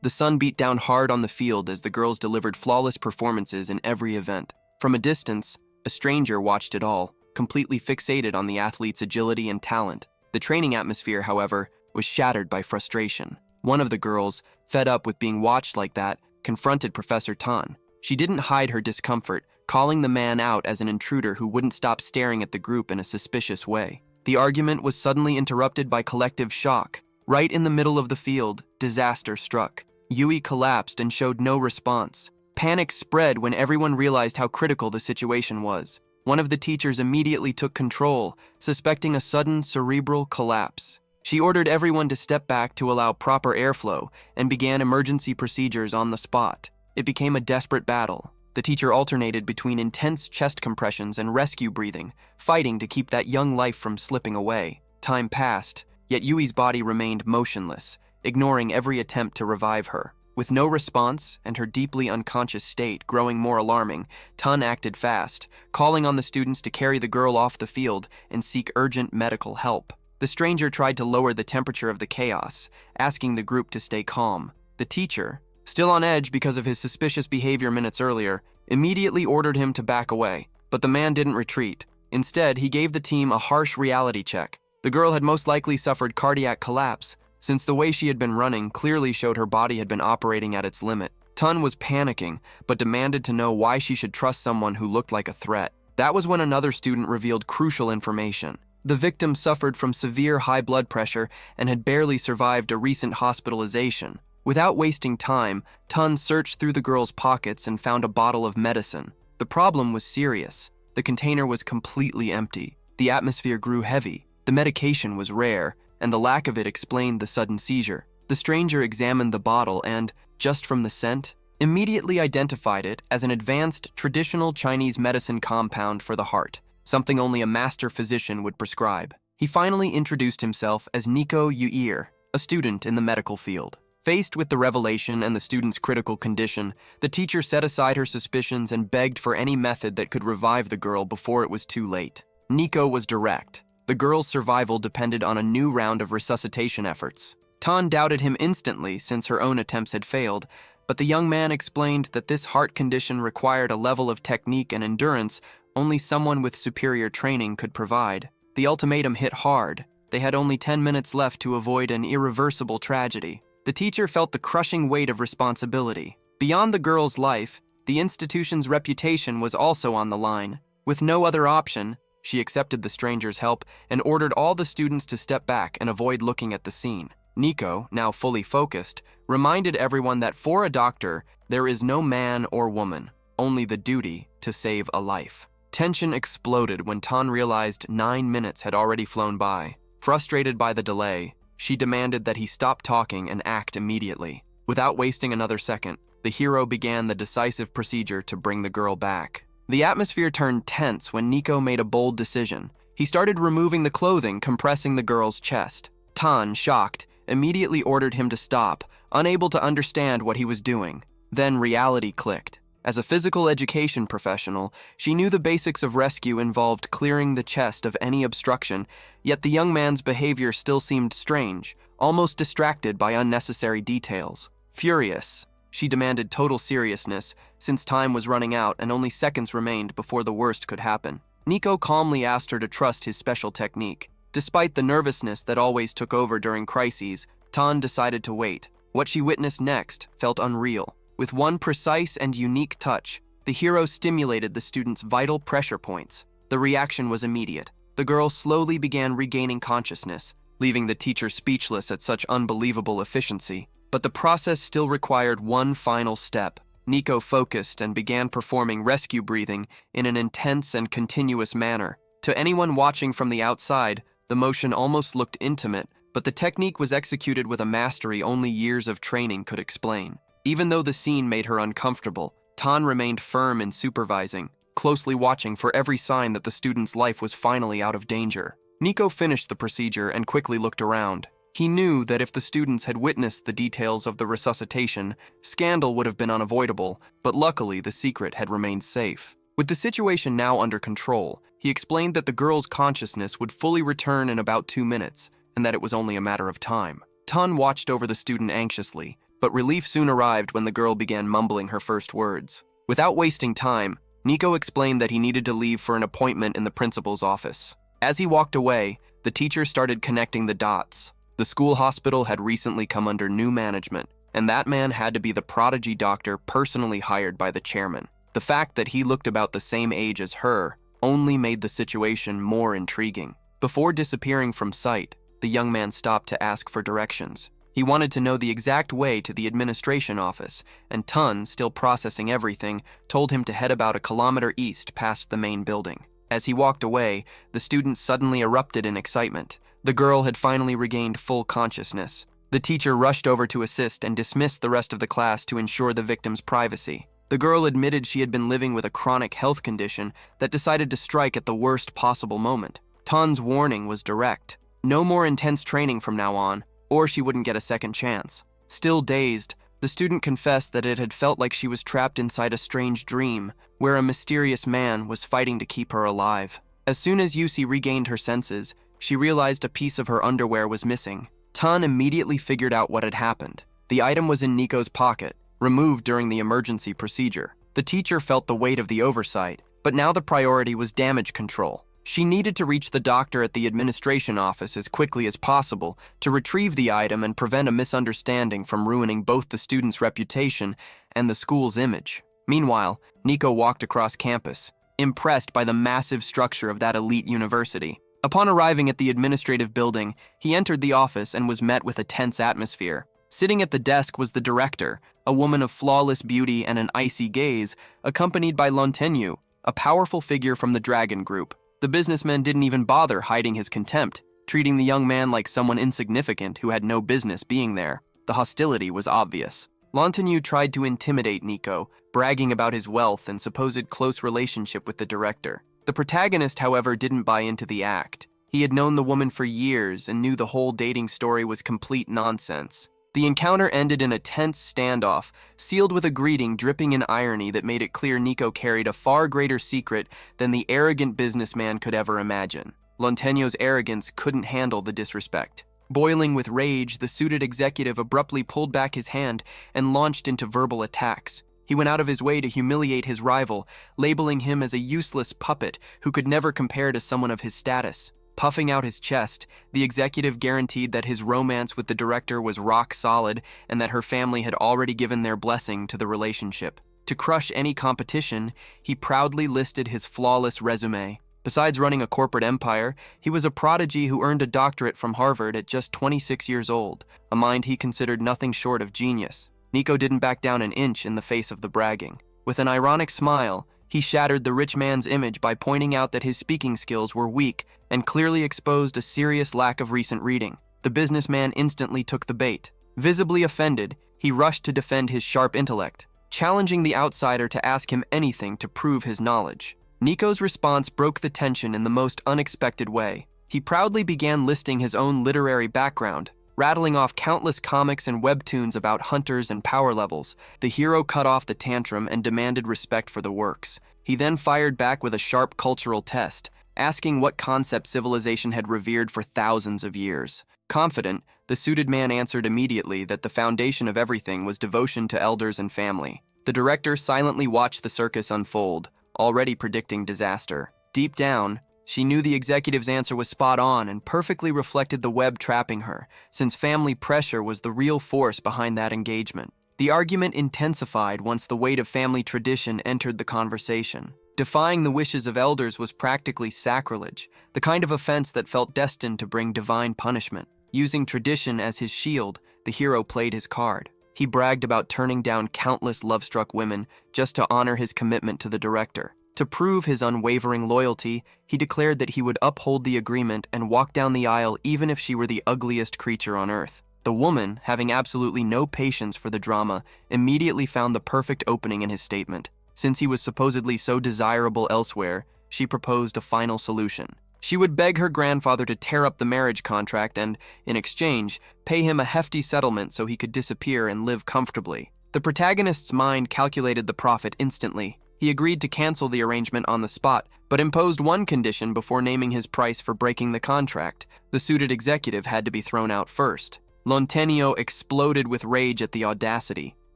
The sun beat down hard on the field as the girls delivered flawless performances in every event. From a distance, a stranger watched it all, completely fixated on the athletes' agility and talent. The training atmosphere, however, was shattered by frustration. One of the girls, fed up with being watched like that, confronted Professor Tan. She didn't hide her discomfort, calling the man out as an intruder who wouldn't stop staring at the group in a suspicious way. The argument was suddenly interrupted by collective shock. Right in the middle of the field, disaster struck. Yui collapsed and showed no response. Panic spread when everyone realized how critical the situation was. One of the teachers immediately took control, suspecting a sudden cerebral collapse. She ordered everyone to step back to allow proper airflow and began emergency procedures on the spot. It became a desperate battle. The teacher alternated between intense chest compressions and rescue breathing, fighting to keep that young life from slipping away. Time passed, yet Yui's body remained motionless, ignoring every attempt to revive her. With no response and her deeply unconscious state growing more alarming, Tun acted fast, calling on the students to carry the girl off the field and seek urgent medical help. The stranger tried to lower the temperature of the chaos, asking the group to stay calm. The teacher, still on edge because of his suspicious behavior minutes earlier, immediately ordered him to back away. But the man didn't retreat. Instead, he gave the team a harsh reality check. The girl had most likely suffered cardiac collapse, since the way she had been running clearly showed her body had been operating at its limit. Tun was panicking, but demanded to know why she should trust someone who looked like a threat. That was when another student revealed crucial information. The victim suffered from severe high blood pressure and had barely survived a recent hospitalization. Without wasting time, Tun searched through the girl's pockets and found a bottle of medicine. The problem was serious. The container was completely empty. The atmosphere grew heavy. The medication was rare, and the lack of it explained the sudden seizure. The stranger examined the bottle and, just from the scent, immediately identified it as an advanced traditional Chinese medicine compound for the heart, something only a master physician would prescribe. He finally introduced himself as Nico Yuir, a student in the medical field. Faced with the revelation and the student's critical condition, the teacher set aside her suspicions and begged for any method that could revive the girl before it was too late. Nico was direct. The girl's survival depended on a new round of resuscitation efforts. Tan doubted him instantly since her own attempts had failed, but the young man explained that this heart condition required a level of technique and endurance only someone with superior training could provide. The ultimatum hit hard. They had only 10 minutes left to avoid an irreversible tragedy. The teacher felt the crushing weight of responsibility. Beyond the girl's life, the institution's reputation was also on the line. With no other option, she accepted the stranger's help and ordered all the students to step back and avoid looking at the scene. Nico, now fully focused, reminded everyone that for a doctor, there is no man or woman, only the duty to save a life. Tension exploded when Tan realized 9 minutes had already flown by. Frustrated by the delay, she demanded that he stop talking and act immediately. Without wasting another second, the hero began the decisive procedure to bring the girl back. The atmosphere turned tense when Nico made a bold decision. He started removing the clothing, compressing the girl's chest. Tan, shocked, immediately ordered him to stop, unable to understand what he was doing. Then reality clicked. As a physical education professional, she knew the basics of rescue involved clearing the chest of any obstruction, yet the young man's behavior still seemed strange, almost distracted by unnecessary details. Furious, she demanded total seriousness, since time was running out and only seconds remained before the worst could happen. Nico calmly asked her to trust his special technique. Despite the nervousness that always took over during crises, Tan decided to wait. What she witnessed next felt unreal. With one precise and unique touch, the hero stimulated the student's vital pressure points. The reaction was immediate. The girl slowly began regaining consciousness, leaving the teacher speechless at such unbelievable efficiency. But the process still required one final step. Nico focused and began performing rescue breathing in an intense and continuous manner. To anyone watching from the outside, the motion almost looked intimate, but the technique was executed with a mastery only years of training could explain. Even though the scene made her uncomfortable, Tan remained firm in supervising, closely watching for every sign that the student's life was finally out of danger. Nico finished the procedure and quickly looked around. He knew that if the students had witnessed the details of the resuscitation, scandal would have been unavoidable, but luckily the secret had remained safe. With the situation now under control, he explained that the girl's consciousness would fully return in about 2 minutes, and that it was only a matter of time. Tun watched over the student anxiously, but relief soon arrived when the girl began mumbling her first words. Without wasting time, Nico explained that he needed to leave for an appointment in the principal's office. As he walked away, the teacher started connecting the dots. The school hospital had recently come under new management, and that man had to be the prodigy doctor personally hired by the chairman. The fact that he looked about the same age as her only made the situation more intriguing. Before disappearing from sight, the young man stopped to ask for directions. He wanted to know the exact way to the administration office, and Tun, still processing everything, told him to head about a kilometer east past the main building. As he walked away, the students suddenly erupted in excitement. The girl had finally regained full consciousness. The teacher rushed over to assist and dismissed the rest of the class to ensure the victim's privacy. The girl admitted she had been living with a chronic health condition that decided to strike at the worst possible moment. Tun's warning was direct. No more intense training from now on, or she wouldn't get a second chance. Still dazed, the student confessed that it had felt like she was trapped inside a strange dream, where a mysterious man was fighting to keep her alive. As soon as Yusi regained her senses, she realized a piece of her underwear was missing. Tun immediately figured out what had happened. The item was in Nico's pocket, removed during the emergency procedure. The teacher felt the weight of the oversight, but now the priority was damage control. She needed to reach the doctor at the administration office as quickly as possible to retrieve the item and prevent a misunderstanding from ruining both the student's reputation and the school's image. Meanwhile, Nico walked across campus, impressed by the massive structure of that elite university. Upon arriving at the administrative building, he entered the office and was met with a tense atmosphere. Sitting at the desk was the director, a woman of flawless beauty and an icy gaze, accompanied by Lontenyu, a powerful figure from the Dragon Group. The businessman didn't even bother hiding his contempt, treating the young man like someone insignificant who had no business being there. The hostility was obvious. Lontenyu tried to intimidate Nico, bragging about his wealth and supposed close relationship with the director. The protagonist, however, didn't buy into the act. He had known the woman for years and knew the whole dating story was complete nonsense. The encounter ended in a tense standoff, sealed with a greeting dripping in irony that made it clear Nico carried a far greater secret than the arrogant businessman could ever imagine. Lontenyu's arrogance couldn't handle the disrespect. Boiling with rage, the suited executive abruptly pulled back his hand and launched into verbal attacks. He went out of his way to humiliate his rival, labeling him as a useless puppet who could never compare to someone of his status. Puffing out his chest, the executive guaranteed that his romance with the director was rock solid and that her family had already given their blessing to the relationship. To crush any competition, he proudly listed his flawless resume. Besides running a corporate empire, he was a prodigy who earned a doctorate from Harvard at just 26 years old, a mind he considered nothing short of genius. Nico didn't back down an inch in the face of the bragging. With an ironic smile, he shattered the rich man's image by pointing out that his speaking skills were weak and clearly exposed a serious lack of recent reading. The businessman instantly took the bait. Visibly offended, he rushed to defend his sharp intellect, challenging the outsider to ask him anything to prove his knowledge. Nico's response broke the tension in the most unexpected way. He proudly began listing his own literary background, rattling off countless comics and webtoons about hunters and power levels. The hero cut off the tantrum and demanded respect for the works. He then fired back with a sharp cultural test, asking what concept civilization had revered for thousands of years. Confident, the suited man answered immediately that the foundation of everything was devotion to elders and family. The director silently watched the circus unfold, already predicting disaster. Deep down, she knew the executive's answer was spot on and perfectly reflected the web trapping her, since family pressure was the real force behind that engagement. The argument intensified once the weight of family tradition entered the conversation. Defying the wishes of elders was practically sacrilege, the kind of offense that felt destined to bring divine punishment. Using tradition as his shield, the hero played his card. He bragged about turning down countless love-struck women just to honor his commitment to the director. To prove his unwavering loyalty, he declared that he would uphold the agreement and walk down the aisle even if she were the ugliest creature on earth. The woman, having absolutely no patience for the drama, immediately found the perfect opening in his statement. Since he was supposedly so desirable elsewhere, she proposed a final solution. She would beg her grandfather to tear up the marriage contract and, in exchange, pay him a hefty settlement so he could disappear and live comfortably. The protagonist's mind calculated the profit instantly. He agreed to cancel the arrangement on the spot, but imposed one condition before naming his price for breaking the contract. The suited executive had to be thrown out first. Lontenio exploded with rage at the audacity.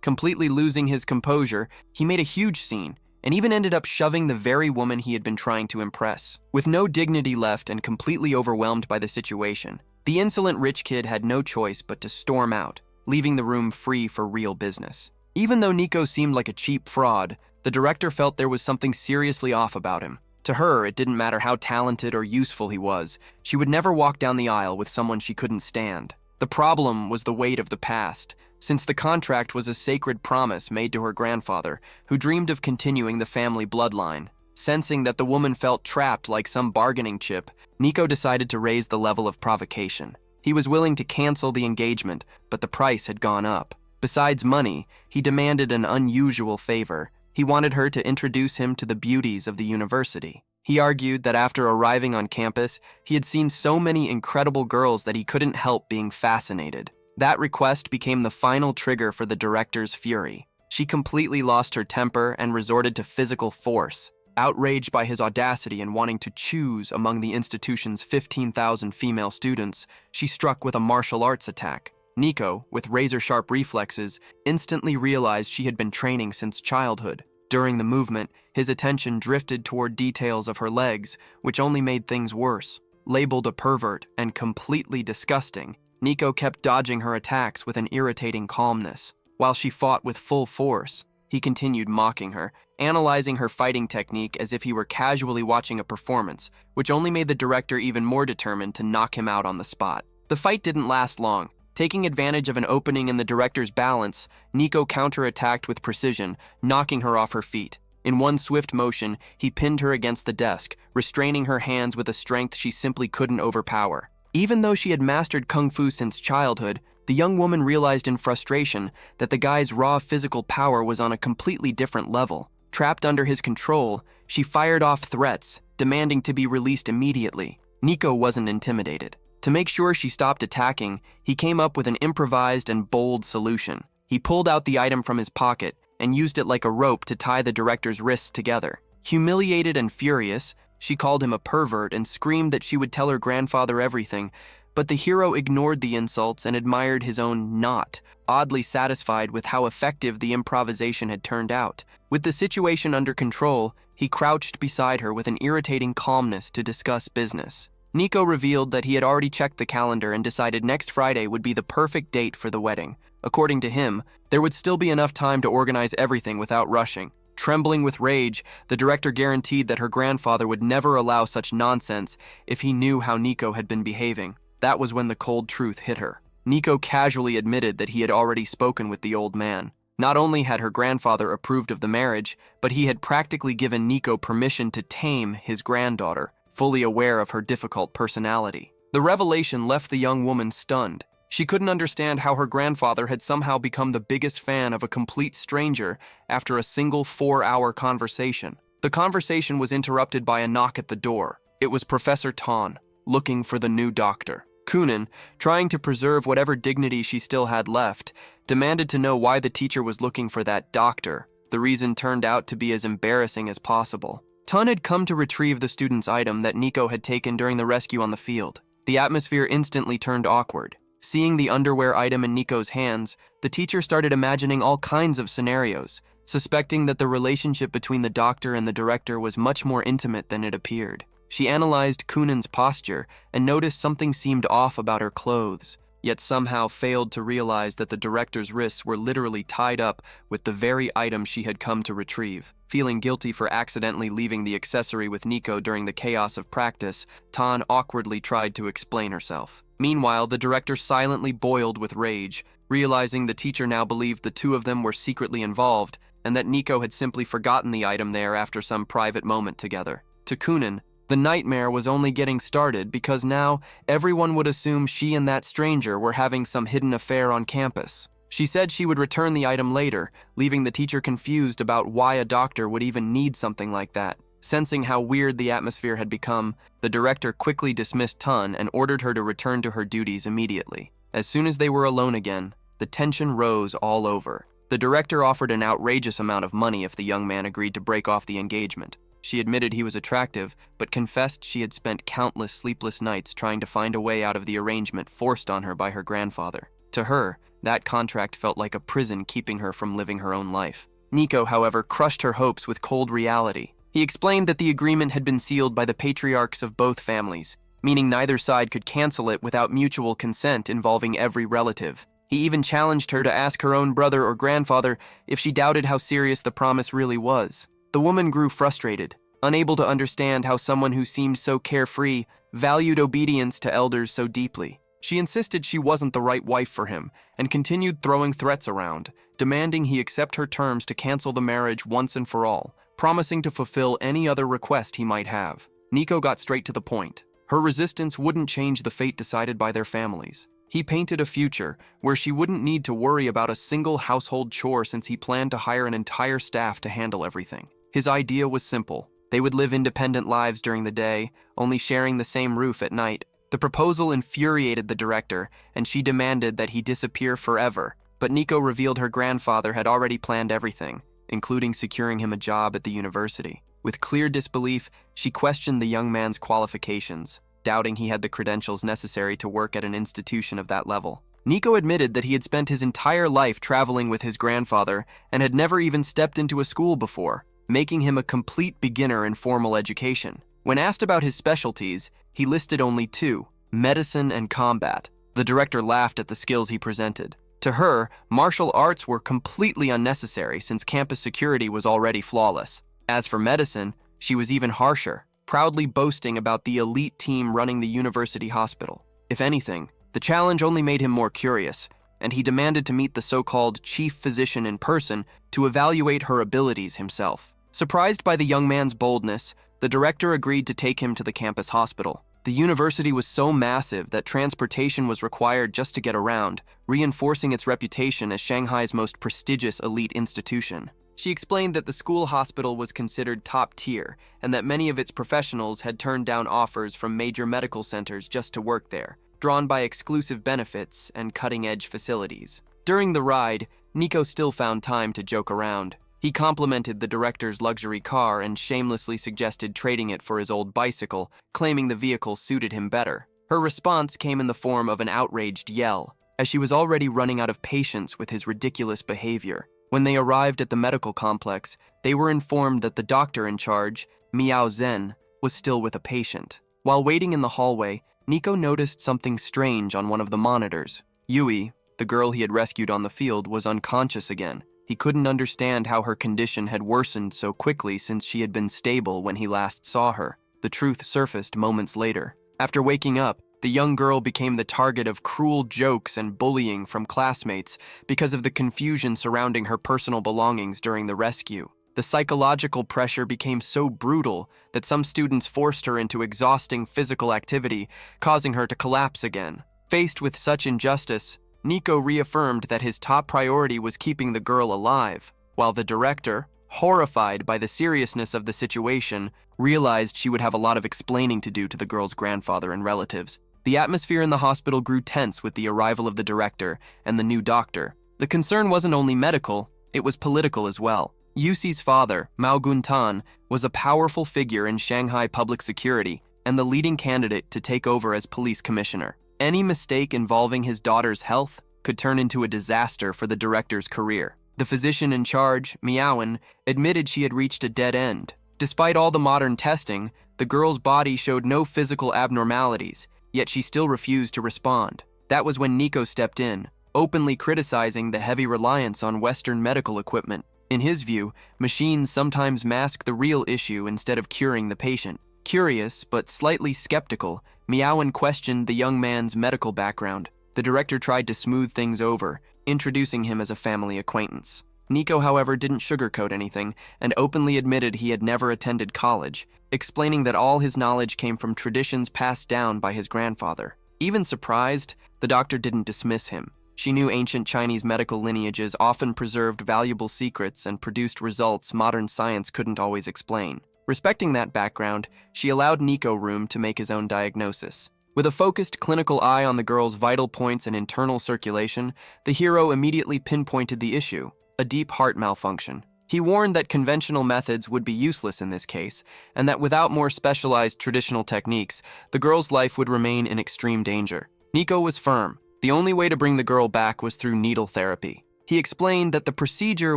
Completely losing his composure, he made a huge scene, and even ended up shoving the very woman he had been trying to impress. With no dignity left and completely overwhelmed by the situation, the insolent rich kid had no choice but to storm out, leaving the room free for real business. Even though Nico seemed like a cheap fraud, the director felt there was something seriously off about him. To her, it didn't matter how talented or useful he was, she would never walk down the aisle with someone she couldn't stand. The problem was the weight of the past, since the contract was a sacred promise made to her grandfather, who dreamed of continuing the family bloodline. Sensing that the woman felt trapped like some bargaining chip, Nico decided to raise the level of provocation. He was willing to cancel the engagement, but the price had gone up. Besides money, he demanded an unusual favor. He wanted her to introduce him to the beauties of the university. He argued that after arriving on campus, he had seen so many incredible girls that he couldn't help being fascinated. That request became the final trigger for the director's fury. She completely lost her temper and resorted to physical force. Outraged by his audacity and wanting to choose among the institution's 15,000 female students, she struck with a martial arts attack. Nico, with razor-sharp reflexes, instantly realized she had been training since childhood. During the movement, his attention drifted toward details of her legs, which only made things worse. Labeled a pervert and completely disgusting, Nico kept dodging her attacks with an irritating calmness. While she fought with full force, he continued mocking her, analyzing her fighting technique as if he were casually watching a performance, which only made the director even more determined to knock him out on the spot. The fight didn't last long. Taking advantage of an opening in the director's balance, Nico counterattacked with precision, knocking her off her feet. In one swift motion, he pinned her against the desk, restraining her hands with a strength she simply couldn't overpower. Even though she had mastered kung fu since childhood, the young woman realized in frustration that the guy's raw physical power was on a completely different level. Trapped under his control, she fired off threats, demanding to be released immediately. Nico wasn't intimidated. To make sure she stopped attacking, he came up with an improvised and bold solution. He pulled out the item from his pocket and used it like a rope to tie the director's wrists together. Humiliated and furious, she called him a pervert and screamed that she would tell her grandfather everything, but the hero ignored the insults and admired his own knot, oddly satisfied with how effective the improvisation had turned out. With the situation under control, he crouched beside her with an irritating calmness to discuss business. Nico revealed that he had already checked the calendar and decided next Friday would be the perfect date for the wedding. According to him, there would still be enough time to organize everything without rushing. Trembling with rage, the director guaranteed that her grandfather would never allow such nonsense if he knew how Nico had been behaving. That was when the cold truth hit her. Nico casually admitted that he had already spoken with the old man. Not only had her grandfather approved of the marriage, but he had practically given Nico permission to tame his granddaughter, fully aware of her difficult personality. The revelation left the young woman stunned. She couldn't understand how her grandfather had somehow become the biggest fan of a complete stranger after a single 4-hour conversation. The conversation was interrupted by a knock at the door. It was Professor Tan, looking for the new doctor. Kunin, trying to preserve whatever dignity she still had left, demanded to know why the teacher was looking for that doctor. The reason turned out to be as embarrassing as possible. Tan had come to retrieve the student's item that Nico had taken during the rescue on the field. The atmosphere instantly turned awkward. Seeing the underwear item in Nico's hands, the teacher started imagining all kinds of scenarios, suspecting that the relationship between the doctor and the director was much more intimate than it appeared. She analyzed Kunin's posture and noticed something seemed off about her clothes, yet somehow failed to realize that the director's wrists were literally tied up with the very item she had come to retrieve. Feeling guilty for accidentally leaving the accessory with Nico during the chaos of practice, Tan awkwardly tried to explain herself. Meanwhile, the director silently boiled with rage, realizing the teacher now believed the two of them were secretly involved, and that Nico had simply forgotten the item there after some private moment together. To Kunin, the nightmare was only getting started because now everyone would assume she and that stranger were having some hidden affair on campus. She said she would return the item later, leaving the teacher confused about why a doctor would even need something like that. Sensing how weird the atmosphere had become, the director quickly dismissed Tan and ordered her to return to her duties immediately. As soon as they were alone again, the tension rose all over. The director offered an outrageous amount of money if the young man agreed to break off the engagement. She admitted he was attractive, but confessed she had spent countless sleepless nights trying to find a way out of the arrangement forced on her by her grandfather. To her, that contract felt like a prison keeping her from living her own life. Nico, however, crushed her hopes with cold reality. He explained that the agreement had been sealed by the patriarchs of both families, meaning neither side could cancel it without mutual consent involving every relative. He even challenged her to ask her own brother or grandfather if she doubted how serious the promise really was. The woman grew frustrated, unable to understand how someone who seemed so carefree valued obedience to elders so deeply. She insisted she wasn't the right wife for him and continued throwing threats around, demanding he accept her terms to cancel the marriage once and for all, promising to fulfill any other request he might have. Nico got straight to the point. Her resistance wouldn't change the fate decided by their families. He painted a future where she wouldn't need to worry about a single household chore since he planned to hire an entire staff to handle everything. His idea was simple. They would live independent lives during the day, only sharing the same roof at night. The proposal infuriated the director, and she demanded that he disappear forever. But Nico revealed her grandfather had already planned everything, including securing him a job at the university. With clear disbelief, she questioned the young man's qualifications, doubting he had the credentials necessary to work at an institution of that level. Nico admitted that he had spent his entire life traveling with his grandfather and had never even stepped into a school before, making him a complete beginner in formal education. When asked about his specialties, he listed only two: medicine and combat. The director laughed at the skills he presented. To her, martial arts were completely unnecessary since campus security was already flawless. As for medicine, she was even harsher, proudly boasting about the elite team running the university hospital. If anything, the challenge only made him more curious, and he demanded to meet the so-called chief physician in person to evaluate her abilities himself. Surprised by the young man's boldness, the director agreed to take him to the campus hospital. The university was so massive that transportation was required just to get around, reinforcing its reputation as Shanghai's most prestigious elite institution. She explained that the school hospital was considered top tier and that many of its professionals had turned down offers from major medical centers just to work there, drawn by exclusive benefits and cutting-edge facilities. During the ride, Nico still found time to joke around. He complimented the director's luxury car and shamelessly suggested trading it for his old bicycle, claiming the vehicle suited him better. Her response came in the form of an outraged yell, as she was already running out of patience with his ridiculous behavior. When they arrived at the medical complex, they were informed that the doctor in charge, Miao Zhen, was still with a patient. While waiting in the hallway, Nico noticed something strange on one of the monitors. Yui, the girl he had rescued on the field, was unconscious again. He couldn't understand how her condition had worsened so quickly since she had been stable when he last saw her. The truth surfaced moments later. After waking up, the young girl became the target of cruel jokes and bullying from classmates because of the confusion surrounding her personal belongings during the rescue. The psychological pressure became so brutal that some students forced her into exhausting physical activity, causing her to collapse again. Faced with such injustice, Nico reaffirmed that his top priority was keeping the girl alive, while the director, horrified by the seriousness of the situation, realized she would have a lot of explaining to do to the girl's grandfather and relatives. The atmosphere in the hospital grew tense with the arrival of the director and the new doctor. The concern wasn't only medical, it was political as well. Yusi's father, Mao Guntan, was a powerful figure in Shanghai public security and the leading candidate to take over as police commissioner. Any mistake involving his daughter's health could turn into a disaster for the director's career. The physician in charge, Miaowen, admitted she had reached a dead end. Despite all the modern testing, the girl's body showed no physical abnormalities, yet she still refused to respond. That was when Nico stepped in, openly criticizing the heavy reliance on Western medical equipment. In his view, machines sometimes mask the real issue instead of curing the patient. Curious, but slightly skeptical, Miaowen questioned the young man's medical background. The director tried to smooth things over, introducing him as a family acquaintance. Nico, however, didn't sugarcoat anything and openly admitted he had never attended college, explaining that all his knowledge came from traditions passed down by his grandfather. Even surprised, the doctor didn't dismiss him. She knew ancient Chinese medical lineages often preserved valuable secrets and produced results modern science couldn't always explain. Respecting that background, she allowed Nico room to make his own diagnosis. With a focused clinical eye on the girl's vital points and internal circulation, the hero immediately pinpointed the issue: a deep heart malfunction. He warned that conventional methods would be useless in this case, and that without more specialized traditional techniques, the girl's life would remain in extreme danger. Nico was firm. The only way to bring the girl back was through needle therapy. He explained that the procedure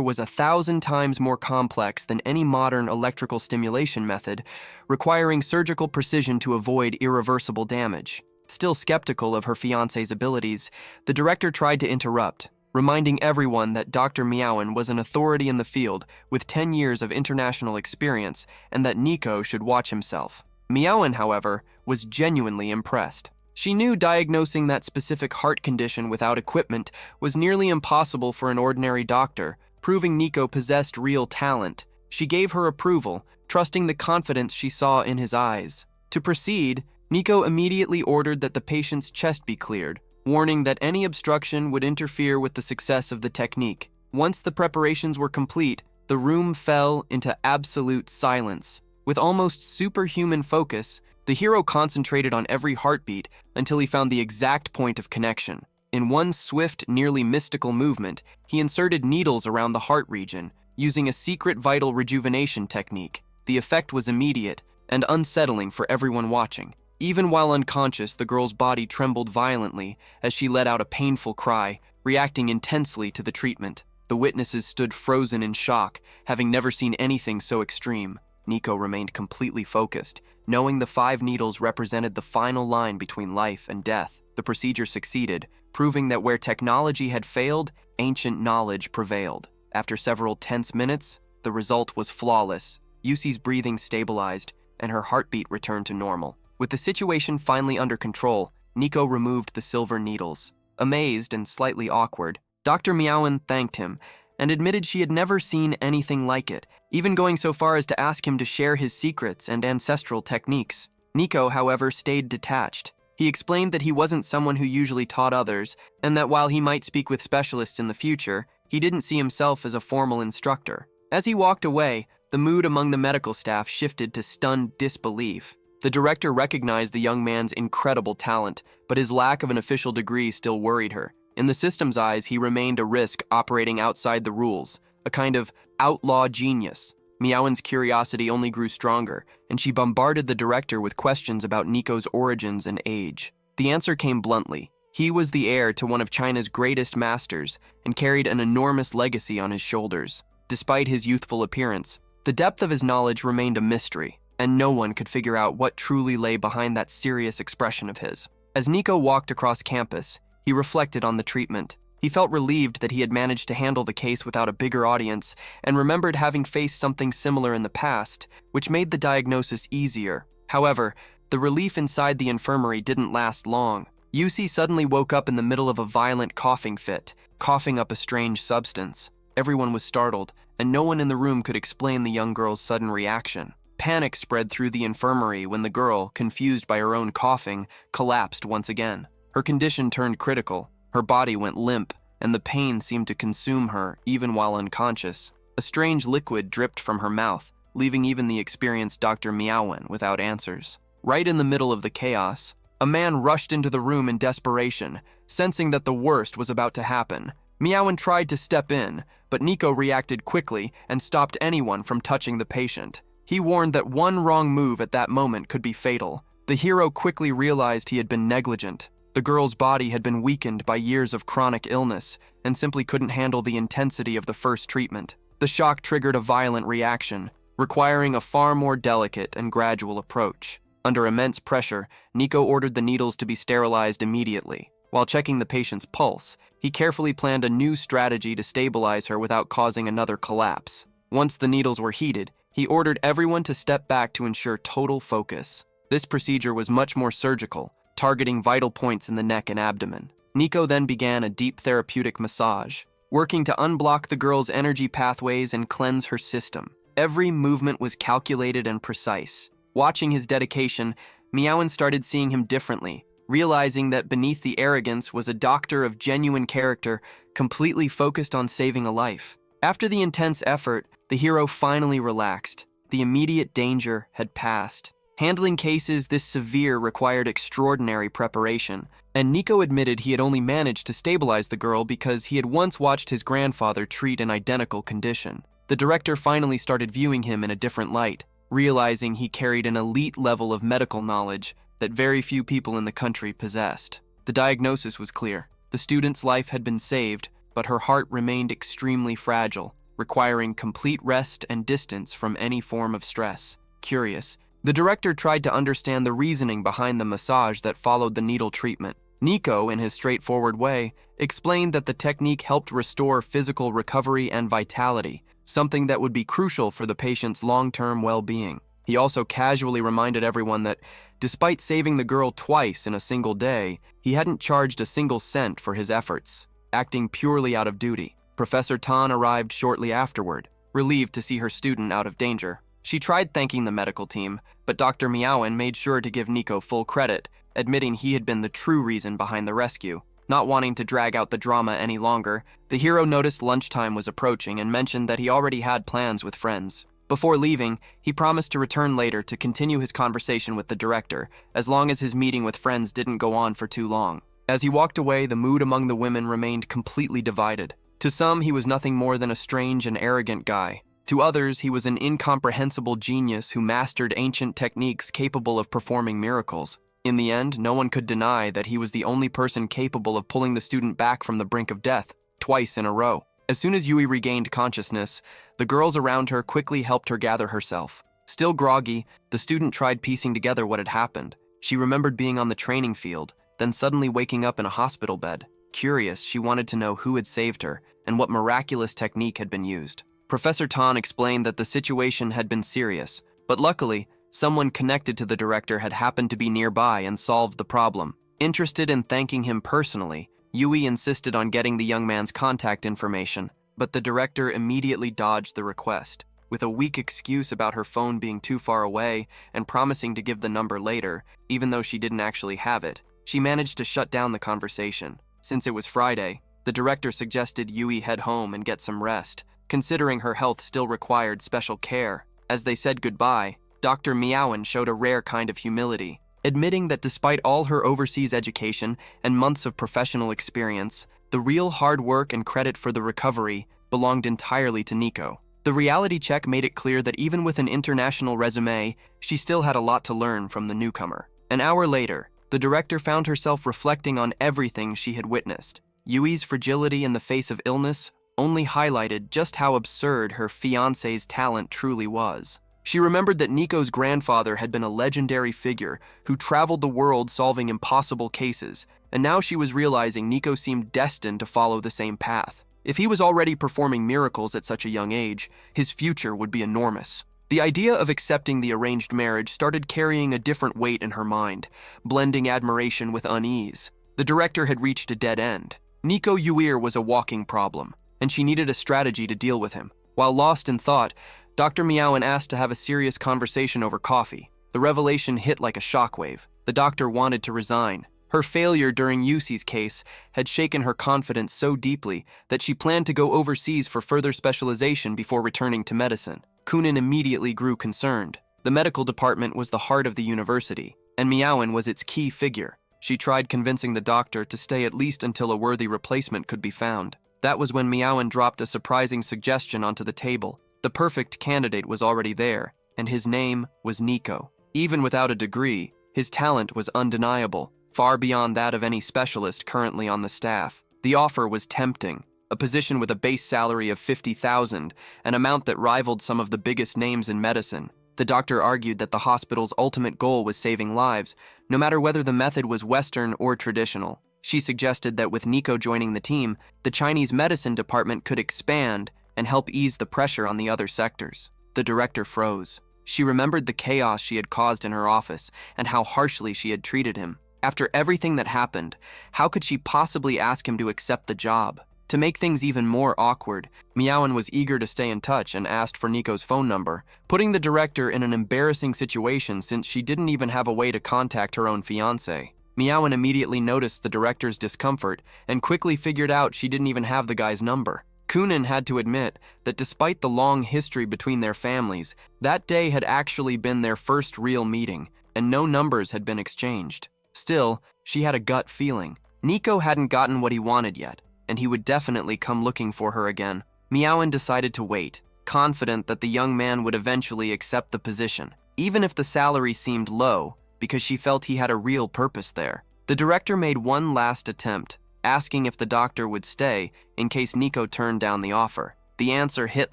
was 1,000 times more complex than any modern electrical stimulation method, requiring surgical precision to avoid irreversible damage. Still skeptical of her fiancé's abilities, the director tried to interrupt, reminding everyone that Dr. Meowen was an authority in the field with 10 years of international experience and that Nico should watch himself. Meowen, however, was genuinely impressed. She knew diagnosing that specific heart condition without equipment was nearly impossible for an ordinary doctor, proving Nico possessed real talent. She gave her approval, trusting the confidence she saw in his eyes. To proceed, Nico immediately ordered that the patient's chest be cleared, warning that any obstruction would interfere with the success of the technique. Once the preparations were complete, the room fell into absolute silence. With almost superhuman focus, the hero concentrated on every heartbeat until he found the exact point of connection. In one swift, nearly mystical movement, he inserted needles around the heart region, using a secret vital rejuvenation technique. The effect was immediate and unsettling for everyone watching. Even while unconscious, the girl's body trembled violently as she let out a painful cry, reacting intensely to the treatment. The witnesses stood frozen in shock, having never seen anything so extreme. Nico remained completely focused, knowing the 5 needles represented the final line between life and death. The procedure succeeded, proving that where technology had failed, ancient knowledge prevailed. After several tense minutes, the result was flawless. Yusi's breathing stabilized, and her heartbeat returned to normal. With the situation finally under control, Nico removed the silver needles. Amazed and slightly awkward, Dr. Meowen thanked him and admitted she had never seen anything like it, even going so far as to ask him to share his secrets and ancestral techniques. Nico, however, stayed detached. He explained that he wasn't someone who usually taught others, and that while he might speak with specialists in the future, he didn't see himself as a formal instructor. As he walked away, the mood among the medical staff shifted to stunned disbelief. The director recognized the young man's incredible talent, but his lack of an official degree still worried her. In the system's eyes, he remained a risk operating outside the rules, a kind of outlaw genius. Meowen's curiosity only grew stronger, and she bombarded the director with questions about Nico's origins and age. The answer came bluntly. He was the heir to one of China's greatest masters and carried an enormous legacy on his shoulders. Despite his youthful appearance, the depth of his knowledge remained a mystery, and no one could figure out what truly lay behind that serious expression of his. As Nico walked across campus, he reflected on the treatment. He felt relieved that he had managed to handle the case without a bigger audience, and remembered having faced something similar in the past, which made the diagnosis easier. However, the relief inside the infirmary didn't last long. Yusi suddenly woke up in the middle of a violent coughing fit, coughing up a strange substance. Everyone was startled, and no one in the room could explain the young girl's sudden reaction. Panic spread through the infirmary when the girl, confused by her own coughing, collapsed once again. Her condition turned critical. Her body went limp, and the pain seemed to consume her even while unconscious. A strange liquid dripped from her mouth, leaving even the experienced Dr. Meowen without answers. Right in the middle of the chaos, a man rushed into the room in desperation, sensing that the worst was about to happen. Meowen tried to step in, but Nico reacted quickly and stopped anyone from touching the patient. He warned that one wrong move at that moment could be fatal. The hero quickly realized he had been negligent. The girl's body had been weakened by years of chronic illness and simply couldn't handle the intensity of the first treatment. The shock triggered a violent reaction, requiring a far more delicate and gradual approach. Under immense pressure, Nico ordered the needles to be sterilized immediately. While checking the patient's pulse, he carefully planned a new strategy to stabilize her without causing another collapse. Once the needles were heated, he ordered everyone to step back to ensure total focus. This procedure was much more surgical, targeting vital points in the neck and abdomen. Nico then began a deep therapeutic massage, working to unblock the girl's energy pathways and cleanse her system. Every movement was calculated and precise. Watching his dedication, Meowen started seeing him differently, realizing that beneath the arrogance was a doctor of genuine character, completely focused on saving a life. After the intense effort, the hero finally relaxed. The immediate danger had passed. Handling cases this severe required extraordinary preparation, and Nico admitted he had only managed to stabilize the girl because he had once watched his grandfather treat an identical condition. The director finally started viewing him in a different light, realizing he carried an elite level of medical knowledge that very few people in the country possessed. The diagnosis was clear. The student's life had been saved, but her heart remained extremely fragile, requiring complete rest and distance from any form of stress. Curious, the director tried to understand the reasoning behind the massage that followed the needle treatment. Nico, in his straightforward way, explained that the technique helped restore physical recovery and vitality, something that would be crucial for the patient's long-term well-being. He also casually reminded everyone that, despite saving the girl twice in a single day, he hadn't charged a single cent for his efforts, acting purely out of duty. Professor Tan arrived shortly afterward, relieved to see her student out of danger. She tried thanking the medical team, but Dr. Miaowen made sure to give Nico full credit, admitting he had been the true reason behind the rescue. Not wanting to drag out the drama any longer, the hero noticed lunchtime was approaching and mentioned that he already had plans with friends. Before leaving, he promised to return later to continue his conversation with the director, as long as his meeting with friends didn't go on for too long. As he walked away, the mood among the women remained completely divided. To some, he was nothing more than a strange and arrogant guy. To others, he was an incomprehensible genius who mastered ancient techniques capable of performing miracles. In the end, no one could deny that he was the only person capable of pulling the student back from the brink of death, twice in a row. As soon as Yui regained consciousness, the girls around her quickly helped her gather herself. Still groggy, the student tried piecing together what had happened. She remembered being on the training field, then suddenly waking up in a hospital bed. Curious, she wanted to know who had saved her and what miraculous technique had been used. Professor Tan explained that the situation had been serious, but luckily, someone connected to the director had happened to be nearby and solved the problem. Interested in thanking him personally, Yui insisted on getting the young man's contact information, but the director immediately dodged the request. With a weak excuse about her phone being too far away and promising to give the number later, even though she didn't actually have it, she managed to shut down the conversation. Since it was Friday, the director suggested Yui head home and get some rest, considering her health still required special care. As they said goodbye, Dr. Miaowen showed a rare kind of humility, admitting that despite all her overseas education and months of professional experience, the real hard work and credit for the recovery belonged entirely to Nico. The reality check made it clear that even with an international resume, she still had a lot to learn from the newcomer. An hour later, the director found herself reflecting on everything she had witnessed. Yui's fragility in the face of illness only highlighted just how absurd her fiancé's talent truly was. She remembered that Nico's grandfather had been a legendary figure who traveled the world solving impossible cases, and now she was realizing Nico seemed destined to follow the same path. If he was already performing miracles at such a young age, his future would be enormous. The idea of accepting the arranged marriage started carrying a different weight in her mind, blending admiration with unease. The director had reached a dead end. Nico Uir was a walking problem, and she needed a strategy to deal with him. While lost in thought, Dr. Miaowen asked to have a serious conversation over coffee. The revelation hit like a shockwave. The doctor wanted to resign. Her failure during Yusi's case had shaken her confidence so deeply that she planned to go overseas for further specialization before returning to medicine. Kunin immediately grew concerned. The medical department was the heart of the university, and Miaowen was its key figure. She tried convincing the doctor to stay at least until a worthy replacement could be found. That was when Miaowen dropped a surprising suggestion onto the table. The perfect candidate was already there, and his name was Nico. Even without a degree, his talent was undeniable, far beyond that of any specialist currently on the staff. The offer was tempting. A position with a base salary of $50,000, an amount that rivaled some of the biggest names in medicine. The doctor argued that the hospital's ultimate goal was saving lives, no matter whether the method was Western or traditional. She suggested that with Nico joining the team, the Chinese medicine department could expand and help ease the pressure on the other sectors. The director froze. She remembered the chaos she had caused in her office and how harshly she had treated him. After everything that happened, how could she possibly ask him to accept the job? To make things even more awkward, Miaowen was eager to stay in touch and asked for Nico's phone number, putting the director in an embarrassing situation since she didn't even have a way to contact her own fiancé. Miaowen immediately noticed the director's discomfort and quickly figured out she didn't even have the guy's number. Kunin had to admit that despite the long history between their families, that day had actually been their first real meeting, and no numbers had been exchanged. Still, she had a gut feeling. Nico hadn't gotten what he wanted yet, and he would definitely come looking for her again. Miaowen decided to wait, confident that the young man would eventually accept the position, even if the salary seemed low, because she felt he had a real purpose there. The director made one last attempt, asking if the doctor would stay in case Nico turned down the offer. The answer hit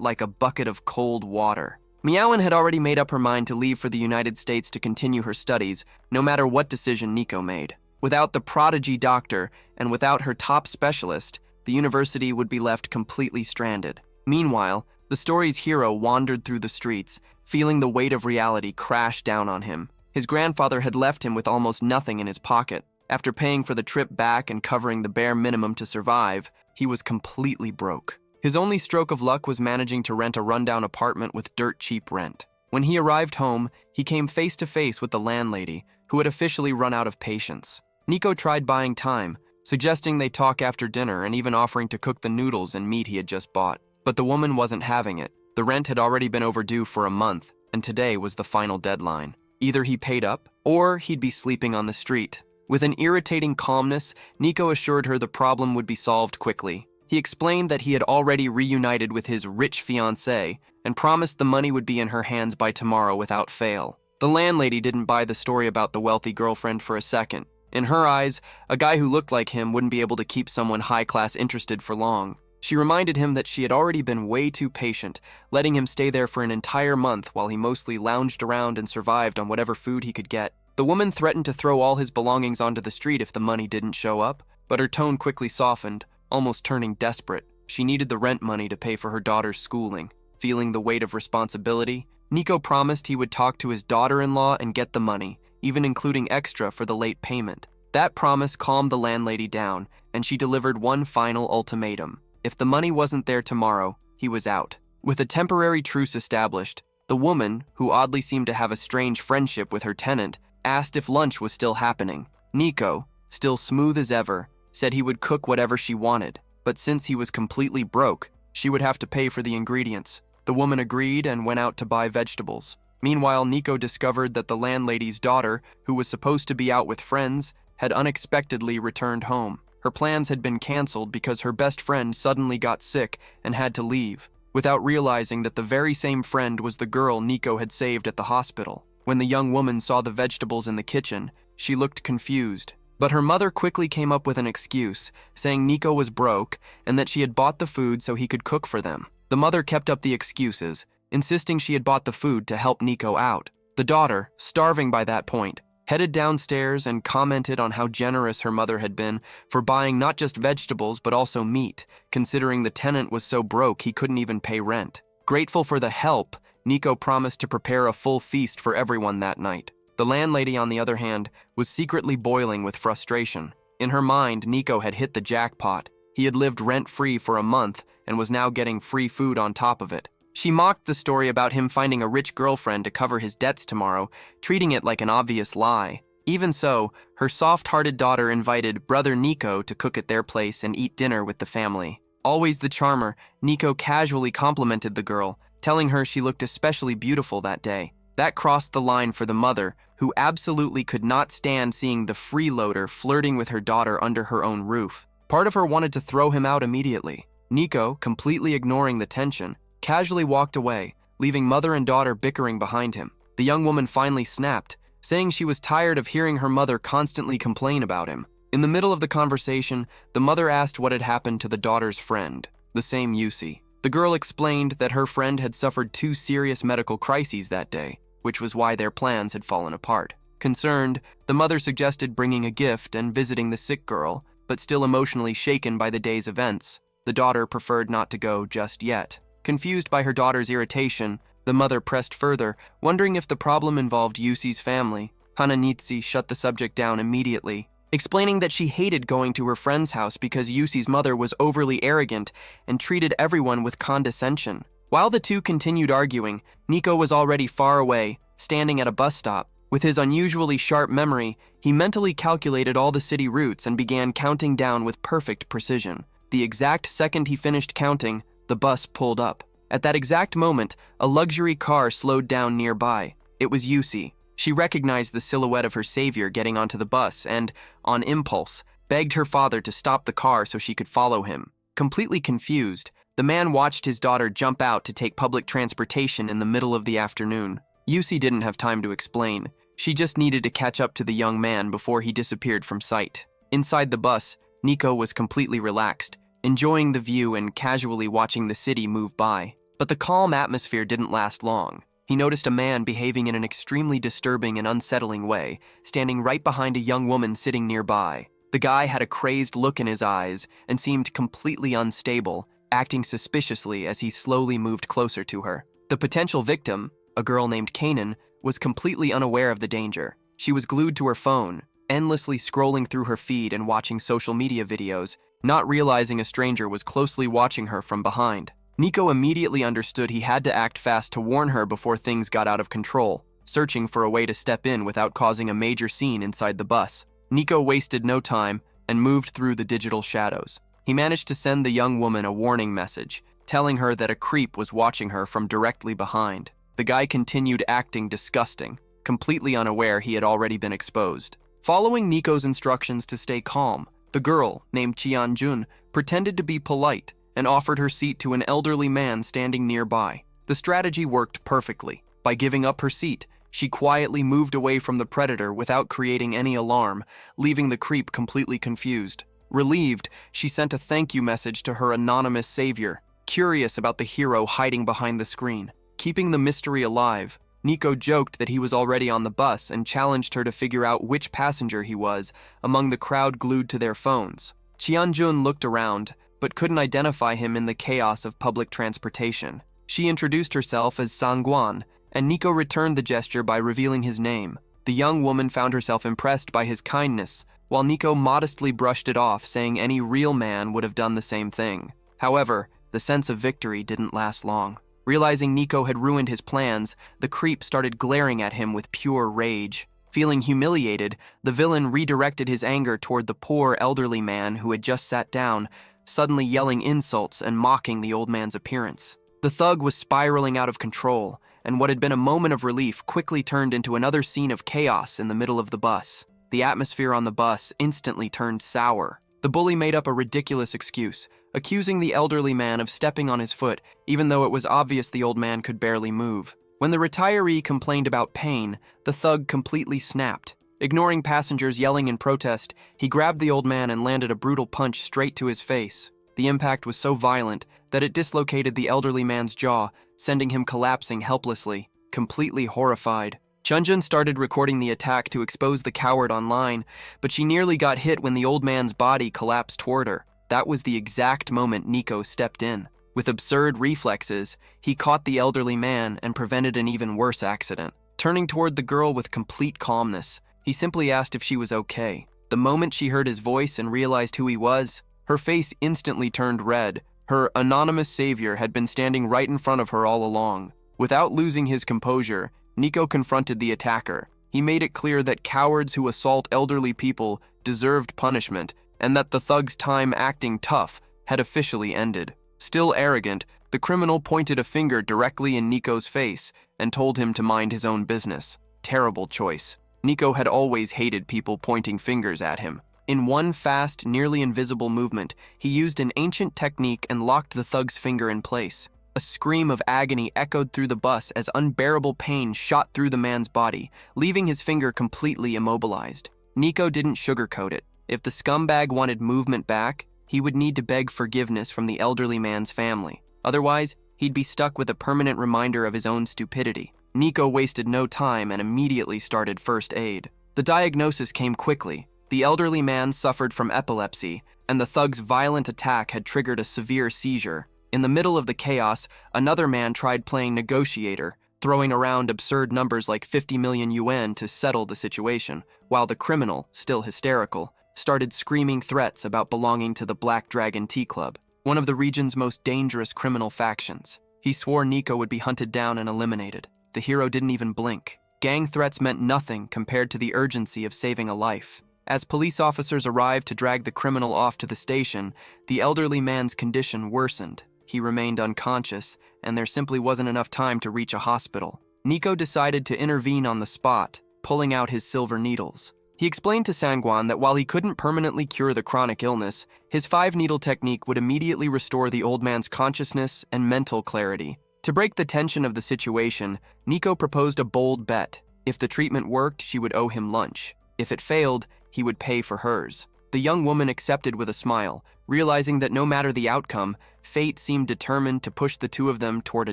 like a bucket of cold water. Meowin had already made up her mind to leave for the United States to continue her studies, no matter what decision Nico made. Without the prodigy doctor and without her top specialist, the university would be left completely stranded. Meanwhile, the story's hero wandered through the streets, feeling the weight of reality crash down on him. His grandfather had left him with almost nothing in his pocket. After paying for the trip back and covering the bare minimum to survive, he was completely broke. His only stroke of luck was managing to rent a rundown apartment with dirt-cheap rent. When he arrived home, he came face to face with the landlady, who had officially run out of patience. Nico tried buying time, suggesting they talk after dinner and even offering to cook the noodles and meat he had just bought. But the woman wasn't having it. The rent had already been overdue for a month, and today was the final deadline. Either he paid up, or he'd be sleeping on the street. With an irritating calmness, Nico assured her the problem would be solved quickly. He explained that he had already reunited with his rich fiancée and promised the money would be in her hands by tomorrow without fail. The landlady didn't buy the story about the wealthy girlfriend for a second. In her eyes, a guy who looked like him wouldn't be able to keep someone high-class interested for long. She reminded him that she had already been way too patient, letting him stay there for an entire month while he mostly lounged around and survived on whatever food he could get. The woman threatened to throw all his belongings onto the street if the money didn't show up, but her tone quickly softened, almost turning desperate. She needed the rent money to pay for her daughter's schooling. Feeling the weight of responsibility, Nico promised he would talk to his daughter-in-law and get the money, even including extra for the late payment. That promise calmed the landlady down, and she delivered one final ultimatum. If the money wasn't there tomorrow, he was out. With a temporary truce established, the woman, who oddly seemed to have a strange friendship with her tenant, asked if lunch was still happening. Nico, still smooth as ever, said he would cook whatever she wanted, but since he was completely broke, she would have to pay for the ingredients. The woman agreed and went out to buy vegetables. Meanwhile, Nico discovered that the landlady's daughter, who was supposed to be out with friends, had unexpectedly returned home. Her plans had been canceled because her best friend suddenly got sick and had to leave, without realizing that the very same friend was the girl Nico had saved at the hospital. When the young woman saw the vegetables in the kitchen, she looked confused. But her mother quickly came up with an excuse, saying Nico was broke and that she had bought the food so he could cook for them. The mother kept up the excuses, insisting she had bought the food to help Nico out. The daughter, starving by that point, headed downstairs and commented on how generous her mother had been for buying not just vegetables but also meat, considering the tenant was so broke he couldn't even pay rent. Grateful for the help, Nico promised to prepare a full feast for everyone that night. The landlady, on the other hand, was secretly boiling with frustration. In her mind, Nico had hit the jackpot. He had lived rent-free for a month and was now getting free food on top of it. She mocked the story about him finding a rich girlfriend to cover his debts tomorrow, treating it like an obvious lie. Even so, her soft-hearted daughter invited brother Nico to cook at their place and eat dinner with the family. Always the charmer, Nico casually complimented the girl, telling her she looked especially beautiful that day. That crossed the line for the mother, who absolutely could not stand seeing the freeloader flirting with her daughter under her own roof. Part of her wanted to throw him out immediately. Nico, completely ignoring the tension, casually walked away, leaving mother and daughter bickering behind him. The young woman finally snapped, saying she was tired of hearing her mother constantly complain about him. In the middle of the conversation, the mother asked what had happened to the daughter's friend, the same Yusi. The girl explained that her friend had suffered 2 serious medical crises that day, which was why their plans had fallen apart. Concerned, the mother suggested bringing a gift and visiting the sick girl, but still emotionally shaken by the day's events. The daughter preferred not to go just yet. Confused by her daughter's irritation, the mother pressed further, wondering if the problem involved Yusi's family. Hananitsi shut the subject down immediately, explaining that she hated going to her friend's house because Yusi's mother was overly arrogant and treated everyone with condescension. While the two continued arguing, Nico was already far away, standing at a bus stop. With his unusually sharp memory, he mentally calculated all the city routes and began counting down with perfect precision. The exact second he finished counting, the bus pulled up. At that exact moment, a luxury car slowed down nearby. It was Yusi. She recognized the silhouette of her savior getting onto the bus and, on impulse, begged her father to stop the car so she could follow him. Completely confused, the man watched his daughter jump out to take public transportation in the middle of the afternoon. Yusi didn't have time to explain. She just needed to catch up to the young man before he disappeared from sight. Inside the bus, Nico was completely relaxed, enjoying the view and casually watching the city move by. But the calm atmosphere didn't last long. He noticed a man behaving in an extremely disturbing and unsettling way, standing right behind a young woman sitting nearby. The guy had a crazed look in his eyes and seemed completely unstable, acting suspiciously as he slowly moved closer to her. The potential victim, a girl named Kanan, was completely unaware of the danger. She was glued to her phone, endlessly scrolling through her feed and watching social media videos, not realizing a stranger was closely watching her from behind. Nico immediately understood he had to act fast to warn her before things got out of control, searching for a way to step in without causing a major scene inside the bus. Nico wasted no time and moved through the digital shadows. He managed to send the young woman a warning message, telling her that a creep was watching her from directly behind. The guy continued acting disgusting, completely unaware he had already been exposed. Following Nico's instructions to stay calm, the girl, named Cheon-jun, pretended to be polite and offered her seat to an elderly man standing nearby. The strategy worked perfectly. By giving up her seat, she quietly moved away from the predator without creating any alarm, leaving the creep completely confused. Relieved, she sent a thank you message to her anonymous savior, curious about the hero hiding behind the screen. Keeping the mystery alive, Nico joked that he was already on the bus and challenged her to figure out which passenger he was among the crowd glued to their phones. Cheon-jun looked around, but couldn't identify him in the chaos of public transportation. She introduced herself as Sang-gwan, and Nico returned the gesture by revealing his name. The young woman found herself impressed by his kindness, while Nico modestly brushed it off, saying any real man would have done the same thing. However, the sense of victory didn't last long. Realizing Nico had ruined his plans, the creep started glaring at him with pure rage. Feeling humiliated, the villain redirected his anger toward the poor elderly man who had just sat down, suddenly yelling insults and mocking the old man's appearance. The thug was spiraling out of control, and what had been a moment of relief quickly turned into another scene of chaos in the middle of the bus. The atmosphere on the bus instantly turned sour. The bully made up a ridiculous excuse, accusing the elderly man of stepping on his foot, even though it was obvious the old man could barely move. When the retiree complained about pain, the thug completely snapped. Ignoring passengers yelling in protest, he grabbed the old man and landed a brutal punch straight to his face. The impact was so violent that it dislocated the elderly man's jaw, sending him collapsing helplessly. Completely horrified, Chunjun started recording the attack to expose the coward online, but she nearly got hit when the old man's body collapsed toward her. That was the exact moment Nico stepped in. With absurd reflexes, he caught the elderly man and prevented an even worse accident. Turning toward the girl with complete calmness, he simply asked if she was okay. The moment she heard his voice and realized who he was, her face instantly turned red. Her anonymous savior had been standing right in front of her all along. Without losing his composure, Nico confronted the attacker. He made it clear that cowards who assault elderly people deserved punishment, and that the thug's time acting tough had officially ended. Still arrogant, the criminal pointed a finger directly in Nico's face and told him to mind his own business. Terrible choice. Nico had always hated people pointing fingers at him. In one fast, nearly invisible movement, he used an ancient technique and locked the thug's finger in place. A scream of agony echoed through the bus as unbearable pain shot through the man's body, leaving his finger completely immobilized. Nico didn't sugarcoat it. If the scumbag wanted movement back, he would need to beg forgiveness from the elderly man's family. Otherwise, he'd be stuck with a permanent reminder of his own stupidity. Nico wasted no time and immediately started first aid. The diagnosis came quickly. The elderly man suffered from epilepsy, and the thug's violent attack had triggered a severe seizure. In the middle of the chaos, another man tried playing negotiator, throwing around absurd numbers like 50 million yuan to settle the situation, while the criminal, still hysterical, started screaming threats about belonging to the Black Dragon Tea Club, one of the region's most dangerous criminal factions. He swore Nico would be hunted down and eliminated. The hero didn't even blink. Gang threats meant nothing compared to the urgency of saving a life. As police officers arrived to drag the criminal off to the station, the elderly man's condition worsened. He remained unconscious, and there simply wasn't enough time to reach a hospital. Nico decided to intervene on the spot, pulling out his silver needles. He explained to Sang-gwan that while he couldn't permanently cure the chronic illness, his 5-needle technique would immediately restore the old man's consciousness and mental clarity. To break the tension of the situation, Nico proposed a bold bet. If the treatment worked, she would owe him lunch. If it failed, he would pay for hers. The young woman accepted with a smile, realizing that no matter the outcome, fate seemed determined to push the two of them toward a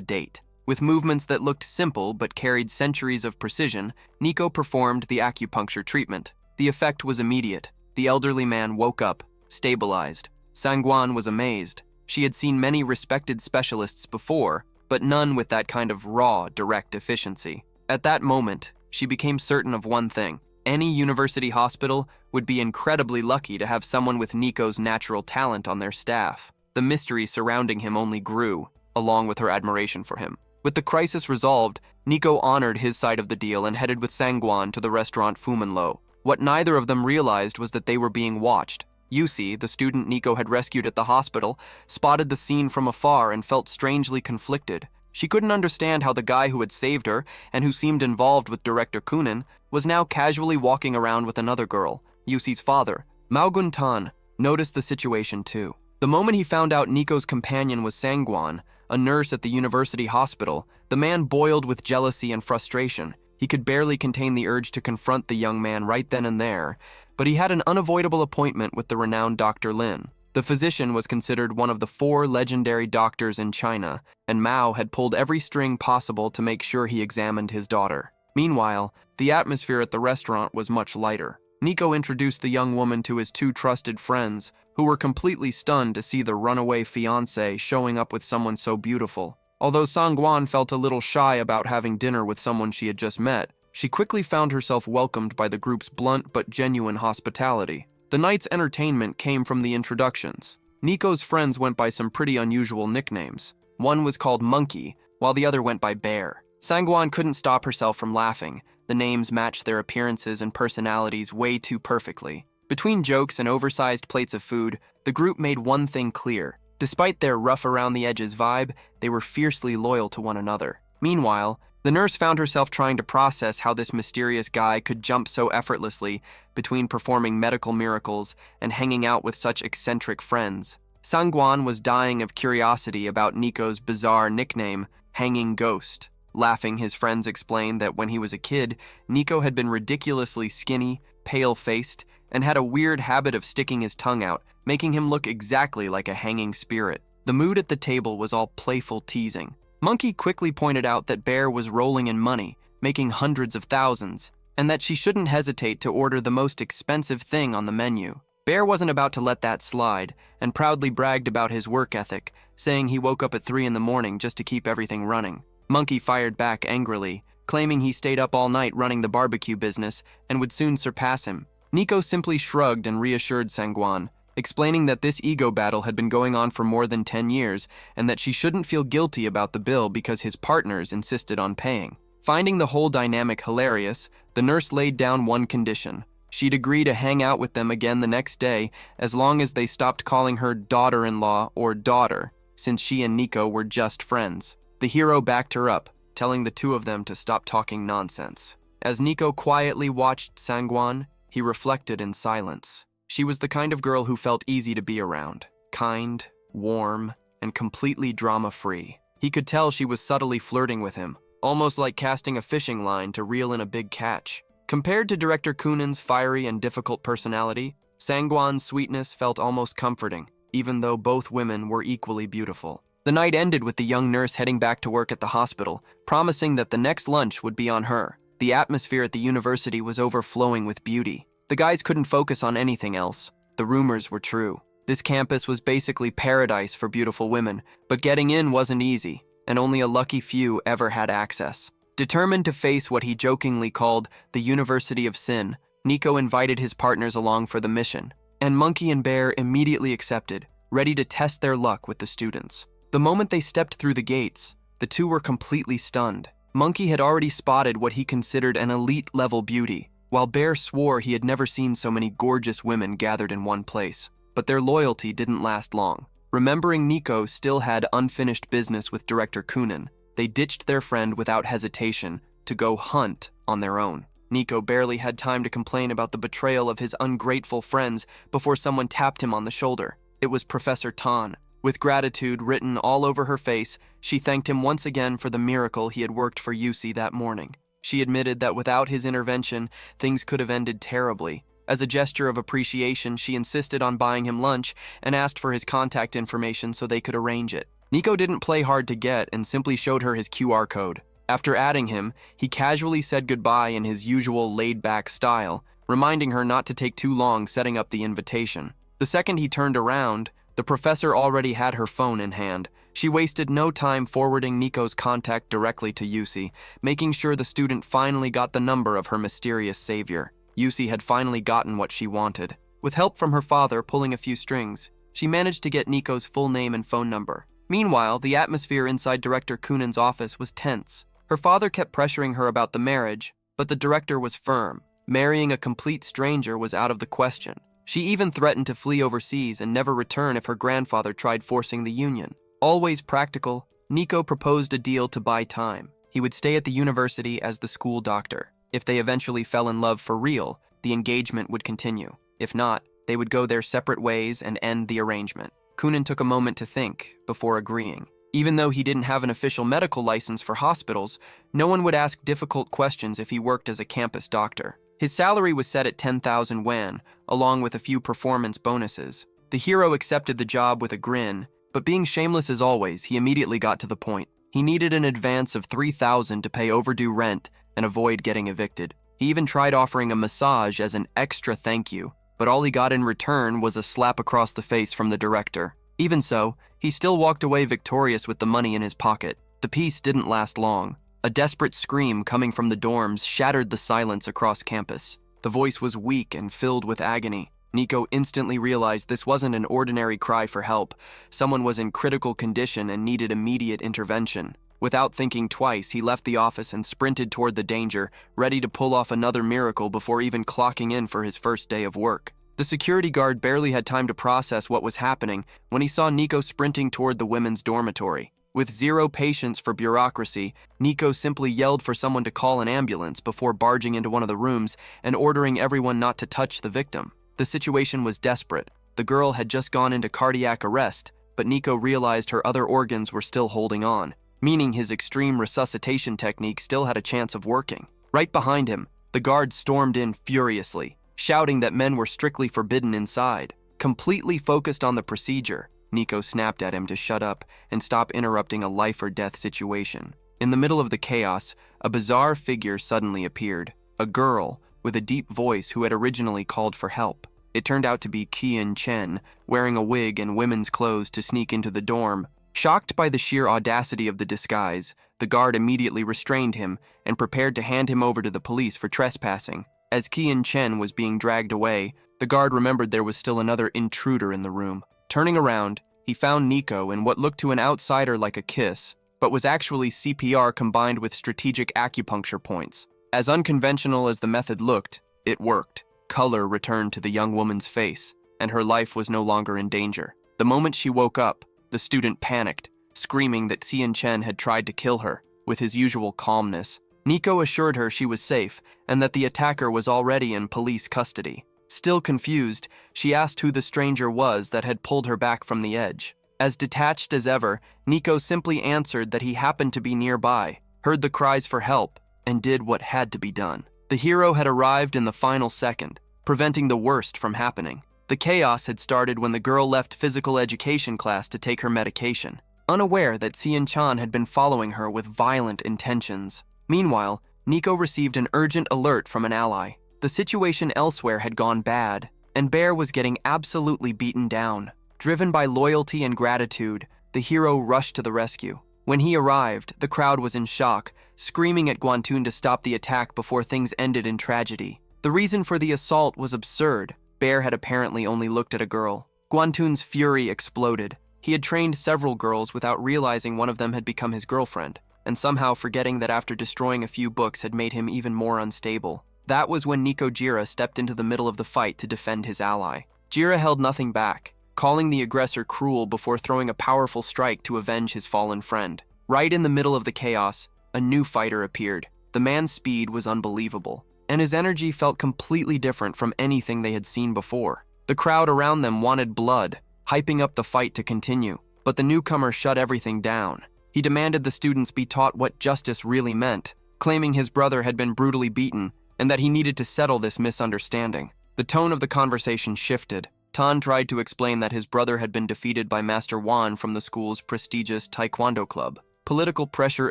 date. With movements that looked simple but carried centuries of precision, Nico performed the acupuncture treatment. The effect was immediate. The elderly man woke up, stabilized. Sangwan was amazed. She had seen many respected specialists before, but none with that kind of raw, direct efficiency. At that moment, she became certain of one thing. Any university hospital would be incredibly lucky to have someone with Nico's natural talent on their staff. The mystery surrounding him only grew, along with her admiration for him. With the crisis resolved, Nico honored his side of the deal and headed with Sangwan to the restaurant Fumanlo. What neither of them realized was that they were being watched. Yusi, the student Nico had rescued at the hospital, spotted the scene from afar and felt strangely conflicted. She couldn't understand how the guy who had saved her, and who seemed involved with Director Kunin, was now casually walking around with another girl. Yusi's father, Mao Guntan, noticed the situation too. The moment he found out Nico's companion was Sangwan, a nurse at the university hospital, the man boiled with jealousy and frustration. He could barely contain the urge to confront the young man right then and there, but he had an unavoidable appointment with the renowned Dr. Lin. The physician was considered one of the 4 legendary doctors in China, and Mao had pulled every string possible to make sure he examined his daughter. Meanwhile, the atmosphere at the restaurant was much lighter. Nico introduced the young woman to his 2 trusted friends, who were completely stunned to see the runaway fiancé showing up with someone so beautiful. Although Sangwan felt a little shy about having dinner with someone she had just met, she quickly found herself welcomed by the group's blunt but genuine hospitality. The night's entertainment came from the introductions. Nico's friends went by some pretty unusual nicknames. One was called Monkey, while the other went by Bear. Sangwan couldn't stop herself from laughing. The names matched their appearances and personalities way too perfectly. Between jokes and oversized plates of food, the group made one thing clear. Despite their rough-around-the-edges vibe, they were fiercely loyal to one another. Meanwhile, the nurse found herself trying to process how this mysterious guy could jump so effortlessly between performing medical miracles and hanging out with such eccentric friends. Sangwan was dying of curiosity about Nico's bizarre nickname, Hanging Ghost. Laughing, his friends explained that when he was a kid, Nico had been ridiculously skinny, pale-faced, and had a weird habit of sticking his tongue out, making him look exactly like a hanging spirit. The mood at the table was all playful teasing. Monkey quickly pointed out that Bear was rolling in money, making hundreds of thousands, and that she shouldn't hesitate to order the most expensive thing on the menu. Bear wasn't about to let that slide, and proudly bragged about his work ethic, saying he woke up at 3 in the morning just to keep everything running. Monkey fired back angrily, claiming he stayed up all night running the barbecue business and would soon surpass him. Nico simply shrugged and reassured Sangwan, explaining that this ego battle had been going on for more than 10 years and that she shouldn't feel guilty about the bill because his partners insisted on paying. Finding the whole dynamic hilarious, the nurse laid down one condition. She'd agree to hang out with them again the next day as long as they stopped calling her daughter-in-law or daughter, since she and Nico were just friends. The hero backed her up, telling the two of them to stop talking nonsense. As Nico quietly watched Sangwan, he reflected in silence. She was the kind of girl who felt easy to be around, kind, warm, and completely drama-free. He could tell she was subtly flirting with him, almost like casting a fishing line to reel in a big catch. Compared to Director Kunin's fiery and difficult personality, Sangwan's sweetness felt almost comforting, even though both women were equally beautiful. The night ended with the young nurse heading back to work at the hospital, promising that the next lunch would be on her. The atmosphere at the university was overflowing with beauty. The guys couldn't focus on anything else. The rumors were true. This campus was basically paradise for beautiful women, but getting in wasn't easy, and only a lucky few ever had access. Determined to face what he jokingly called the University of Sin, Nico invited his partners along for the mission, and Monkey and Bear immediately accepted, ready to test their luck with the students. The moment they stepped through the gates, the two were completely stunned. Monkey had already spotted what he considered an elite-level beauty, while Bear swore he had never seen so many gorgeous women gathered in one place. But their loyalty didn't last long. Remembering Nico still had unfinished business with Director Kunin, they ditched their friend without hesitation to go hunt on their own. Nico barely had time to complain about the betrayal of his ungrateful friends before someone tapped him on the shoulder. It was Professor Tan. With gratitude written all over her face, she thanked him once again for the miracle he had worked for Yusi that morning. She admitted that without his intervention, things could have ended terribly, As a gesture of appreciation, she insisted on buying him lunch and asked for his contact information so they could arrange it. Nico didn't play hard to get and simply showed her his QR code. After adding him, he casually said goodbye in his usual laid-back style, reminding her not to take too long setting up the invitation. The second he turned around, the professor already had her phone in hand. She wasted no time forwarding Nico's contact directly to Yusi, making sure the student finally got the number of her mysterious savior. Yusi had finally gotten what she wanted. With help from her father pulling a few strings, she managed to get Nico's full name and phone number. Meanwhile, the atmosphere inside Director Kunen's office was tense. Her father kept pressuring her about the marriage, but the director was firm. Marrying a complete stranger was out of the question. She even threatened to flee overseas and never return if her grandfather tried forcing the union. Always practical, Nico proposed a deal to buy time. He would stay at the university as the school doctor. If they eventually fell in love for real, the engagement would continue. If not, they would go their separate ways and end the arrangement. Kunen took a moment to think before agreeing. Even though he didn't have an official medical license for hospitals, no one would ask difficult questions if he worked as a campus doctor. His salary was set at 10,000 wan, along with a few performance bonuses. The hero accepted the job with a grin, but being shameless as always, he immediately got to the point. He needed an advance of 3,000 to pay overdue rent and avoid getting evicted. He even tried offering a massage as an extra thank you, but all he got in return was a slap across the face from the director. Even so, he still walked away victorious with the money in his pocket. The peace didn't last long. A desperate scream coming from the dorms shattered the silence across campus. The voice was weak and filled with agony. Nico instantly realized this wasn't an ordinary cry for help. Someone was in critical condition and needed immediate intervention. Without thinking twice, he left the office and sprinted toward the danger, ready to pull off another miracle before even clocking in for his first day of work. The security guard barely had time to process what was happening when he saw Nico sprinting toward the women's dormitory. With zero patience for bureaucracy, Nico simply yelled for someone to call an ambulance before barging into one of the rooms and ordering everyone not to touch the victim. The situation was desperate. The girl had just gone into cardiac arrest, but Nico realized her other organs were still holding on, meaning his extreme resuscitation technique still had a chance of working. Right behind him, the guard stormed in furiously, shouting that men were strictly forbidden inside. Completely focused on the procedure, Nico snapped at him to shut up and stop interrupting a life-or-death situation. In the middle of the chaos, a bizarre figure suddenly appeared, a girl with a deep voice who had originally called for help. It turned out to be Kian Chen, wearing a wig and women's clothes to sneak into the dorm. Shocked by the sheer audacity of the disguise, the guard immediately restrained him and prepared to hand him over to the police for trespassing. As Kian Chen was being dragged away, the guard remembered there was still another intruder in the room. Turning around, he found Nico in what looked to an outsider like a kiss, but was actually CPR combined with strategic acupuncture points. As unconventional as the method looked, it worked. Color returned to the young woman's face, and her life was no longer in danger. The moment she woke up, the student panicked, screaming that Xian Chen had tried to kill her. With his usual calmness, Nico assured her she was safe and that the attacker was already in police custody. Still confused, she asked who the stranger was that had pulled her back from the edge. As detached as ever, Nico simply answered that he happened to be nearby, heard the cries for help, and did what had to be done. The hero had arrived in the final second, preventing the worst from happening. The chaos had started when the girl left physical education class to take her medication, unaware that Xian Chan had been following her with violent intentions. Meanwhile, Nico received an urgent alert from an ally. The situation elsewhere had gone bad, and Bear was getting absolutely beaten down. Driven by loyalty and gratitude, the hero rushed to the rescue. When he arrived, the crowd was in shock, screaming at Guantun to stop the attack before things ended in tragedy. The reason for the assault was absurd. Bear had apparently only looked at a girl. Guantun's fury exploded. He had trained several girls without realizing one of them had become his girlfriend, and somehow forgetting that after destroying a few books had made him even more unstable. That was when Nico Jira stepped into the middle of the fight to defend his ally. Jira held nothing back, calling the aggressor cruel before throwing a powerful strike to avenge his fallen friend. Right in the middle of the chaos, a new fighter appeared. The man's speed was unbelievable, and his energy felt completely different from anything they had seen before. The crowd around them wanted blood, hyping up the fight to continue, but the newcomer shut everything down. He demanded the students be taught what justice really meant, claiming his brother had been brutally beaten and that he needed to settle this misunderstanding. The tone of the conversation shifted. Tan tried to explain that his brother had been defeated by Master Wan from the school's prestigious taekwondo club. Political pressure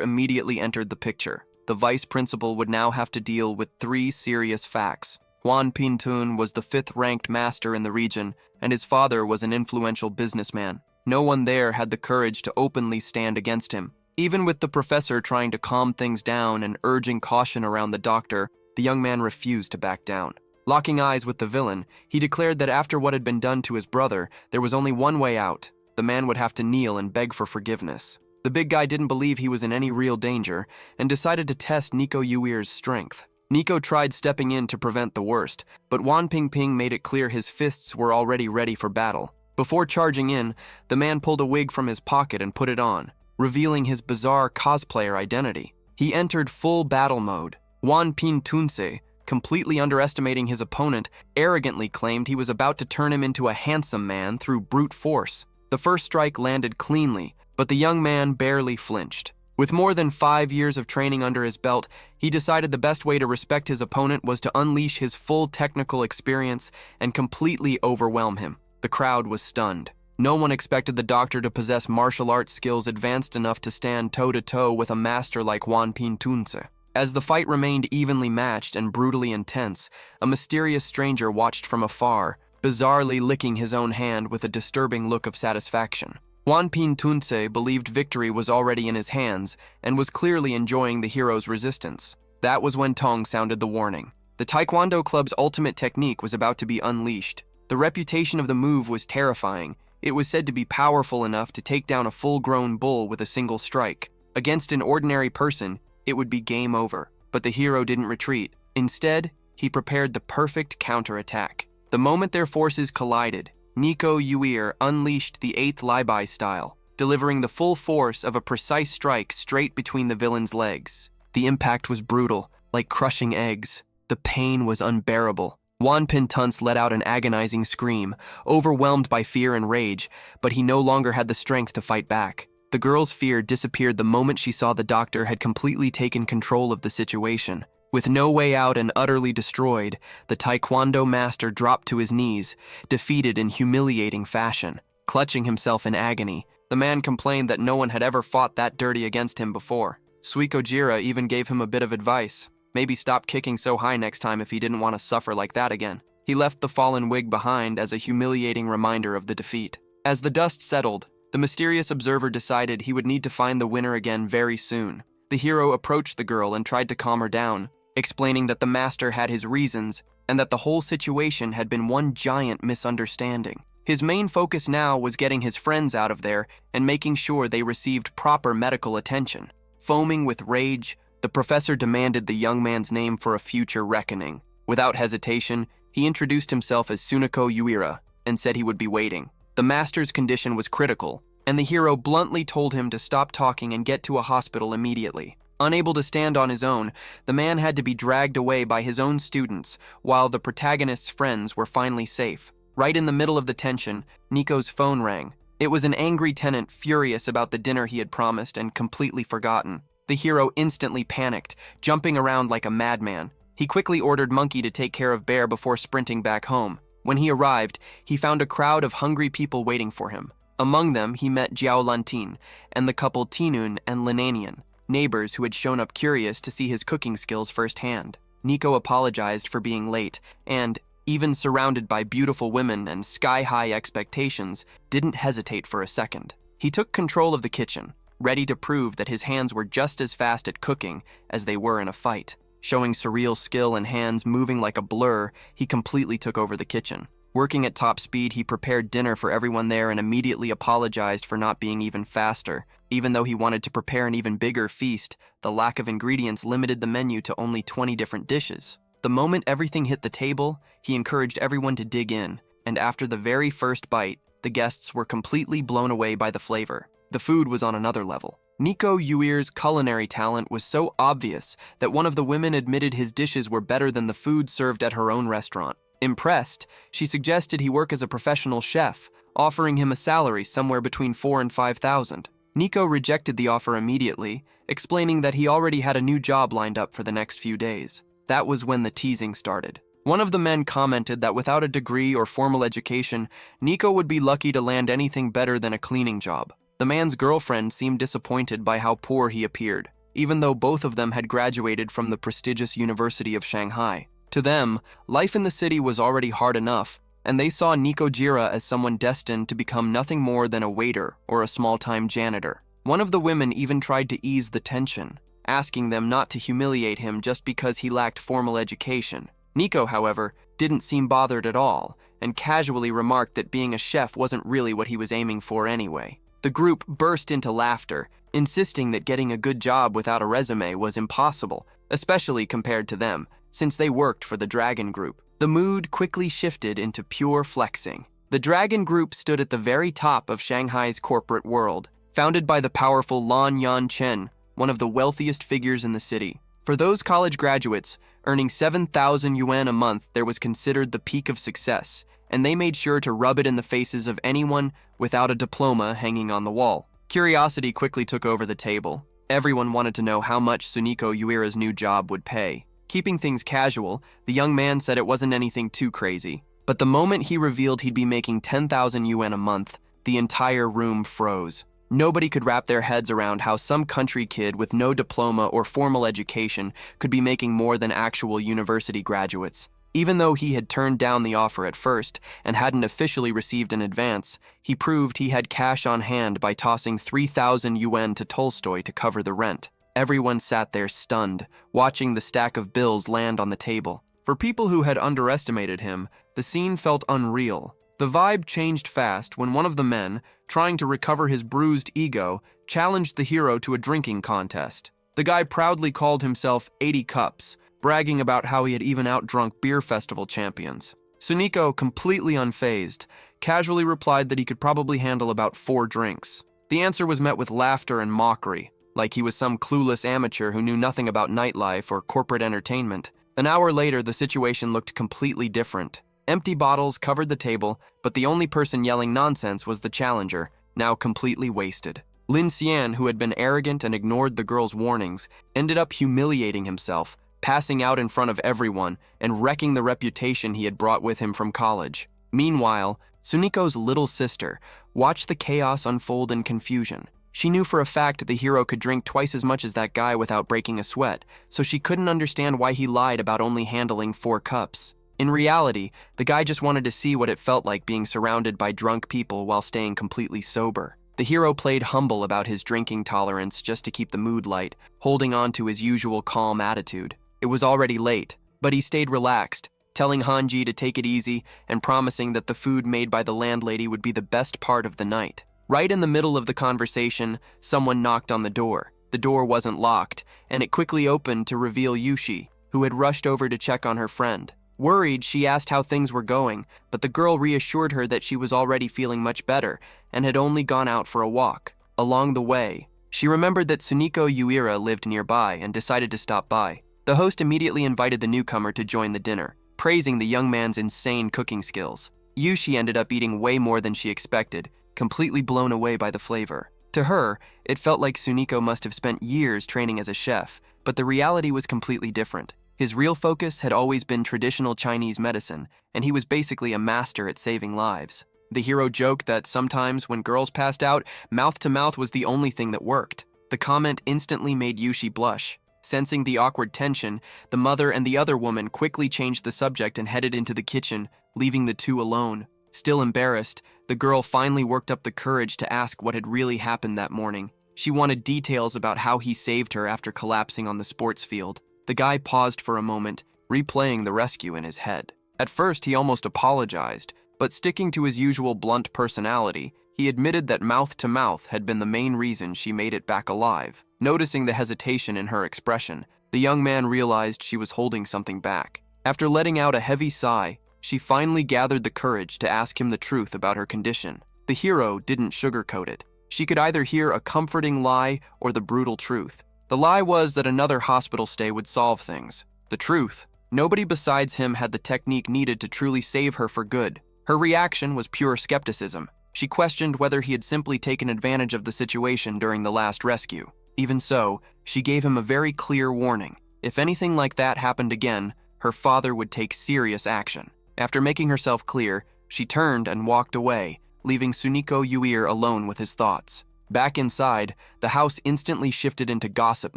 immediately entered the picture. The vice principal would now have to deal with 3 serious facts. Wan Pintun was the 5th-ranked master in the region, and his father was an influential businessman. No one there had the courage to openly stand against him. Even with the professor trying to calm things down and urging caution around the doctor, the young man refused to back down. Locking eyes with the villain, he declared that after what had been done to his brother, there was only one way out. The man would have to kneel and beg for forgiveness. The big guy didn't believe he was in any real danger and decided to test Nico Yuir's strength. Nico tried stepping in to prevent the worst, but Wan Pingping made it clear his fists were already ready for battle. Before charging in, the man pulled a wig from his pocket and put it on, revealing his bizarre cosplayer identity. He entered full battle mode. Wan Pingtunse, completely underestimating his opponent, arrogantly claimed he was about to turn him into a handsome man through brute force. The first strike landed cleanly, but the young man barely flinched. With more than 5 years of training under his belt, he decided the best way to respect his opponent was to unleash his full technical experience and completely overwhelm him. The crowd was stunned. No one expected the doctor to possess martial arts skills advanced enough to stand toe-to-toe with a master like Wan Pingtunse. As the fight remained evenly matched and brutally intense, a mysterious stranger watched from afar, bizarrely licking his own hand with a disturbing look of satisfaction. Wan Pingtunse believed victory was already in his hands and was clearly enjoying the hero's resistance. That was when Tong sounded the warning. The Taekwondo club's ultimate technique was about to be unleashed. The reputation of the move was terrifying. It was said to be powerful enough to take down a full-grown bull with a single strike. Against an ordinary person, it would be game over. But the hero didn't retreat. Instead, he prepared the perfect counterattack. The moment their forces collided, Nico Yuir unleashed the 8th Libai style, delivering the full force of a precise strike straight between the villain's legs. The impact was brutal, like crushing eggs. The pain was unbearable. Wan Pintunce let out an agonizing scream, overwhelmed by fear and rage, but he no longer had the strength to fight back. The girl's fear disappeared the moment she saw the doctor had completely taken control of the situation. With no way out and utterly destroyed, the Taekwondo master dropped to his knees, defeated in humiliating fashion. Clutching himself in agony, the man complained that no one had ever fought that dirty against him before. Suikojira even gave him a bit of advice. Maybe stop kicking so high next time if he didn't want to suffer like that again. He left the fallen wig behind as a humiliating reminder of the defeat. As the dust settled, the mysterious observer decided he would need to find the winner again very soon. The hero approached the girl and tried to calm her down, explaining that the master had his reasons and that the whole situation had been one giant misunderstanding. His main focus now was getting his friends out of there and making sure they received proper medical attention. Foaming with rage, the professor demanded the young man's name for a future reckoning. Without hesitation, he introduced himself as Sunako Yuira and said he would be waiting. The master's condition was critical, and the hero bluntly told him to stop talking and get to a hospital immediately. Unable to stand on his own, the man had to be dragged away by his own students, while the protagonist's friends were finally safe. Right in the middle of the tension, Nico's phone rang. It was an angry tenant furious about the dinner he had promised and completely forgotten. The hero instantly panicked, jumping around like a madman. He quickly ordered Monkey to take care of Bear before sprinting back home. When he arrived, he found a crowd of hungry people waiting for him. Among them, he met Jiao Lantin and the couple Tinun and Linanian, neighbors who had shown up curious to see his cooking skills firsthand. Nico apologized for being late and, even surrounded by beautiful women and sky-high expectations, didn't hesitate for a second. He took control of the kitchen, ready to prove that his hands were just as fast at cooking as they were in a fight. Showing surreal skill and hands moving like a blur, he completely took over the kitchen. Working at top speed, he prepared dinner for everyone there and immediately apologized for not being even faster. Even though he wanted to prepare an even bigger feast, the lack of ingredients limited the menu to only 20 different dishes. The moment everything hit the table, he encouraged everyone to dig in, and after the very first bite, the guests were completely blown away by the flavor. The food was on another level. Nico Yuir's culinary talent was so obvious that one of the women admitted his dishes were better than the food served at her own restaurant. Impressed, she suggested he work as a professional chef, offering him a salary somewhere between 4,000 and 5,000. Nico rejected the offer immediately, explaining that he already had a new job lined up for the next few days. That was when the teasing started. One of the men commented that without a degree or formal education, Nico would be lucky to land anything better than a cleaning job. The man's girlfriend seemed disappointed by how poor he appeared, even though both of them had graduated from the prestigious University of Shanghai. To them, life in the city was already hard enough, and they saw Nico Jira as someone destined to become nothing more than a waiter or a small-time janitor. One of the women even tried to ease the tension, asking them not to humiliate him just because he lacked formal education. Nico, however, didn't seem bothered at all, and casually remarked that being a chef wasn't really what he was aiming for anyway. The group burst into laughter, insisting that getting a good job without a resume was impossible, especially compared to them, since they worked for the Dragon Group. The mood quickly shifted into pure flexing. The Dragon Group stood at the very top of Shanghai's corporate world, founded by the powerful Lan Yan-chen, one of the wealthiest figures in the city. For those college graduates, earning 7,000 yuan a month there was considered the peak of success, and they made sure to rub it in the faces of anyone without a diploma hanging on the wall. Curiosity quickly took over the table. Everyone wanted to know how much Suniko Uira's new job would pay. Keeping things casual, the young man said it wasn't anything too crazy. But the moment he revealed he'd be making 10,000 yuan a month, the entire room froze. Nobody could wrap their heads around how some country kid with no diploma or formal education could be making more than actual university graduates. Even though he had turned down the offer at first and hadn't officially received an advance, he proved he had cash on hand by tossing 3,000 yuan to Tolstoy to cover the rent. Everyone sat there stunned, watching the stack of bills land on the table. For people who had underestimated him, the scene felt unreal. The vibe changed fast when one of the men, trying to recover his bruised ego, challenged the hero to a drinking contest. The guy proudly called himself 80 cups, bragging about how he had even outdrunk beer festival champions. Suniko, completely unfazed, casually replied that he could probably handle about 4 drinks. The answer was met with laughter and mockery, like he was some clueless amateur who knew nothing about nightlife or corporate entertainment. An hour later, the situation looked completely different. Empty bottles covered the table, but the only person yelling nonsense was the challenger, now completely wasted. Lin Xian, who had been arrogant and ignored the girl's warnings, ended up humiliating himself, passing out in front of everyone and wrecking the reputation he had brought with him from college. Meanwhile, Suniko's little sister watched the chaos unfold in confusion. She knew for a fact the hero could drink twice as much as that guy without breaking a sweat, so she couldn't understand why he lied about only handling 4 cups. In reality, the guy just wanted to see what it felt like being surrounded by drunk people while staying completely sober. The hero played humble about his drinking tolerance just to keep the mood light, holding on to his usual calm attitude. It was already late, but he stayed relaxed, telling Hanji to take it easy and promising that the food made by the landlady would be the best part of the night. Right in the middle of the conversation, someone knocked on the door. The door wasn't locked, and it quickly opened to reveal Yushi, who had rushed over to check on her friend. Worried, she asked how things were going, but the girl reassured her that she was already feeling much better and had only gone out for a walk. Along the way, she remembered that Suniko Uira lived nearby and decided to stop by. The host immediately invited the newcomer to join the dinner, praising the young man's insane cooking skills. Yushi ended up eating way more than she expected, completely blown away by the flavor. To her, it felt like Suniko must have spent years training as a chef, but the reality was completely different. His real focus had always been traditional Chinese medicine, and he was basically a master at saving lives. The hero joked that sometimes when girls passed out, mouth-to-mouth was the only thing that worked. The comment instantly made Yushi blush. Sensing the awkward tension, the mother and the other woman quickly changed the subject and headed into the kitchen, leaving the two alone. Still embarrassed, the girl finally worked up the courage to ask what had really happened that morning. She wanted details about how he saved her after collapsing on the sports field. The guy paused for a moment, replaying the rescue in his head. At first, he almost apologized, but sticking to his usual blunt personality, he admitted that mouth-to-mouth had been the main reason she made it back alive. Noticing the hesitation in her expression, the young man realized she was holding something back. After letting out a heavy sigh, she finally gathered the courage to ask him the truth about her condition. The hero didn't sugarcoat it. She could either hear a comforting lie or the brutal truth. The lie was that another hospital stay would solve things. The truth, nobody besides him had the technique needed to truly save her for good. Her reaction was pure skepticism. She questioned whether he had simply taken advantage of the situation during the last rescue. Even so, she gave him a very clear warning. If anything like that happened again, her father would take serious action. After making herself clear, she turned and walked away, leaving Suniko Yuir alone with his thoughts. Back inside, the house instantly shifted into gossip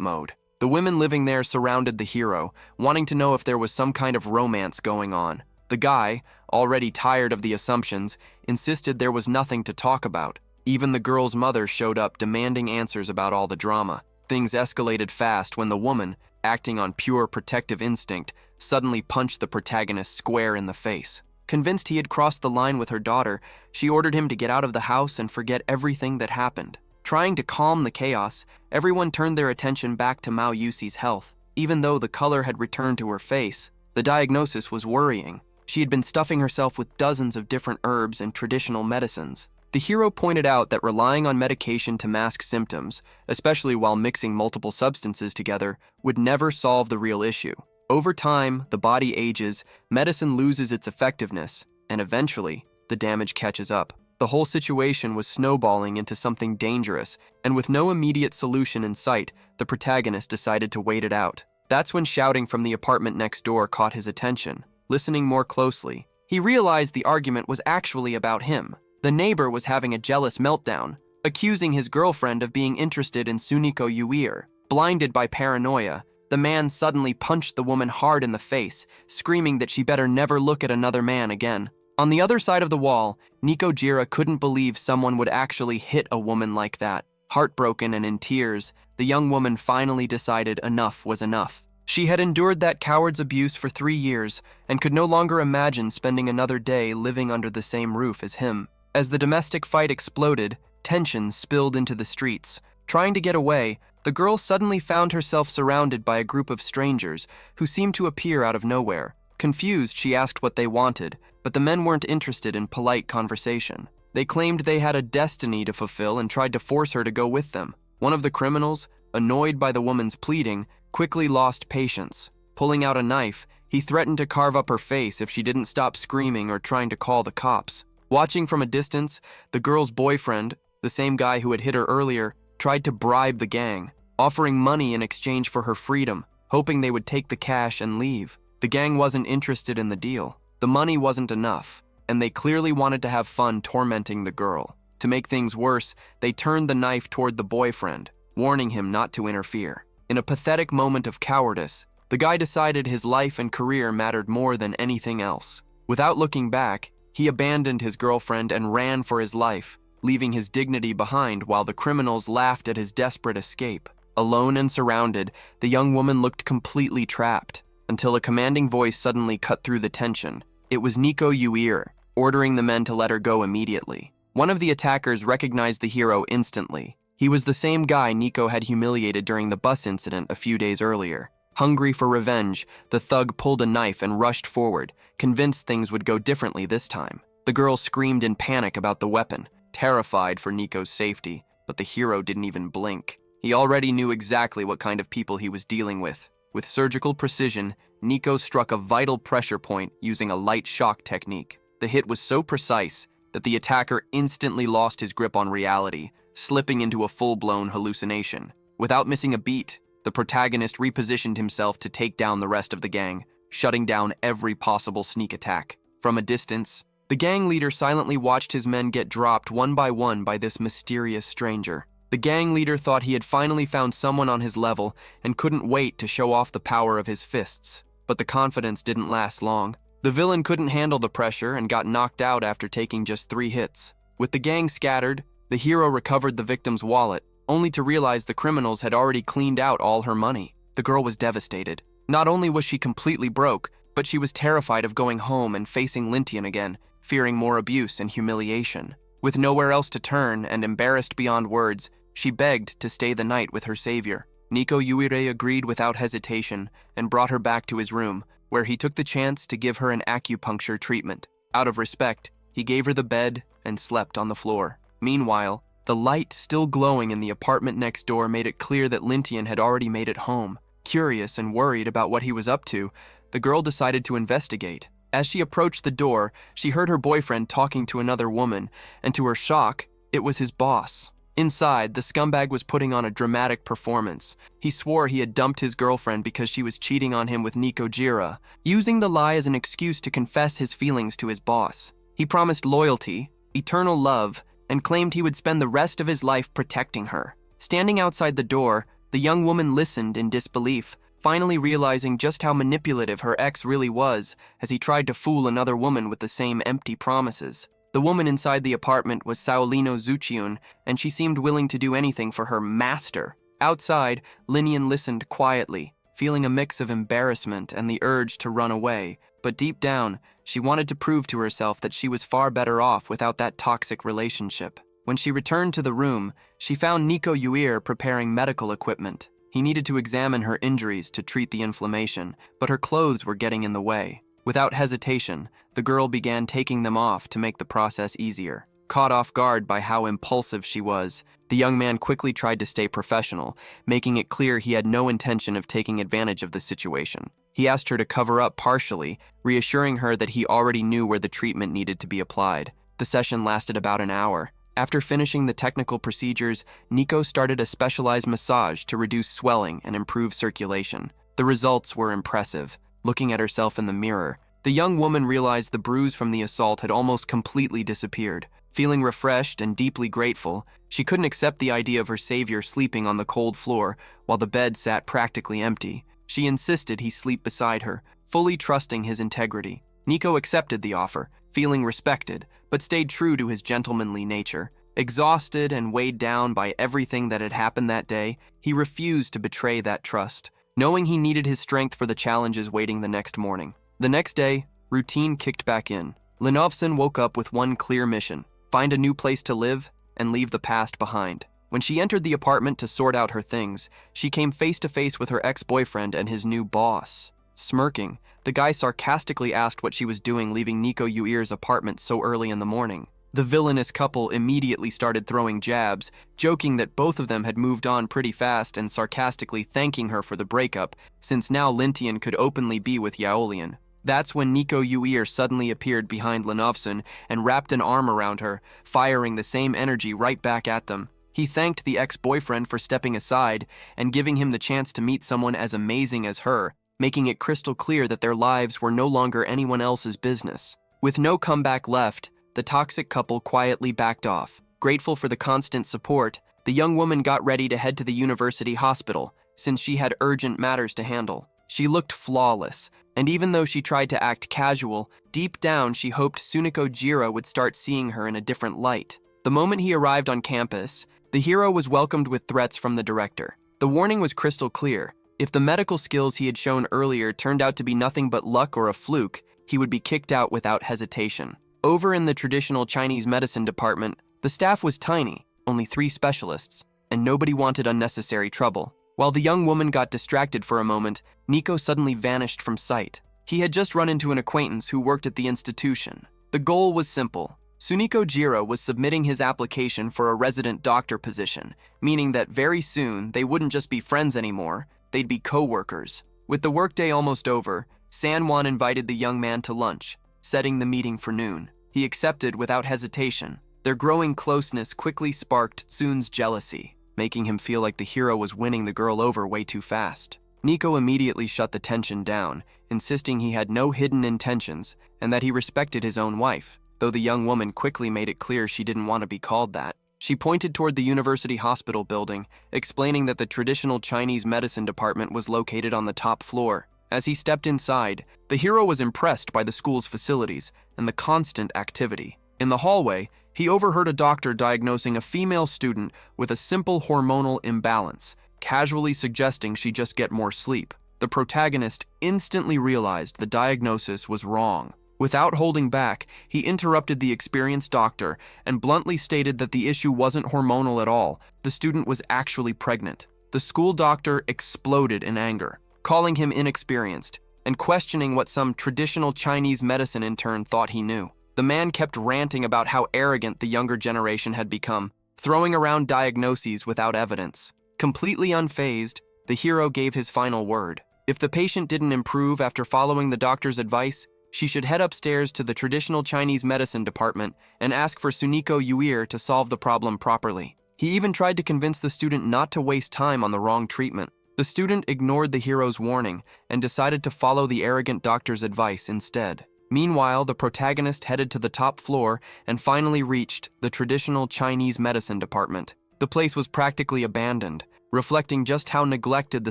mode. The women living there surrounded the hero, wanting to know if there was some kind of romance going on. The guy, already tired of the assumptions, insisted there was nothing to talk about. Even the girl's mother showed up demanding answers about all the drama. Things escalated fast when the woman, acting on pure protective instinct, suddenly punched the protagonist square in the face. Convinced he had crossed the line with her daughter, she ordered him to get out of the house and forget everything that happened. Trying to calm the chaos, everyone turned their attention back to Mao Yusi's health. Even though the color had returned to her face, the diagnosis was worrying. She had been stuffing herself with dozens of different herbs and traditional medicines. The hero pointed out that relying on medication to mask symptoms, especially while mixing multiple substances together, would never solve the real issue. Over time, the body ages, medicine loses its effectiveness, and eventually, the damage catches up. The whole situation was snowballing into something dangerous, and with no immediate solution in sight, the protagonist decided to wait it out. That's when shouting from the apartment next door caught his attention. Listening more closely, he realized the argument was actually about him. The neighbor was having a jealous meltdown, accusing his girlfriend of being interested in Suniko Yuir. Blinded by paranoia, the man suddenly punched the woman hard in the face, screaming that she better never look at another man again. On the other side of the wall, Nikojira couldn't believe someone would actually hit a woman like that. Heartbroken and in tears, the young woman finally decided enough was enough. She had endured that coward's abuse for 3 years and could no longer imagine spending another day living under the same roof as him. As the domestic fight exploded, tension spilled into the streets. Trying to get away, the girl suddenly found herself surrounded by a group of strangers who seemed to appear out of nowhere. Confused, she asked what they wanted, but the men weren't interested in polite conversation. They claimed they had a destiny to fulfill and tried to force her to go with them. One of the criminals, annoyed by the woman's pleading, quickly lost patience. Pulling out a knife, he threatened to carve up her face if she didn't stop screaming or trying to call the cops. Watching from a distance, the girl's boyfriend, the same guy who had hit her earlier, tried to bribe the gang, offering money in exchange for her freedom, hoping they would take the cash and leave. The gang wasn't interested in the deal. The money wasn't enough, and they clearly wanted to have fun tormenting the girl. To make things worse, they turned the knife toward the boyfriend, warning him not to interfere. In a pathetic moment of cowardice, the guy decided his life and career mattered more than anything else. Without looking back, he abandoned his girlfriend and ran for his life, leaving his dignity behind while the criminals laughed at his desperate escape. Alone and surrounded, the young woman looked completely trapped, until a commanding voice suddenly cut through the tension. It was Nico Yuir, ordering the men to let her go immediately. One of the attackers recognized the hero instantly. He was the same guy Nico had humiliated during the bus incident a few days earlier. Hungry for revenge, the thug pulled a knife and rushed forward, convinced things would go differently this time. The girl screamed in panic about the weapon, terrified for Nico's safety, but the hero didn't even blink. He already knew exactly what kind of people he was dealing with. With surgical precision, Nico struck a vital pressure point using a light shock technique. The hit was so precise that the attacker instantly lost his grip on reality, slipping into a full-blown hallucination. Without missing a beat, the protagonist repositioned himself to take down the rest of the gang, shutting down every possible sneak attack. From a distance, the gang leader silently watched his men get dropped one by this mysterious stranger. The gang leader thought he had finally found someone on his level and couldn't wait to show off the power of his fists. But the confidence didn't last long. The villain couldn't handle the pressure and got knocked out after taking just 3 hits. With the gang scattered, the hero recovered the victim's wallet, only to realize the criminals had already cleaned out all her money. The girl was devastated. Not only was she completely broke, but she was terrified of going home and facing Lintian again, fearing more abuse and humiliation. With nowhere else to turn and embarrassed beyond words, she begged to stay the night with her savior. Nico Yuire agreed without hesitation and brought her back to his room, where he took the chance to give her an acupuncture treatment. Out of respect, he gave her the bed and slept on the floor. Meanwhile, the light still glowing in the apartment next door made it clear that Lintian had already made it home. Curious and worried about what he was up to, the girl decided to investigate. As she approached the door, she heard her boyfriend talking to another woman, and to her shock, it was his boss. Inside, the scumbag was putting on a dramatic performance. He swore he had dumped his girlfriend because she was cheating on him with Nikojira, using the lie as an excuse to confess his feelings to his boss. He promised loyalty, eternal love, and claimed he would spend the rest of his life protecting her. Standing outside the door, the young woman listened in disbelief, finally realizing just how manipulative her ex really was as he tried to fool another woman with the same empty promises. The woman inside the apartment was Saolino Zuchiun, and she seemed willing to do anything for her master. Outside, Linian listened quietly, feeling a mix of embarrassment and the urge to run away, but deep down, she wanted to prove to herself that she was far better off without that toxic relationship. When she returned to the room, she found Nico Yuir preparing medical equipment. He needed to examine her injuries to treat the inflammation, but her clothes were getting in the way. Without hesitation, the girl began taking them off to make the process easier. Caught off guard by how impulsive she was, the young man quickly tried to stay professional, making it clear he had no intention of taking advantage of the situation. He asked her to cover up partially, reassuring her that he already knew where the treatment needed to be applied. The session lasted about an hour. After finishing the technical procedures, Nico started a specialized massage to reduce swelling and improve circulation. The results were impressive. Looking at herself in the mirror, the young woman realized the bruise from the assault had almost completely disappeared. Feeling refreshed and deeply grateful, she couldn't accept the idea of her savior sleeping on the cold floor while the bed sat practically empty. She insisted he sleep beside her, fully trusting his integrity. Nico accepted the offer, feeling respected, but stayed true to his gentlemanly nature. Exhausted and weighed down by everything that had happened that day, he refused to betray that trust, knowing he needed his strength for the challenges waiting the next morning. The next day, routine kicked back in. Linovson woke up with one clear mission: find a new place to live and leave the past behind. When she entered the apartment to sort out her things, she came face to face with her ex-boyfriend and his new boss. Smirking, the guy sarcastically asked what she was doing leaving Nico Yuir's apartment so early in the morning. The villainous couple immediately started throwing jabs, joking that both of them had moved on pretty fast and sarcastically thanking her for the breakup, since now Lintian could openly be with Yaolian. That's when Nico Yuir suddenly appeared behind Linovson and wrapped an arm around her, firing the same energy right back at them. He thanked the ex-boyfriend for stepping aside and giving him the chance to meet someone as amazing as her, making it crystal clear that their lives were no longer anyone else's business. With no comeback left, the toxic couple quietly backed off. Grateful for the constant support, the young woman got ready to head to the university hospital, since she had urgent matters to handle. She looked flawless, and even though she tried to act casual, deep down she hoped Suniko Jira would start seeing her in a different light. The moment he arrived on campus, the hero was welcomed with threats from the director. The warning was crystal clear. If the medical skills he had shown earlier turned out to be nothing but luck or a fluke, he would be kicked out without hesitation. Over in the traditional Chinese medicine department, the staff was tiny, only 3 specialists, and nobody wanted unnecessary trouble. While the young woman got distracted for a moment, Nico suddenly vanished from sight. He had just run into an acquaintance who worked at the institution. The goal was simple. Suniko Jiro was submitting his application for a resident doctor position, meaning that very soon they wouldn't just be friends anymore, they'd be co-workers. With the workday almost over, Sanwan invited the young man to lunch, setting the meeting for noon. He accepted without hesitation. Their growing closeness quickly sparked Tsun's jealousy, making him feel like the hero was winning the girl over way too fast. Nico immediately shut the tension down, insisting he had no hidden intentions and that he respected his own wife, though the young woman quickly made it clear she didn't want to be called that. She pointed toward the university hospital building, explaining that the traditional Chinese medicine department was located on the top floor. As he stepped inside, the hero was impressed by the school's facilities and the constant activity. In the hallway, he overheard a doctor diagnosing a female student with a simple hormonal imbalance, casually suggesting she just get more sleep. The protagonist instantly realized the diagnosis was wrong. Without holding back, he interrupted the experienced doctor and bluntly stated that the issue wasn't hormonal at all. The student was actually pregnant. The school doctor exploded in anger, calling him inexperienced and questioning what some traditional Chinese medicine intern thought he knew. The man kept ranting about how arrogant the younger generation had become, throwing around diagnoses without evidence. Completely unfazed, the hero gave his final word. If the patient didn't improve after following the doctor's advice, she should head upstairs to the traditional Chinese medicine department and ask for Suniko Yuir to solve the problem properly. He even tried to convince the student not to waste time on the wrong treatment. The student ignored the hero's warning and decided to follow the arrogant doctor's advice instead. Meanwhile, the protagonist headed to the top floor and finally reached the traditional Chinese medicine department. The place was practically abandoned, reflecting just how neglected the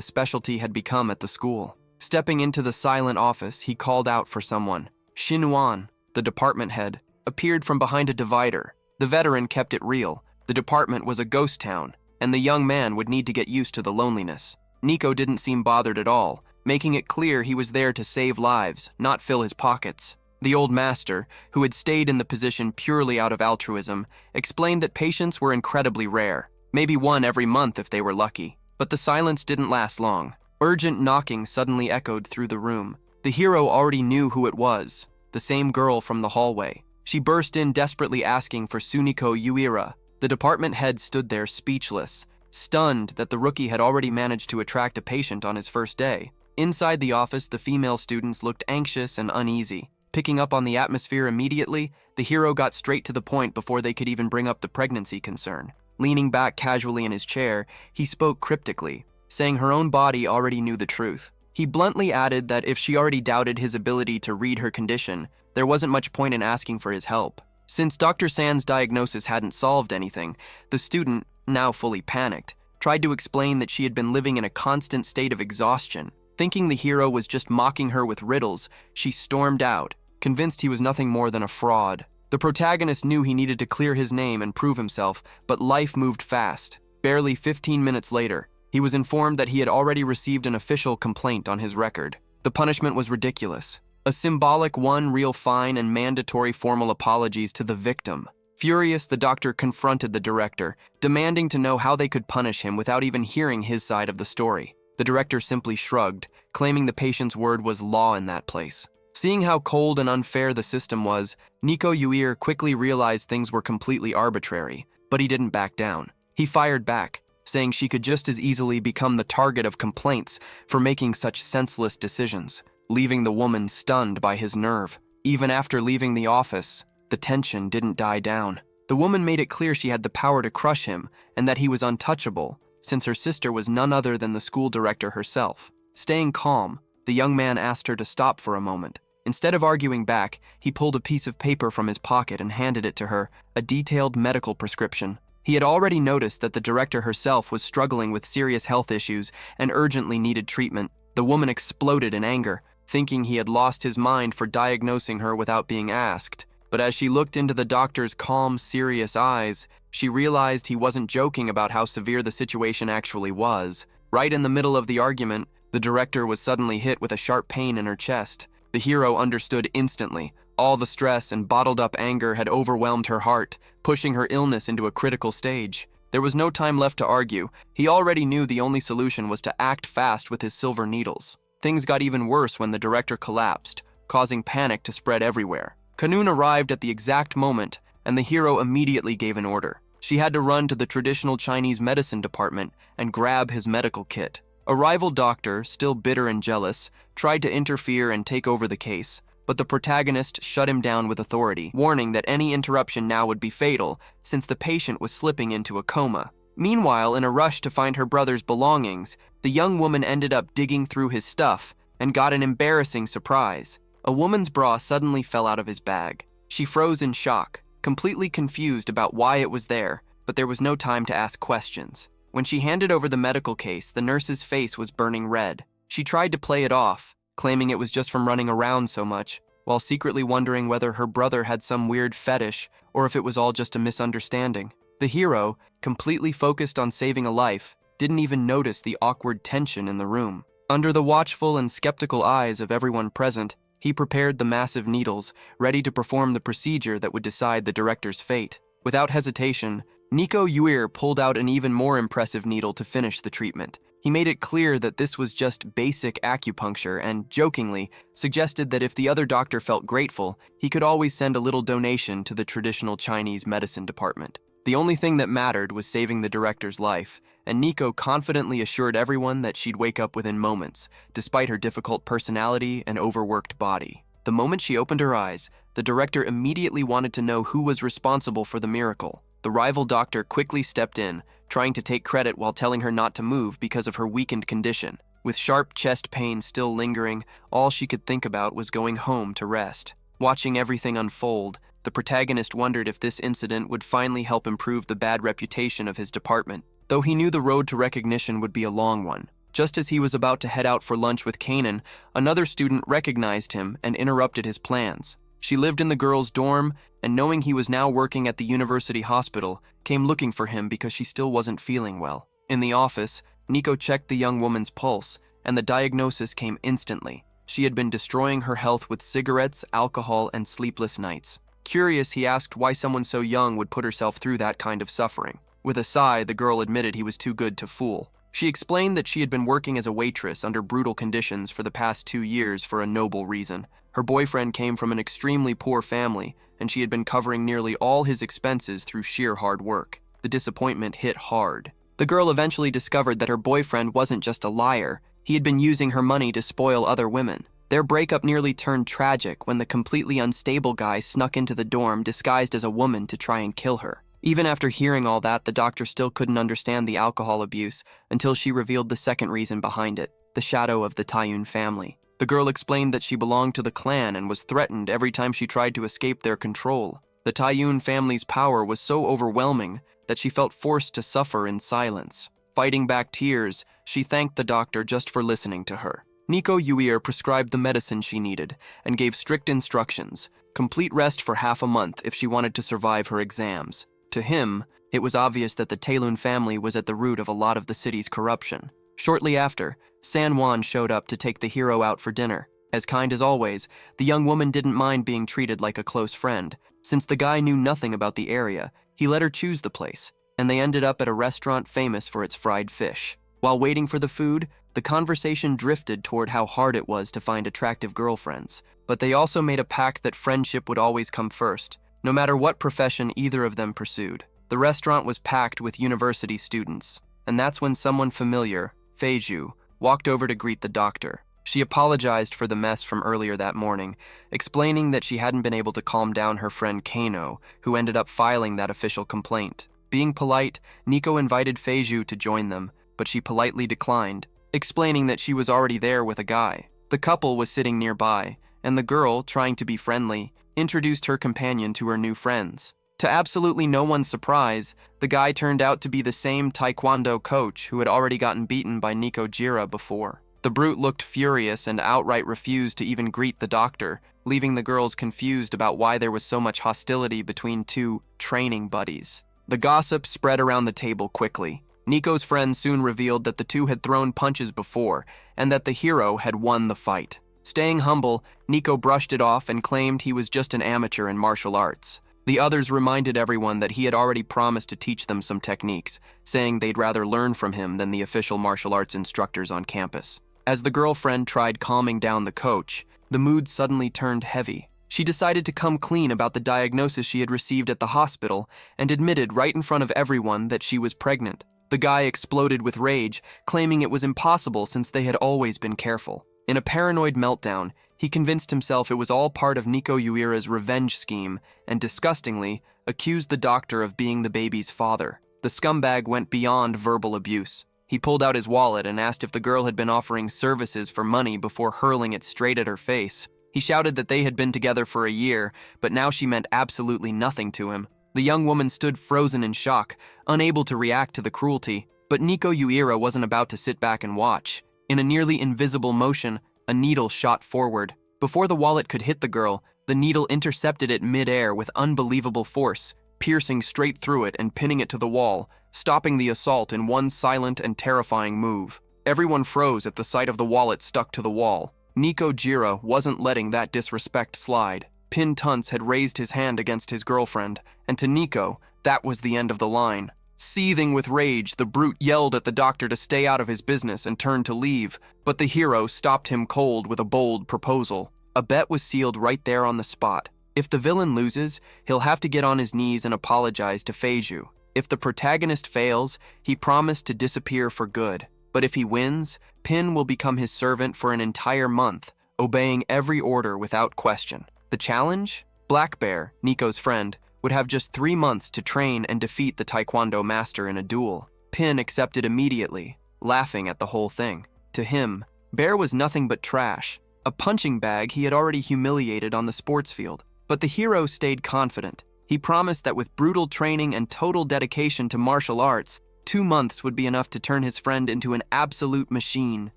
specialty had become at the school. Stepping into the silent office, he called out for someone. Xin Wan, the department head, appeared from behind a divider. The veteran kept it real. The department was a ghost town, and the young man would need to get used to the loneliness. Nico didn't seem bothered at all, making it clear he was there to save lives, not fill his pockets. The old master, who had stayed in the position purely out of altruism, explained that patients were incredibly rare, maybe one every month if they were lucky. But the silence didn't last long. Urgent knocking suddenly echoed through the room. The hero already knew who it was, the same girl from the hallway. She burst in desperately asking for Suniko Uira. The department head stood there speechless, stunned that the rookie had already managed to attract a patient on his first day. Inside the office, the female students looked anxious and uneasy. Picking up on the atmosphere immediately, the hero got straight to the point before they could even bring up the pregnancy concern. Leaning back casually in his chair, he spoke cryptically, saying her own body already knew the truth. He bluntly added that if she already doubted his ability to read her condition, there wasn't much point in asking for his help. Since Dr. San's diagnosis hadn't solved anything, the student, now fully panicked, tried to explain that she had been living in a constant state of exhaustion. Thinking the hero was just mocking her with riddles, she stormed out, convinced he was nothing more than a fraud. The protagonist knew he needed to clear his name and prove himself, but life moved fast. Barely 15 minutes later, he was informed that he had already received an official complaint on his record. The punishment was ridiculous. A symbolic one-reel fine and mandatory formal apologies to the victim. Furious, the doctor confronted the director, demanding to know how they could punish him without even hearing his side of the story. The director simply shrugged, claiming the patient's word was law in that place. Seeing how cold and unfair the system was, Nico Uir quickly realized things were completely arbitrary, but he didn't back down. He fired back, saying she could just as easily become the target of complaints for making such senseless decisions, leaving the woman stunned by his nerve. Even after leaving the office, the tension didn't die down. The woman made it clear she had the power to crush him and that he was untouchable, since her sister was none other than the school director herself. Staying calm, the young man asked her to stop for a moment. Instead of arguing back, he pulled a piece of paper from his pocket and handed it to her, a detailed medical prescription. He had already noticed that the director herself was struggling with serious health issues and urgently needed treatment. The woman exploded in anger, thinking he had lost his mind for diagnosing her without being asked. But as she looked into the doctor's calm, serious eyes, she realized he wasn't joking about how severe the situation actually was. Right in the middle of the argument, the director was suddenly hit with a sharp pain in her chest. The hero understood instantly. All the stress and bottled-up anger had overwhelmed her heart, pushing her illness into a critical stage. There was no time left to argue. He already knew the only solution was to act fast with his silver needles. Things got even worse when the director collapsed, causing panic to spread everywhere. Kanun arrived at the exact moment, and the hero immediately gave an order. She had to run to the traditional Chinese medicine department and grab his medical kit. A rival doctor, still bitter and jealous, tried to interfere and take over the case, but the protagonist shut him down with authority, warning that any interruption now would be fatal, since the patient was slipping into a coma. Meanwhile, in a rush to find her brother's belongings, the young woman ended up digging through his stuff and got an embarrassing surprise. A woman's bra suddenly fell out of his bag. She froze in shock, completely confused about why it was there, but there was no time to ask questions. When she handed over the medical case, the nurse's face was burning red. She tried to play it off, claiming it was just from running around so much, while secretly wondering whether her brother had some weird fetish or if it was all just a misunderstanding. The hero, completely focused on saving a life, didn't even notice the awkward tension in the room. Under the watchful and skeptical eyes of everyone present, he prepared the massive needles, ready to perform the procedure that would decide the director's fate. Without hesitation, Nico Uir pulled out an even more impressive needle to finish the treatment. He made it clear that this was just basic acupuncture and, jokingly, suggested that if the other doctor felt grateful, he could always send a little donation to the traditional Chinese medicine department. The only thing that mattered was saving the director's life, and Nico confidently assured everyone that she'd wake up within moments, despite her difficult personality and overworked body. The moment she opened her eyes, the director immediately wanted to know who was responsible for the miracle. The rival doctor quickly stepped in, trying to take credit while telling her not to move because of her weakened condition. With sharp chest pain still lingering, all she could think about was going home to rest. Watching everything unfold, the protagonist wondered if this incident would finally help improve the bad reputation of his department, though he knew the road to recognition would be a long one. Just as he was about to head out for lunch with Kanan, another student recognized him and interrupted his plans. She lived in the girls' dorm, and knowing he was now working at the university hospital, came looking for him because she still wasn't feeling well. In the office, Nico checked the young woman's pulse, and the diagnosis came instantly. She had been destroying her health with cigarettes, alcohol, and sleepless nights. Curious, he asked why someone so young would put herself through that kind of suffering. With a sigh, the girl admitted he was too good to fool. She explained that she had been working as a waitress under brutal conditions for the past 2 years for a noble reason. Her boyfriend came from an extremely poor family, and she had been covering nearly all his expenses through sheer hard work. The disappointment hit hard. The girl eventually discovered that her boyfriend wasn't just a liar. He had been using her money to spoil other women. Their breakup nearly turned tragic when the completely unstable guy snuck into the dorm disguised as a woman to try and kill her. Even after hearing all that, the doctor still couldn't understand the alcohol abuse until she revealed the second reason behind it, the shadow of the Taiyun family. The girl explained that she belonged to the clan and was threatened every time she tried to escape their control. The Taiyun family's power was so overwhelming that she felt forced to suffer in silence. Fighting back tears, she thanked the doctor just for listening to her. Nico Yuir prescribed the medicine she needed and gave strict instructions, complete rest for half a month if she wanted to survive her exams. To him, it was obvious that the Tailun family was at the root of a lot of the city's corruption. Shortly after, San Juan showed up to take the hero out for dinner. As kind as always, the young woman didn't mind being treated like a close friend. Since the guy knew nothing about the area, he let her choose the place, and they ended up at a restaurant famous for its fried fish. While waiting for the food, the conversation drifted toward how hard it was to find attractive girlfriends, but they also made a pact that friendship would always come first, no matter what profession either of them pursued. The restaurant was packed with university students, and that's when someone familiar, Feiju, walked over to greet the doctor. She apologized for the mess from earlier that morning, explaining that she hadn't been able to calm down her friend Kano, who ended up filing that official complaint. Being polite, Nico invited Feiju to join them, but she politely declined, explaining that she was already there with a guy. The couple was sitting nearby, and the girl, trying to be friendly, introduced her companion to her new friends. To absolutely no one's surprise, the guy turned out to be the same taekwondo coach who had already gotten beaten by Nico Jira before. The brute looked furious and outright refused to even greet the doctor, leaving the girls confused about why there was so much hostility between two training buddies. The gossip spread around the table quickly. Nico's friends soon revealed that the two had thrown punches before, and that the hero had won the fight. Staying humble, Nico brushed it off and claimed he was just an amateur in martial arts. The others reminded everyone that he had already promised to teach them some techniques, saying they'd rather learn from him than the official martial arts instructors on campus. As the girlfriend tried calming down the coach, the mood suddenly turned heavy. She decided to come clean about the diagnosis she had received at the hospital and admitted right in front of everyone that she was pregnant. The guy exploded with rage, claiming it was impossible since they had always been careful. In a paranoid meltdown, he convinced himself it was all part of Nico Yuira's revenge scheme and, disgustingly, accused the doctor of being the baby's father. The scumbag went beyond verbal abuse. He pulled out his wallet and asked if the girl had been offering services for money before hurling it straight at her face. He shouted that they had been together for a year, but now she meant absolutely nothing to him. The young woman stood frozen in shock, unable to react to the cruelty, but Nico Yuira wasn't about to sit back and watch. In a nearly invisible motion, a needle shot forward. Before the wallet could hit the girl, the needle intercepted it mid-air with unbelievable force, piercing straight through it and pinning it to the wall, stopping the assault in one silent and terrifying move. Everyone froze at the sight of the wallet stuck to the wall. Nico Jira wasn't letting that disrespect slide. Pin Tunce had raised his hand against his girlfriend, and to Nico, that was the end of the line. Seething with rage, the brute yelled at the doctor to stay out of his business and turned to leave, but the hero stopped him cold with a bold proposal. A bet was sealed right there on the spot. If the villain loses, he'll have to get on his knees and apologize to Feiju. If the protagonist fails, he promised to disappear for good. But if he wins, Pin will become his servant for an entire month, obeying every order without question. The challenge? Black Bear, Nico's friend, would have just 3 months to train and defeat the taekwondo master in a duel. Pin accepted immediately, laughing at the whole thing. To him, Bear was nothing but trash, a punching bag he had already humiliated on the sports field. But the hero stayed confident. He promised that with brutal training and total dedication to martial arts, 2 months would be enough to turn his friend into an absolute machine,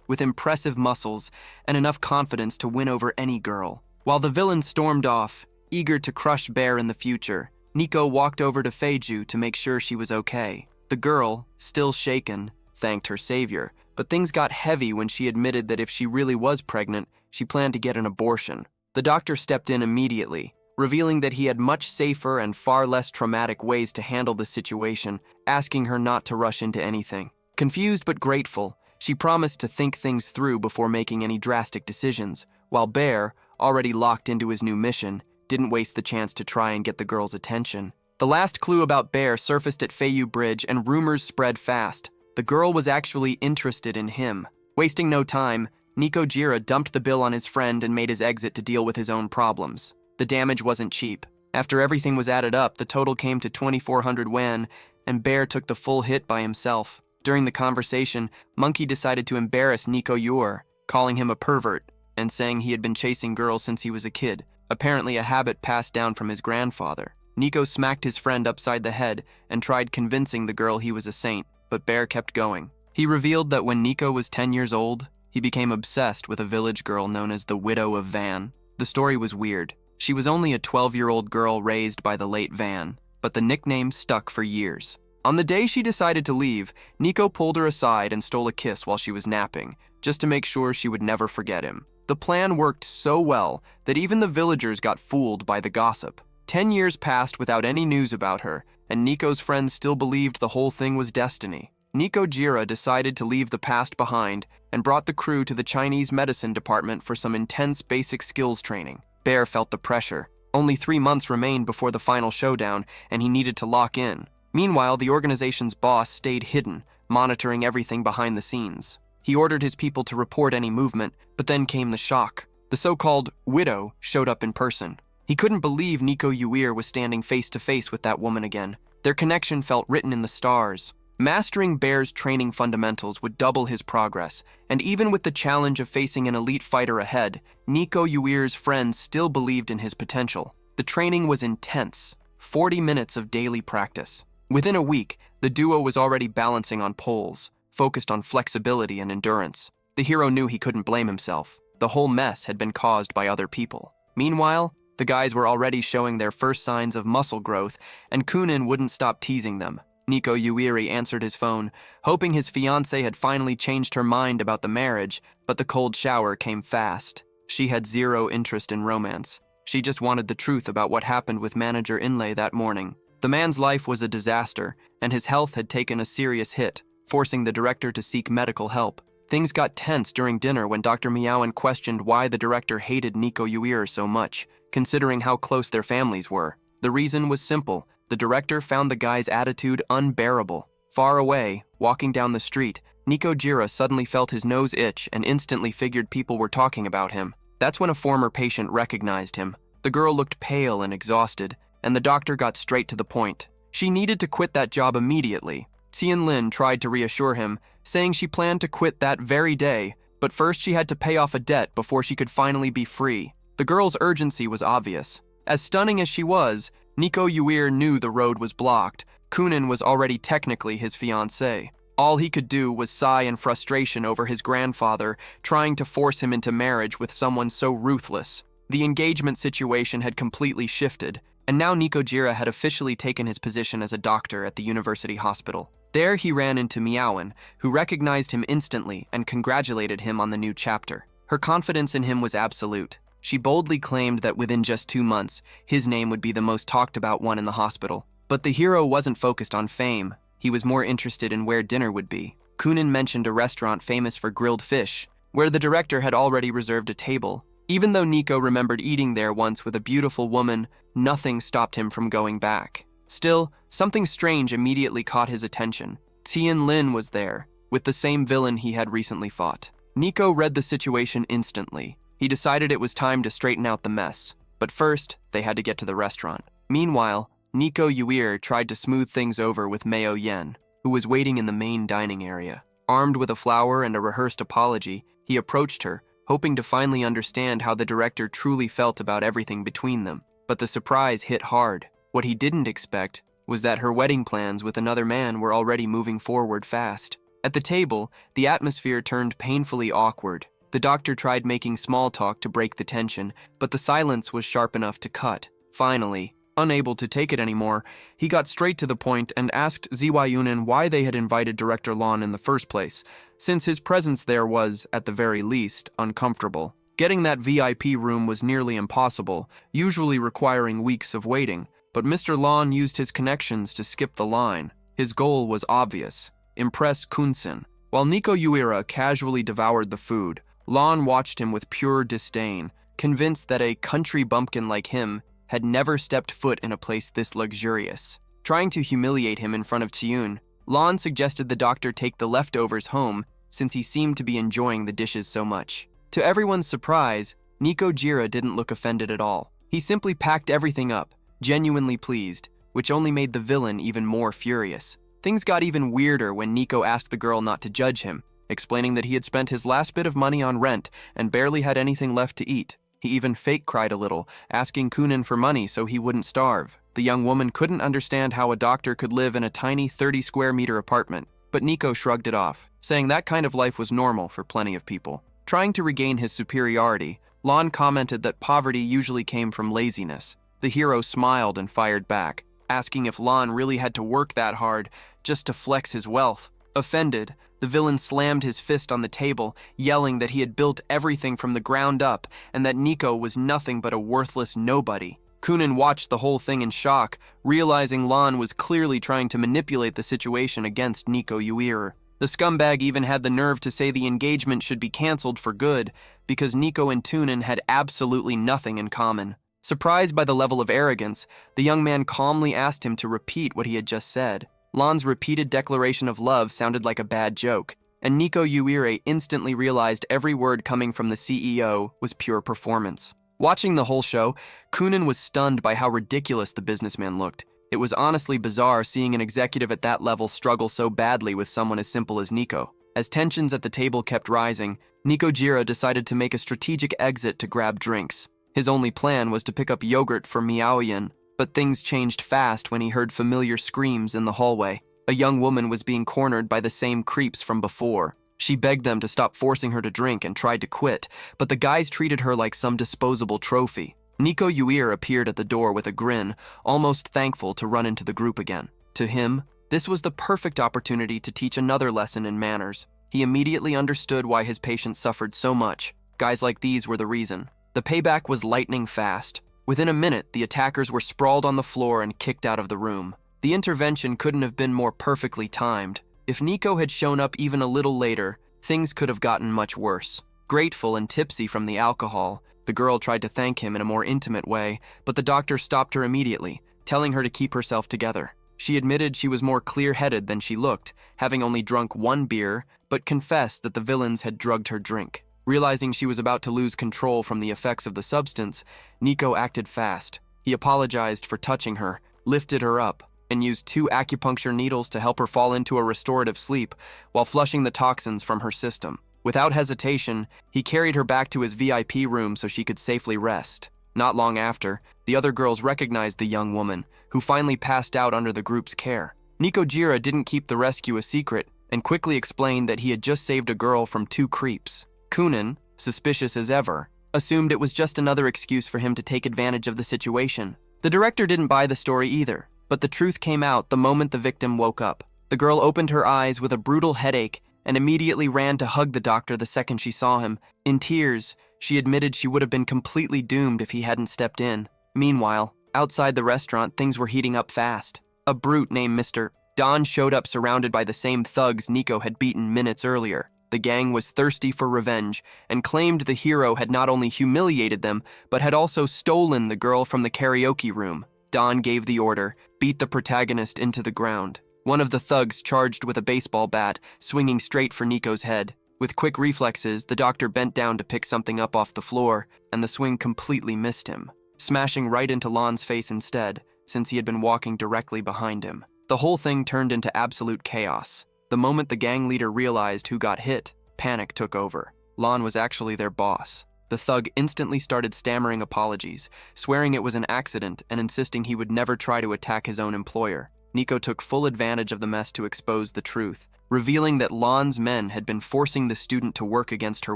with impressive muscles and enough confidence to win over any girl. While the villain stormed off, eager to crush Bear in the future, Nico walked over to Feiju to make sure she was okay. The girl, still shaken, thanked her savior, but things got heavy when she admitted that if she really was pregnant, she planned to get an abortion. The doctor stepped in immediately, revealing that he had much safer and far less traumatic ways to handle the situation, asking her not to rush into anything. Confused but grateful, she promised to think things through before making any drastic decisions, while Bear, already locked into his new mission, didn't waste the chance to try and get the girl's attention. The last clue about Bear surfaced at Feiyu Bridge and rumors spread fast. The girl was actually interested in him. Wasting no time, Nico Jira dumped the bill on his friend and made his exit to deal with his own problems. The damage wasn't cheap. After everything was added up, the total came to 2,400 yen, and Bear took the full hit by himself. During the conversation, Monkey decided to embarrass Nico Yor, calling him a pervert and saying he had been chasing girls since he was a kid, apparently a habit passed down from his grandfather. Nico smacked his friend upside the head and tried convincing the girl he was a saint, but Bear kept going. He revealed that when Nico was 10 years old, he became obsessed with a village girl known as the Widow of Van. The story was weird. She was only a 12-year-old girl raised by the late Van, but the nickname stuck for years. On the day she decided to leave, Nico pulled her aside and stole a kiss while she was napping, just to make sure she would never forget him. The plan worked so well that even the villagers got fooled by the gossip. 10 years passed without any news about her, and Nico's friends still believed the whole thing was destiny. Nico Jira decided to leave the past behind and brought the crew to the Chinese medicine department for some intense basic skills training. Bear felt the pressure. Only 3 months remained before the final showdown, and he needed to lock in. Meanwhile, the organization's boss stayed hidden, monitoring everything behind the scenes. He ordered his people to report any movement, but then came the shock. The so-called widow showed up in person. He couldn't believe Nico Uir was standing face-to-face with that woman again. Their connection felt written in the stars. Mastering Bear's training fundamentals would double his progress, and even with the challenge of facing an elite fighter ahead, Nico Uir's friends still believed in his potential. The training was intense, 40 minutes of daily practice. Within a week, the duo was already balancing on poles, focused on flexibility and endurance. The hero knew he couldn't blame himself. The whole mess had been caused by other people. Meanwhile, the guys were already showing their first signs of muscle growth, and Kunin wouldn't stop teasing them. Nico Uiri answered his phone, hoping his fiancée had finally changed her mind about the marriage, but the cold shower came fast. She had zero interest in romance. She just wanted the truth about what happened with manager Inlay that morning. The man's life was a disaster, and his health had taken a serious hit, forcing the director to seek medical help. Things got tense during dinner when Dr. Miaowen questioned why the director hated Nico Uir so much, considering how close their families were. The reason was simple. The director found the guy's attitude unbearable. Far away, walking down the street, Nico Jira suddenly felt his nose itch and instantly figured people were talking about him. That's when a former patient recognized him. The girl looked pale and exhausted, and the doctor got straight to the point. She needed to quit that job immediately. Tian Lin tried to reassure him, saying she planned to quit that very day, but first she had to pay off a debt before she could finally be free. The girl's urgency was obvious. As stunning as she was, Nico Uir knew the road was blocked. Kunin was already technically his fiancée. All he could do was sigh in frustration over his grandfather trying to force him into marriage with someone so ruthless. The engagement situation had completely shifted, and now Nico Jira had officially taken his position as a doctor at the university hospital. There he ran into Miaowen, who recognized him instantly and congratulated him on the new chapter. Her confidence in him was absolute. She boldly claimed that within just 2 months, his name would be the most talked about one in the hospital. But the hero wasn't focused on fame. He was more interested in where dinner would be. Kunin mentioned a restaurant famous for grilled fish, where the director had already reserved a table. Even though Nico remembered eating there once with a beautiful woman, nothing stopped him from going back. Still, something strange immediately caught his attention. Tian Lin was there, with the same villain he had recently fought. Nico read the situation instantly. He decided it was time to straighten out the mess, but first, they had to get to the restaurant. Meanwhile, Nico Yuir tried to smooth things over with Meo Yen, who was waiting in the main dining area. Armed with a flower and a rehearsed apology, he approached her, hoping to finally understand how the director truly felt about everything between them. But the surprise hit hard. What he didn't expect was that her wedding plans with another man were already moving forward fast. At the table, the atmosphere turned painfully awkward. The doctor tried making small talk to break the tension, but the silence was sharp enough to cut. Finally, unable to take it anymore, he got straight to the point and asked Ziwayunin why they had invited Director Lon in the first place, since his presence there was, at the very least, uncomfortable. Getting that VIP room was nearly impossible, usually requiring weeks of waiting, but Mr. Lon used his connections to skip the line. His goal was obvious: impress Kunsen. While Nico Uira casually devoured the food, Lon watched him with pure disdain, convinced that a country bumpkin like him had never stepped foot in a place this luxurious. Trying to humiliate him in front of Chiyun, Lon suggested the doctor take the leftovers home since he seemed to be enjoying the dishes so much. To everyone's surprise, Nico Jira didn't look offended at all. He simply packed everything up, genuinely pleased, which only made the villain even more furious. Things got even weirder when Nico asked the girl not to judge him, explaining that he had spent his last bit of money on rent and barely had anything left to eat. He even fake cried a little, asking Kunin for money so he wouldn't starve. The young woman couldn't understand how a doctor could live in a tiny 30-square-meter apartment, but Nico shrugged it off, saying that kind of life was normal for plenty of people. Trying to regain his superiority, Lon commented that poverty usually came from laziness. The hero smiled and fired back, asking if Lon really had to work that hard just to flex his wealth. Offended, the villain slammed his fist on the table, yelling that he had built everything from the ground up and that Nico was nothing but a worthless nobody. Kunin watched the whole thing in shock, realizing Lon was clearly trying to manipulate the situation against Nico Uir. The scumbag even had the nerve to say the engagement should be canceled for good because Nico and Tunin had absolutely nothing in common. Surprised by the level of arrogance, the young man calmly asked him to repeat what he had just said. Lon's repeated declaration of love sounded like a bad joke, and Nico Uire instantly realized every word coming from the CEO was pure performance. Watching the whole show, Kunin was stunned by how ridiculous the businessman looked. It was honestly bizarre seeing an executive at that level struggle so badly with someone as simple as Nico. As tensions at the table kept rising, Nico Jira decided to make a strategic exit to grab drinks. His only plan was to pick up yogurt for Miaoyan, but things changed fast when he heard familiar screams in the hallway. A young woman was being cornered by the same creeps from before. She begged them to stop forcing her to drink and tried to quit, but the guys treated her like some disposable trophy. Nico Uir appeared at the door with a grin, almost thankful to run into the group again. To him, this was the perfect opportunity to teach another lesson in manners. He immediately understood why his patients suffered so much. Guys like these were the reason. The payback was lightning fast. Within a minute, the attackers were sprawled on the floor and kicked out of the room. The intervention couldn't have been more perfectly timed. If Nico had shown up even a little later, things could have gotten much worse. Grateful and tipsy from the alcohol, the girl tried to thank him in a more intimate way, but the doctor stopped her immediately, telling her to keep herself together. She admitted she was more clear-headed than she looked, having only drunk one beer, but confessed that the villains had drugged her drink. Realizing she was about to lose control from the effects of the substance, Nico acted fast. He apologized for touching her, lifted her up, and used 2 acupuncture needles to help her fall into a restorative sleep while flushing the toxins from her system. Without hesitation, he carried her back to his VIP room so she could safely rest. Not long after, the other girls recognized the young woman, who finally passed out under the group's care. Nico Jira didn't keep the rescue a secret and quickly explained that he had just saved a girl from 2 creeps. Kunin, suspicious as ever, assumed it was just another excuse for him to take advantage of the situation. The director didn't buy the story either, but the truth came out the moment the victim woke up. The girl opened her eyes with a brutal headache and immediately ran to hug the doctor the second she saw him. In tears, she admitted she would have been completely doomed if he hadn't stepped in. Meanwhile, outside the restaurant, things were heating up fast. A brute named Mr. Don showed up surrounded by the same thugs Nico had beaten minutes earlier. The gang was thirsty for revenge and claimed the hero had not only humiliated them, but had also stolen the girl from the karaoke room. Don gave the order, beat the protagonist into the ground. One of the thugs charged with a baseball bat, swinging straight for Nico's head. With quick reflexes, the doctor bent down to pick something up off the floor, and the swing completely missed him, smashing right into Lon's face instead, since he had been walking directly behind him. The whole thing turned into absolute chaos. The moment the gang leader realized who got hit, panic took over. Lon was actually their boss. The thug instantly started stammering apologies, swearing it was an accident and insisting he would never try to attack his own employer. Nico took full advantage of the mess to expose the truth, revealing that Lon's men had been forcing the student to work against her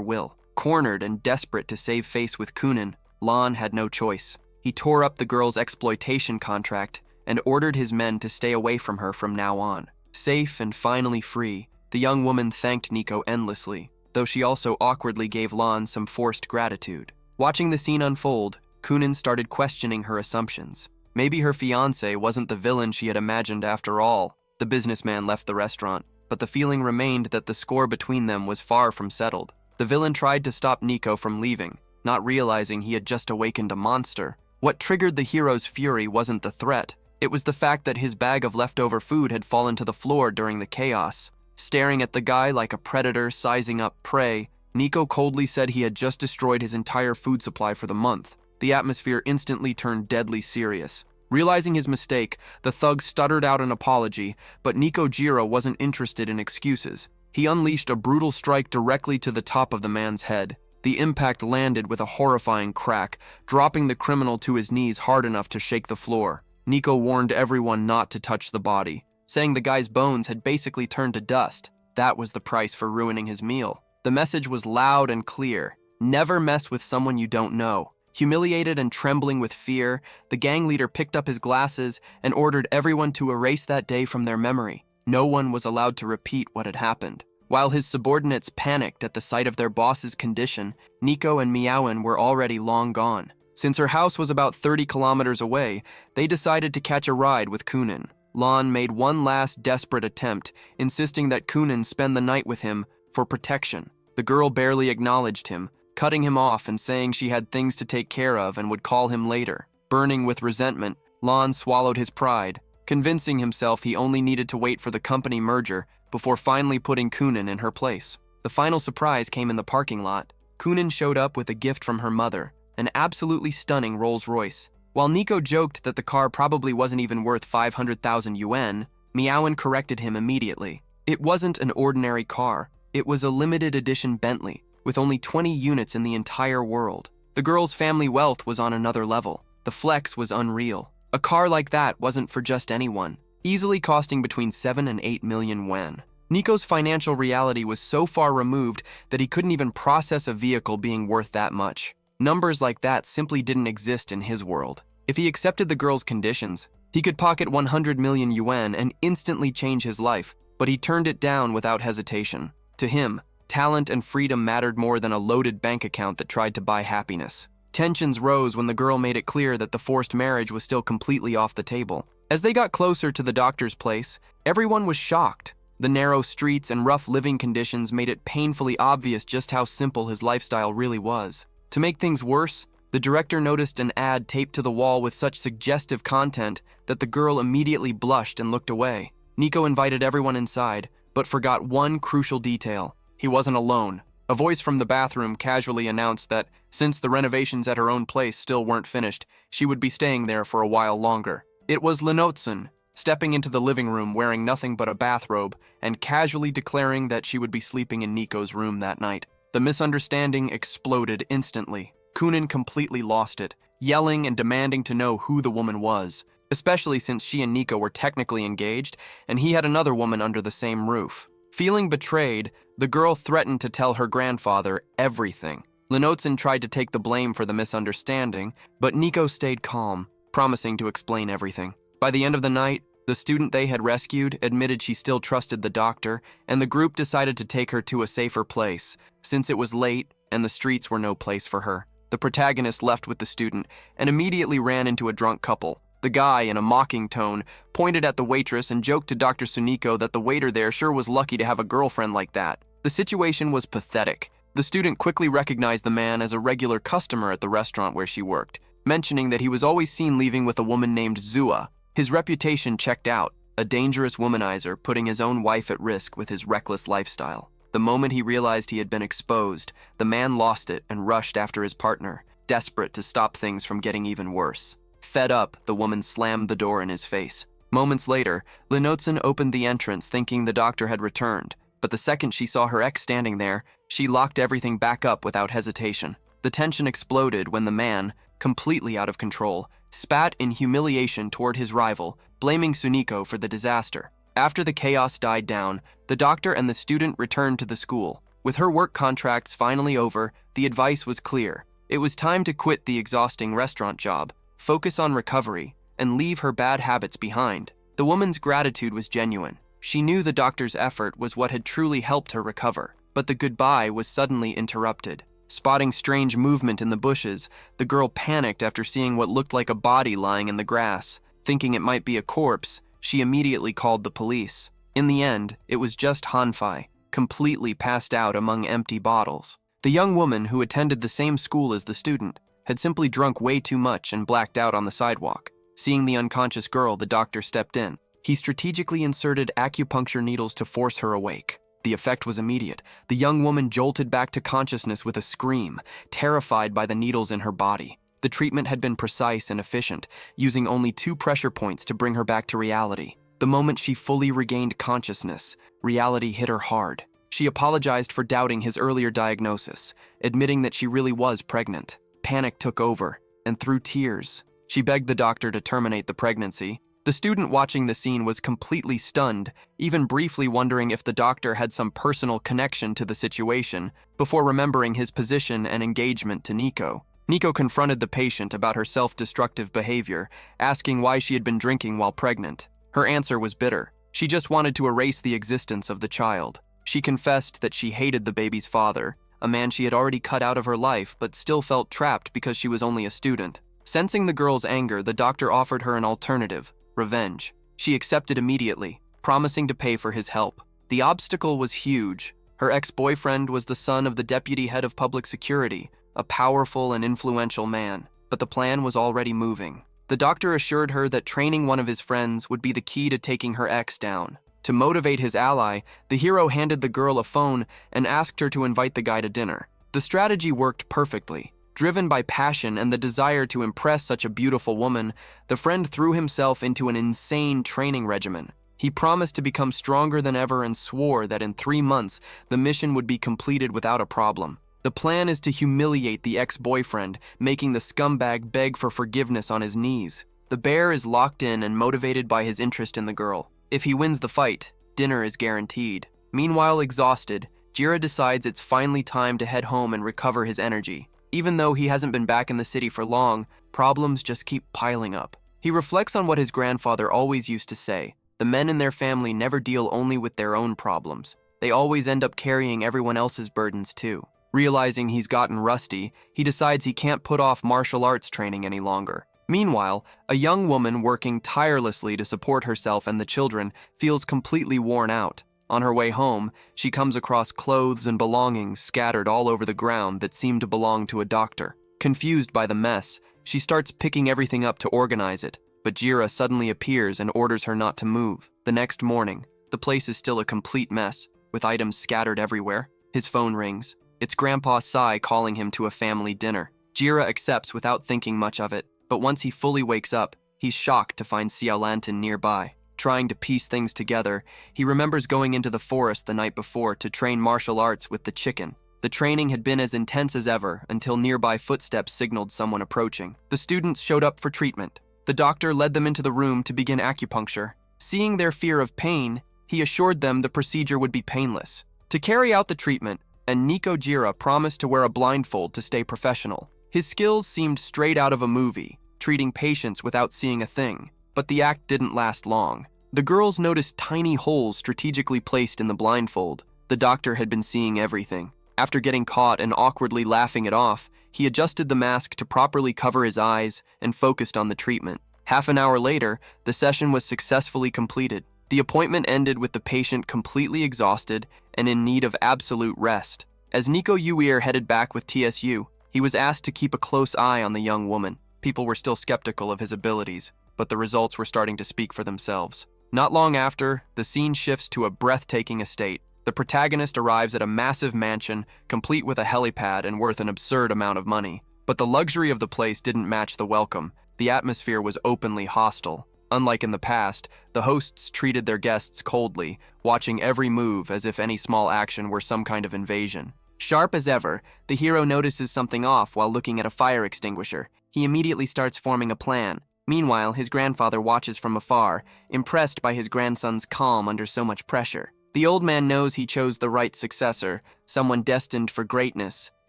will. Cornered and desperate to save face with Kunin, Lon had no choice. He tore up the girl's exploitation contract and ordered his men to stay away from her from now on. Safe and finally free, the young woman thanked Nico endlessly, though she also awkwardly gave Lon some forced gratitude. Watching the scene unfold, Kunin started questioning her assumptions. Maybe her fiancé wasn't the villain she had imagined after all. The businessman left the restaurant, but the feeling remained that the score between them was far from settled. The villain tried to stop Nico from leaving, not realizing he had just awakened a monster. What triggered the hero's fury wasn't the threat. It was the fact that his bag of leftover food had fallen to the floor during the chaos. Staring at the guy like a predator sizing up prey, Nico coldly said he had just destroyed his entire food supply for the month. The atmosphere instantly turned deadly serious. Realizing his mistake, the thug stuttered out an apology, but Nico Jiro wasn't interested in excuses. He unleashed a brutal strike directly to the top of the man's head. The impact landed with a horrifying crack, dropping the criminal to his knees hard enough to shake the floor. Nico warned everyone not to touch the body, saying the guy's bones had basically turned to dust. That was the price for ruining his meal. The message was loud and clear. Never mess with someone you don't know. Humiliated and trembling with fear, the gang leader picked up his glasses and ordered everyone to erase that day from their memory. No one was allowed to repeat what had happened. While his subordinates panicked at the sight of their boss's condition, Nico and Miaowen were already long gone. Since her house was about 30 kilometers away, they decided to catch a ride with Kunin. Lon made one last desperate attempt, insisting that Kunin spend the night with him for protection. The girl barely acknowledged him, cutting him off and saying she had things to take care of and would call him later. Burning with resentment, Lon swallowed his pride, convincing himself he only needed to wait for the company merger before finally putting Kunin in her place. The final surprise came in the parking lot. Kunin showed up with a gift from her mother, an absolutely stunning Rolls-Royce. While Nico joked that the car probably wasn't even worth 500,000 yuan, Miaowen corrected him immediately. It wasn't an ordinary car. It was a limited edition Bentley, with only 20 units in the entire world. The girl's family wealth was on another level. The flex was unreal. A car like that wasn't for just anyone, easily costing between 7 and 8 million yuan. Nico's financial reality was so far removed that he couldn't even process a vehicle being worth that much. Numbers like that simply didn't exist in his world. If he accepted the girl's conditions, he could pocket 100 million yuan and instantly change his life, but he turned it down without hesitation. To him, talent and freedom mattered more than a loaded bank account that tried to buy happiness. Tensions rose when the girl made it clear that the forced marriage was still completely off the table. As they got closer to the doctor's place, everyone was shocked. The narrow streets and rough living conditions made it painfully obvious just how simple his lifestyle really was. To make things worse, the director noticed an ad taped to the wall with such suggestive content that the girl immediately blushed and looked away. Nico invited everyone inside, but forgot one crucial detail. He wasn't alone. A voice from the bathroom casually announced that, since the renovations at her own place still weren't finished, she would be staying there for a while longer. It was Linotsun, stepping into the living room wearing nothing but a bathrobe and casually declaring that she would be sleeping in Nico's room that night. The misunderstanding exploded instantly. Kunin completely lost it, yelling and demanding to know who the woman was, especially since she and Nico were technically engaged and he had another woman under the same roof. Feeling betrayed, the girl threatened to tell her grandfather everything. Linotsun tried to take the blame for the misunderstanding, but Nico stayed calm, promising to explain everything. By the end of the night, the student they had rescued admitted she still trusted the doctor, and the group decided to take her to a safer place, since it was late and the streets were no place for her. The protagonist left with the student and immediately ran into a drunk couple. The guy, in a mocking tone, pointed at the waitress and joked to Dr. Suniko that the waiter there sure was lucky to have a girlfriend like that. The situation was pathetic. The student quickly recognized the man as a regular customer at the restaurant where she worked, mentioning that he was always seen leaving with a woman named Zua. His reputation checked out, a dangerous womanizer putting his own wife at risk with his reckless lifestyle. The moment he realized he had been exposed, the man lost it and rushed after his partner, desperate to stop things from getting even worse. Fed up, the woman slammed the door in his face. Moments later, Linotsun opened the entrance thinking the doctor had returned, but the second she saw her ex standing there, she locked everything back up without hesitation. The tension exploded when the man, completely out of control, spat in humiliation toward his rival, blaming Suniko for the disaster. After the chaos died down, the doctor and the student returned to the school. With her work contracts finally over, the advice was clear. It was time to quit the exhausting restaurant job, focus on recovery, and leave her bad habits behind. The woman's gratitude was genuine. She knew the doctor's effort was what had truly helped her recover, but the goodbye was suddenly interrupted. Spotting strange movement in the bushes, the girl panicked after seeing what looked like a body lying in the grass. Thinking it might be a corpse, she immediately called the police. In the end, it was just Hanfei, completely passed out among empty bottles. The young woman, who attended the same school as the student, had simply drunk way too much and blacked out on the sidewalk. Seeing the unconscious girl, the doctor stepped in. He strategically inserted acupuncture needles to force her awake. The effect was immediate. The young woman jolted back to consciousness with a scream, terrified by the needles in her body. The treatment had been precise and efficient, using only 2 pressure points to bring her back to reality. The moment she fully regained consciousness, reality hit her hard. She apologized for doubting his earlier diagnosis, admitting that she really was pregnant. Panic took over, and through tears, she begged the doctor to terminate the pregnancy. The student watching the scene was completely stunned, even briefly wondering if the doctor had some personal connection to the situation, before remembering his position and engagement to Nico. Nico confronted the patient about her self-destructive behavior, asking why she had been drinking while pregnant. Her answer was bitter. She just wanted to erase the existence of the child. She confessed that she hated the baby's father, a man she had already cut out of her life but still felt trapped because she was only a student. Sensing the girl's anger, the doctor offered her an alternative: revenge. She accepted immediately, promising to pay for his help. The obstacle was huge. Her ex-boyfriend was the son of the deputy head of public security, a powerful and influential man, but the plan was already moving. The doctor assured her that training one of his friends would be the key to taking her ex down. To motivate his ally, the hero handed the girl a phone and asked her to invite the guy to dinner. The strategy worked perfectly. Driven by passion and the desire to impress such a beautiful woman, the friend threw himself into an insane training regimen. He promised to become stronger than ever and swore that in 3 months, the mission would be completed without a problem. The plan is to humiliate the ex-boyfriend, making the scumbag beg for forgiveness on his knees. The bear is locked in and motivated by his interest in the girl. If he wins the fight, dinner is guaranteed. Meanwhile, exhausted, Jira decides it's finally time to head home and recover his energy. Even though he hasn't been back in the city for long, problems just keep piling up. He reflects on what his grandfather always used to say: the men in their family never deal only with their own problems. They always end up carrying everyone else's burdens too. Realizing he's gotten rusty, he decides he can't put off martial arts training any longer. Meanwhile, a young woman working tirelessly to support herself and the children feels completely worn out. On her way home, she comes across clothes and belongings scattered all over the ground that seem to belong to a doctor. Confused by the mess, she starts picking everything up to organize it, but Jira suddenly appears and orders her not to move. The next morning, the place is still a complete mess, with items scattered everywhere. His phone rings. It's Grandpa Sai calling him to a family dinner. Jira accepts without thinking much of it, but once he fully wakes up, he's shocked to find Xiaolantan nearby. Trying to piece things together, he remembers going into the forest the night before to train martial arts with the chicken. The training had been as intense as ever until nearby footsteps signaled someone approaching. The students showed up for treatment. The doctor led them into the room to begin acupuncture. Seeing their fear of pain, he assured them the procedure would be painless. To carry out the treatment, and Nico Jira promised to wear a blindfold to stay professional. His skills seemed straight out of a movie, treating patients without seeing a thing. But the act didn't last long. The girls noticed tiny holes strategically placed in the blindfold. The doctor had been seeing everything. After getting caught and awkwardly laughing it off, he adjusted the mask to properly cover his eyes and focused on the treatment. Half an hour later, the session was successfully completed. The appointment ended with the patient completely exhausted and in need of absolute rest. As Nico Uir headed back with TSU, he was asked to keep a close eye on the young woman. People were still skeptical of his abilities, but the results were starting to speak for themselves. Not long after, the scene shifts to a breathtaking estate. The protagonist arrives at a massive mansion, complete with a helipad and worth an absurd amount of money. But the luxury of the place didn't match the welcome. The atmosphere was openly hostile. Unlike in the past, the hosts treated their guests coldly, watching every move as if any small action were some kind of invasion. Sharp as ever, the hero notices something off while looking at a fire extinguisher. He immediately starts forming a plan. Meanwhile, his grandfather watches from afar, impressed by his grandson's calm under so much pressure. The old man knows he chose the right successor, someone destined for greatness,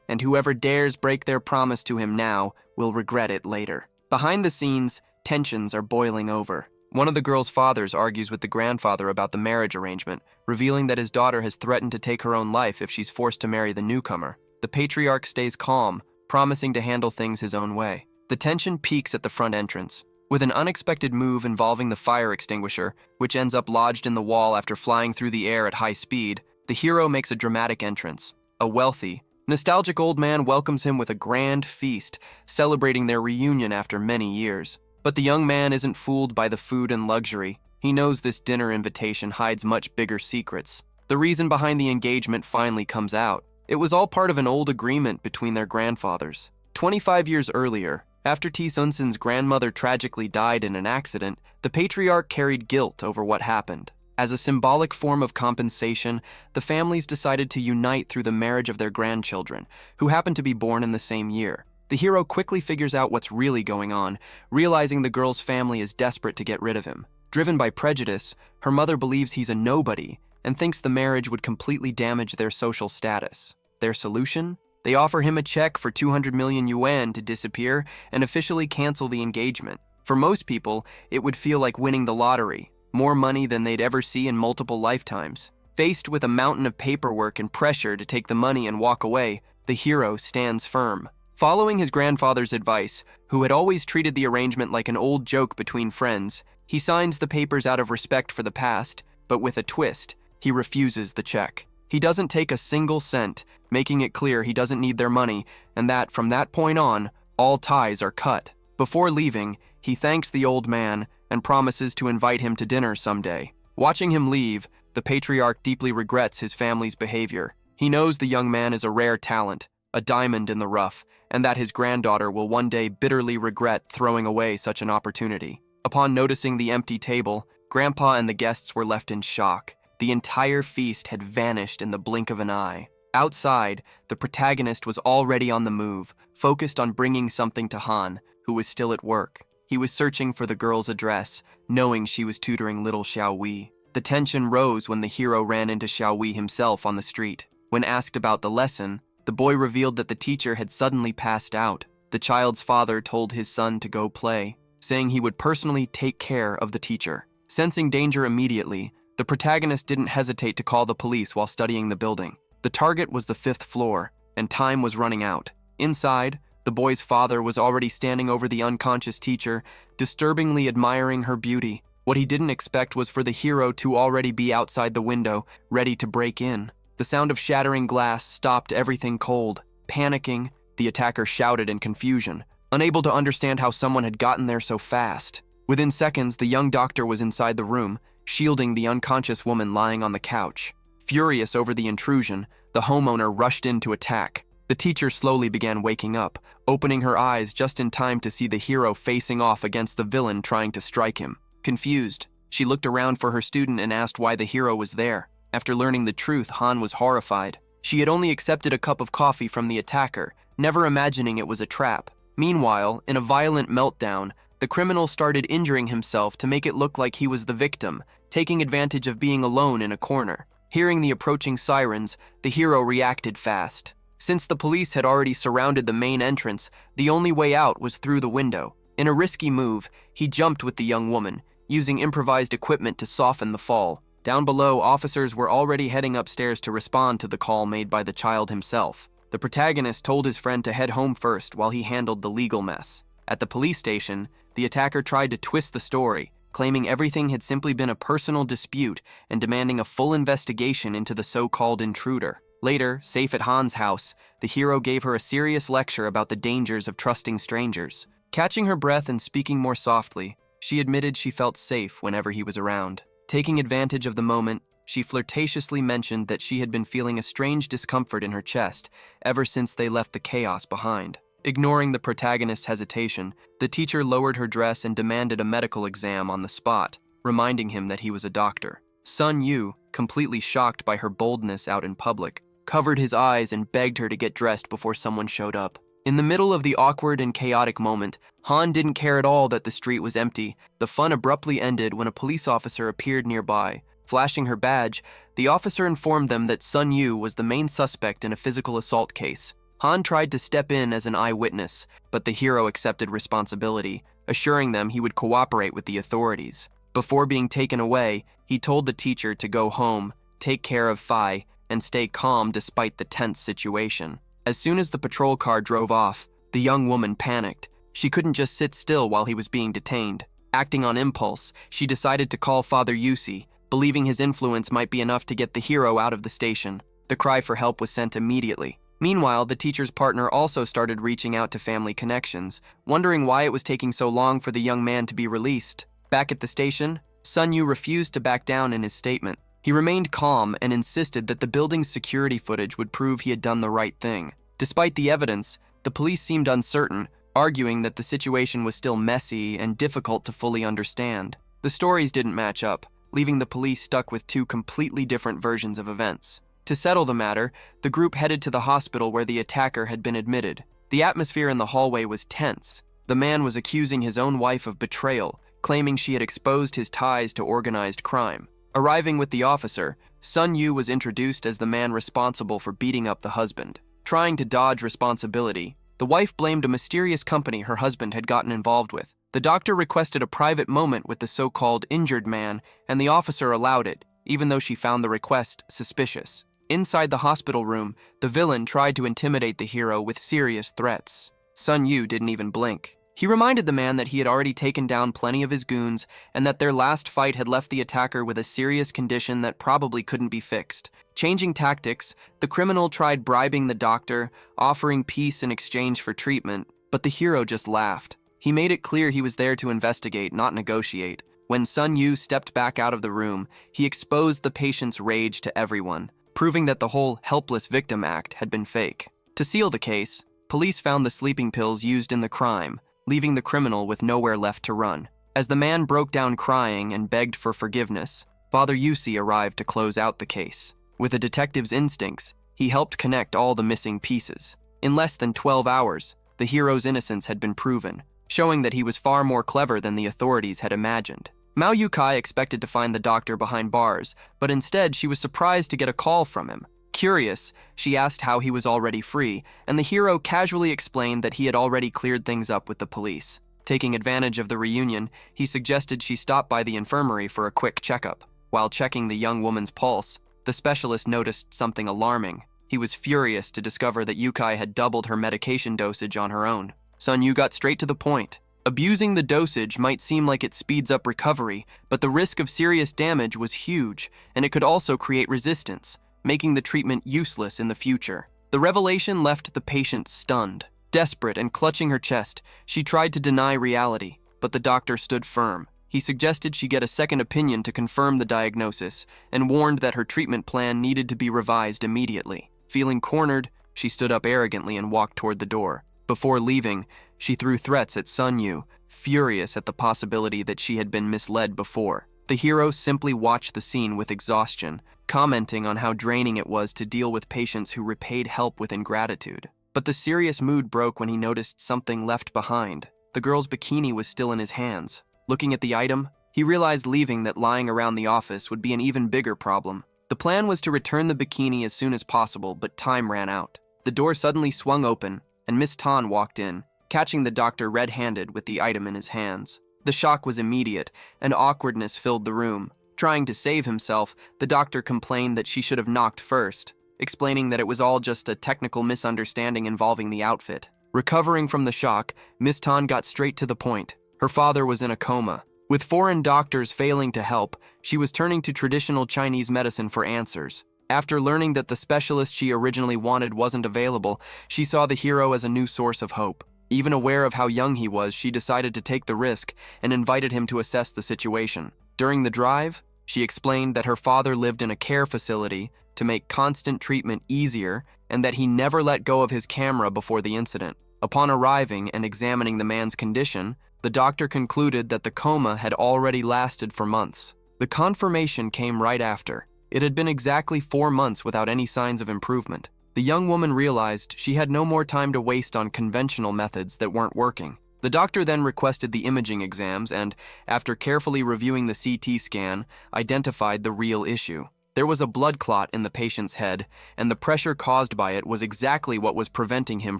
and whoever dares break their promise to him now will regret it later. Behind the scenes, tensions are boiling over. One of the girl's fathers argues with the grandfather about the marriage arrangement, revealing that his daughter has threatened to take her own life if she's forced to marry the newcomer. The patriarch stays calm, promising to handle things his own way. The tension peaks at the front entrance, with an unexpected move involving the fire extinguisher, which ends up lodged in the wall after flying through the air at high speed. The hero makes a dramatic entrance. A wealthy, nostalgic old man welcomes him with a grand feast, celebrating their reunion after many years. But the young man isn't fooled by the food and luxury. He knows this dinner invitation hides much bigger secrets. The reason behind the engagement finally comes out. It was all part of an old agreement between their grandfathers. 25 years earlier, after T. Sunsen's grandmother tragically died in an accident, the patriarch carried guilt over what happened. As a symbolic form of compensation, the families decided to unite through the marriage of their grandchildren, who happened to be born in the same year. The hero quickly figures out what's really going on, realizing the girl's family is desperate to get rid of him. Driven by prejudice, her mother believes he's a nobody and thinks the marriage would completely damage their social status. Their solution? They offer him a check for 200 million yuan to disappear and officially cancel the engagement. For most people, it would feel like winning the lottery, more money than they'd ever see in multiple lifetimes. Faced with a mountain of paperwork and pressure to take the money and walk away, the hero stands firm. Following his grandfather's advice, who had always treated the arrangement like an old joke between friends, he signs the papers out of respect for the past, but with a twist, he refuses the check. He doesn't take a single cent, making it clear he doesn't need their money, and that from that point on, all ties are cut. Before leaving, he thanks the old man and promises to invite him to dinner someday. Watching him leave, the patriarch deeply regrets his family's behavior. He knows the young man is a rare talent, a diamond in the rough, and that his granddaughter will one day bitterly regret throwing away such an opportunity. Upon noticing the empty table, Grandpa and the guests were left in shock. The entire feast had vanished in the blink of an eye. Outside, the protagonist was already on the move, focused on bringing something to Han, who was still at work. He was searching for the girl's address, knowing she was tutoring little Xiao Wei. The tension rose when the hero ran into Xiao Wei himself on the street. When asked about the lesson, the boy revealed that the teacher had suddenly passed out. The child's father told his son to go play, saying he would personally take care of the teacher. Sensing danger immediately, the protagonist didn't hesitate to call the police while studying the building. The target was the 5th floor, and time was running out. Inside, the boy's father was already standing over the unconscious teacher, disturbingly admiring her beauty. What he didn't expect was for the hero to already be outside the window, ready to break in. The sound of shattering glass stopped everything cold. Panicking, the attacker shouted in confusion, unable to understand how someone had gotten there so fast. Within seconds, the young doctor was inside the room, shielding the unconscious woman lying on the couch. Furious over the intrusion, the homeowner rushed in to attack. The teacher slowly began waking up, opening her eyes just in time to see the hero facing off against the villain trying to strike him. Confused, she looked around for her student and asked why the hero was there. After learning the truth, Han was horrified. She had only accepted a cup of coffee from the attacker, never imagining it was a trap. Meanwhile, in a violent meltdown, the criminal started injuring himself to make it look like he was the victim, taking advantage of being alone in a corner. Hearing the approaching sirens, the hero reacted fast. Since the police had already surrounded the main entrance, the only way out was through the window. In a risky move, he jumped with the young woman, using improvised equipment to soften the fall. Down below, officers were already heading upstairs to respond to the call made by the child himself. The protagonist told his friend to head home first while he handled the legal mess. At the police station, the attacker tried to twist the story, claiming everything had simply been a personal dispute and demanding a full investigation into the so-called intruder. Later, safe at Han's house, the hero gave her a serious lecture about the dangers of trusting strangers. Catching her breath and speaking more softly, she admitted she felt safe whenever he was around. Taking advantage of the moment, she flirtatiously mentioned that she had been feeling a strange discomfort in her chest ever since they left the chaos behind. Ignoring the protagonist's hesitation, the teacher lowered her dress and demanded a medical exam on the spot, reminding him that he was a doctor. Sun Yu, completely shocked by her boldness out in public, covered his eyes and begged her to get dressed before someone showed up. In the middle of the awkward and chaotic moment, Han didn't care at all that the street was empty. The fun abruptly ended when a police officer appeared nearby. Flashing her badge, the officer informed them that Sun Yu was the main suspect in a physical assault case. Han tried to step in as an eyewitness, but the hero accepted responsibility, assuring them he would cooperate with the authorities. Before being taken away, he told the teacher to go home, take care of Phi, and stay calm despite the tense situation. As soon as the patrol car drove off, the young woman panicked. She couldn't just sit still while he was being detained. Acting on impulse, she decided to call Father Yusi, believing his influence might be enough to get the hero out of the station. The cry for help was sent immediately. Meanwhile, the teacher's partner also started reaching out to family connections, wondering why it was taking so long for the young man to be released. Back at the station, Sun Yu refused to back down in his statement. He remained calm and insisted that the building's security footage would prove he had done the right thing. Despite the evidence, the police seemed uncertain, arguing that the situation was still messy and difficult to fully understand. The stories didn't match up, leaving the police stuck with two completely different versions of events. To settle the matter, the group headed to the hospital where the attacker had been admitted. The atmosphere in the hallway was tense. The man was accusing his own wife of betrayal, claiming she had exposed his ties to organized crime. Arriving with the officer, Sun Yu was introduced as the man responsible for beating up the husband. Trying to dodge responsibility, the wife blamed a mysterious company her husband had gotten involved with. The doctor requested a private moment with the so-called injured man, and the officer allowed it, even though she found the request suspicious. Inside the hospital room, the villain tried to intimidate the hero with serious threats. Sun Yu didn't even blink. He reminded the man that he had already taken down plenty of his goons and that their last fight had left the attacker with a serious condition that probably couldn't be fixed. Changing tactics, the criminal tried bribing the doctor, offering peace in exchange for treatment, but the hero just laughed. He made it clear he was there to investigate, not negotiate. When Sun Yu stepped back out of the room, he exposed the patient's rage to everyone, proving that the whole helpless victim act had been fake. To seal the case, police found the sleeping pills used in the crime, leaving the criminal with nowhere left to run. As the man broke down crying and begged for forgiveness, Father Yusi arrived to close out the case. With a detective's instincts, he helped connect all the missing pieces. In less than 12 hours, the hero's innocence had been proven, showing that he was far more clever than the authorities had imagined. Mao Yukai expected to find the doctor behind bars, but instead she was surprised to get a call from him. Curious, she asked how he was already free, and the hero casually explained that he had already cleared things up with the police. Taking advantage of the reunion, he suggested she stop by the infirmary for a quick checkup. While checking the young woman's pulse, the specialist noticed something alarming. He was furious to discover that Yukai had doubled her medication dosage on her own. Sun Yu got straight to the point. Abusing the dosage might seem like it speeds up recovery, but the risk of serious damage was huge, and it could also create resistance, making the treatment useless in the future. The revelation left the patient stunned. Desperate and clutching her chest, she tried to deny reality, but the doctor stood firm. He suggested she get a second opinion to confirm the diagnosis, and warned that her treatment plan needed to be revised immediately. Feeling cornered, she stood up arrogantly and walked toward the door. Before leaving, she threw threats at Sun Yu, furious at the possibility that she had been misled before. The hero simply watched the scene with exhaustion, commenting on how draining it was to deal with patients who repaid help with ingratitude. But the serious mood broke when he noticed something left behind. The girl's bikini was still in his hands. Looking at the item, he realized leaving that lying around the office would be an even bigger problem. The plan was to return the bikini as soon as possible, but time ran out. The door suddenly swung open, and Miss Tan walked in, catching the doctor red-handed with the item in his hands. The shock was immediate, and awkwardness filled the room. Trying to save himself, the doctor complained that she should have knocked first, explaining that it was all just a technical misunderstanding involving the outfit. Recovering from the shock, Miss Tan got straight to the point. Her father was in a coma. With foreign doctors failing to help, she was turning to traditional Chinese medicine for answers. After learning that the specialist she originally wanted wasn't available, she saw the hero as a new source of hope. Even aware of how young he was, she decided to take the risk and invited him to assess the situation. During the drive, she explained that her father lived in a care facility to make constant treatment easier and that he never let go of his camera before the incident. Upon arriving and examining the man's condition, the doctor concluded that the coma had already lasted for months. The confirmation came right after. It had been exactly 4 months without any signs of improvement. The young woman realized she had no more time to waste on conventional methods that weren't working. The doctor then requested the imaging exams and, after carefully reviewing the CT scan, identified the real issue. There was a blood clot in the patient's head, and the pressure caused by it was exactly what was preventing him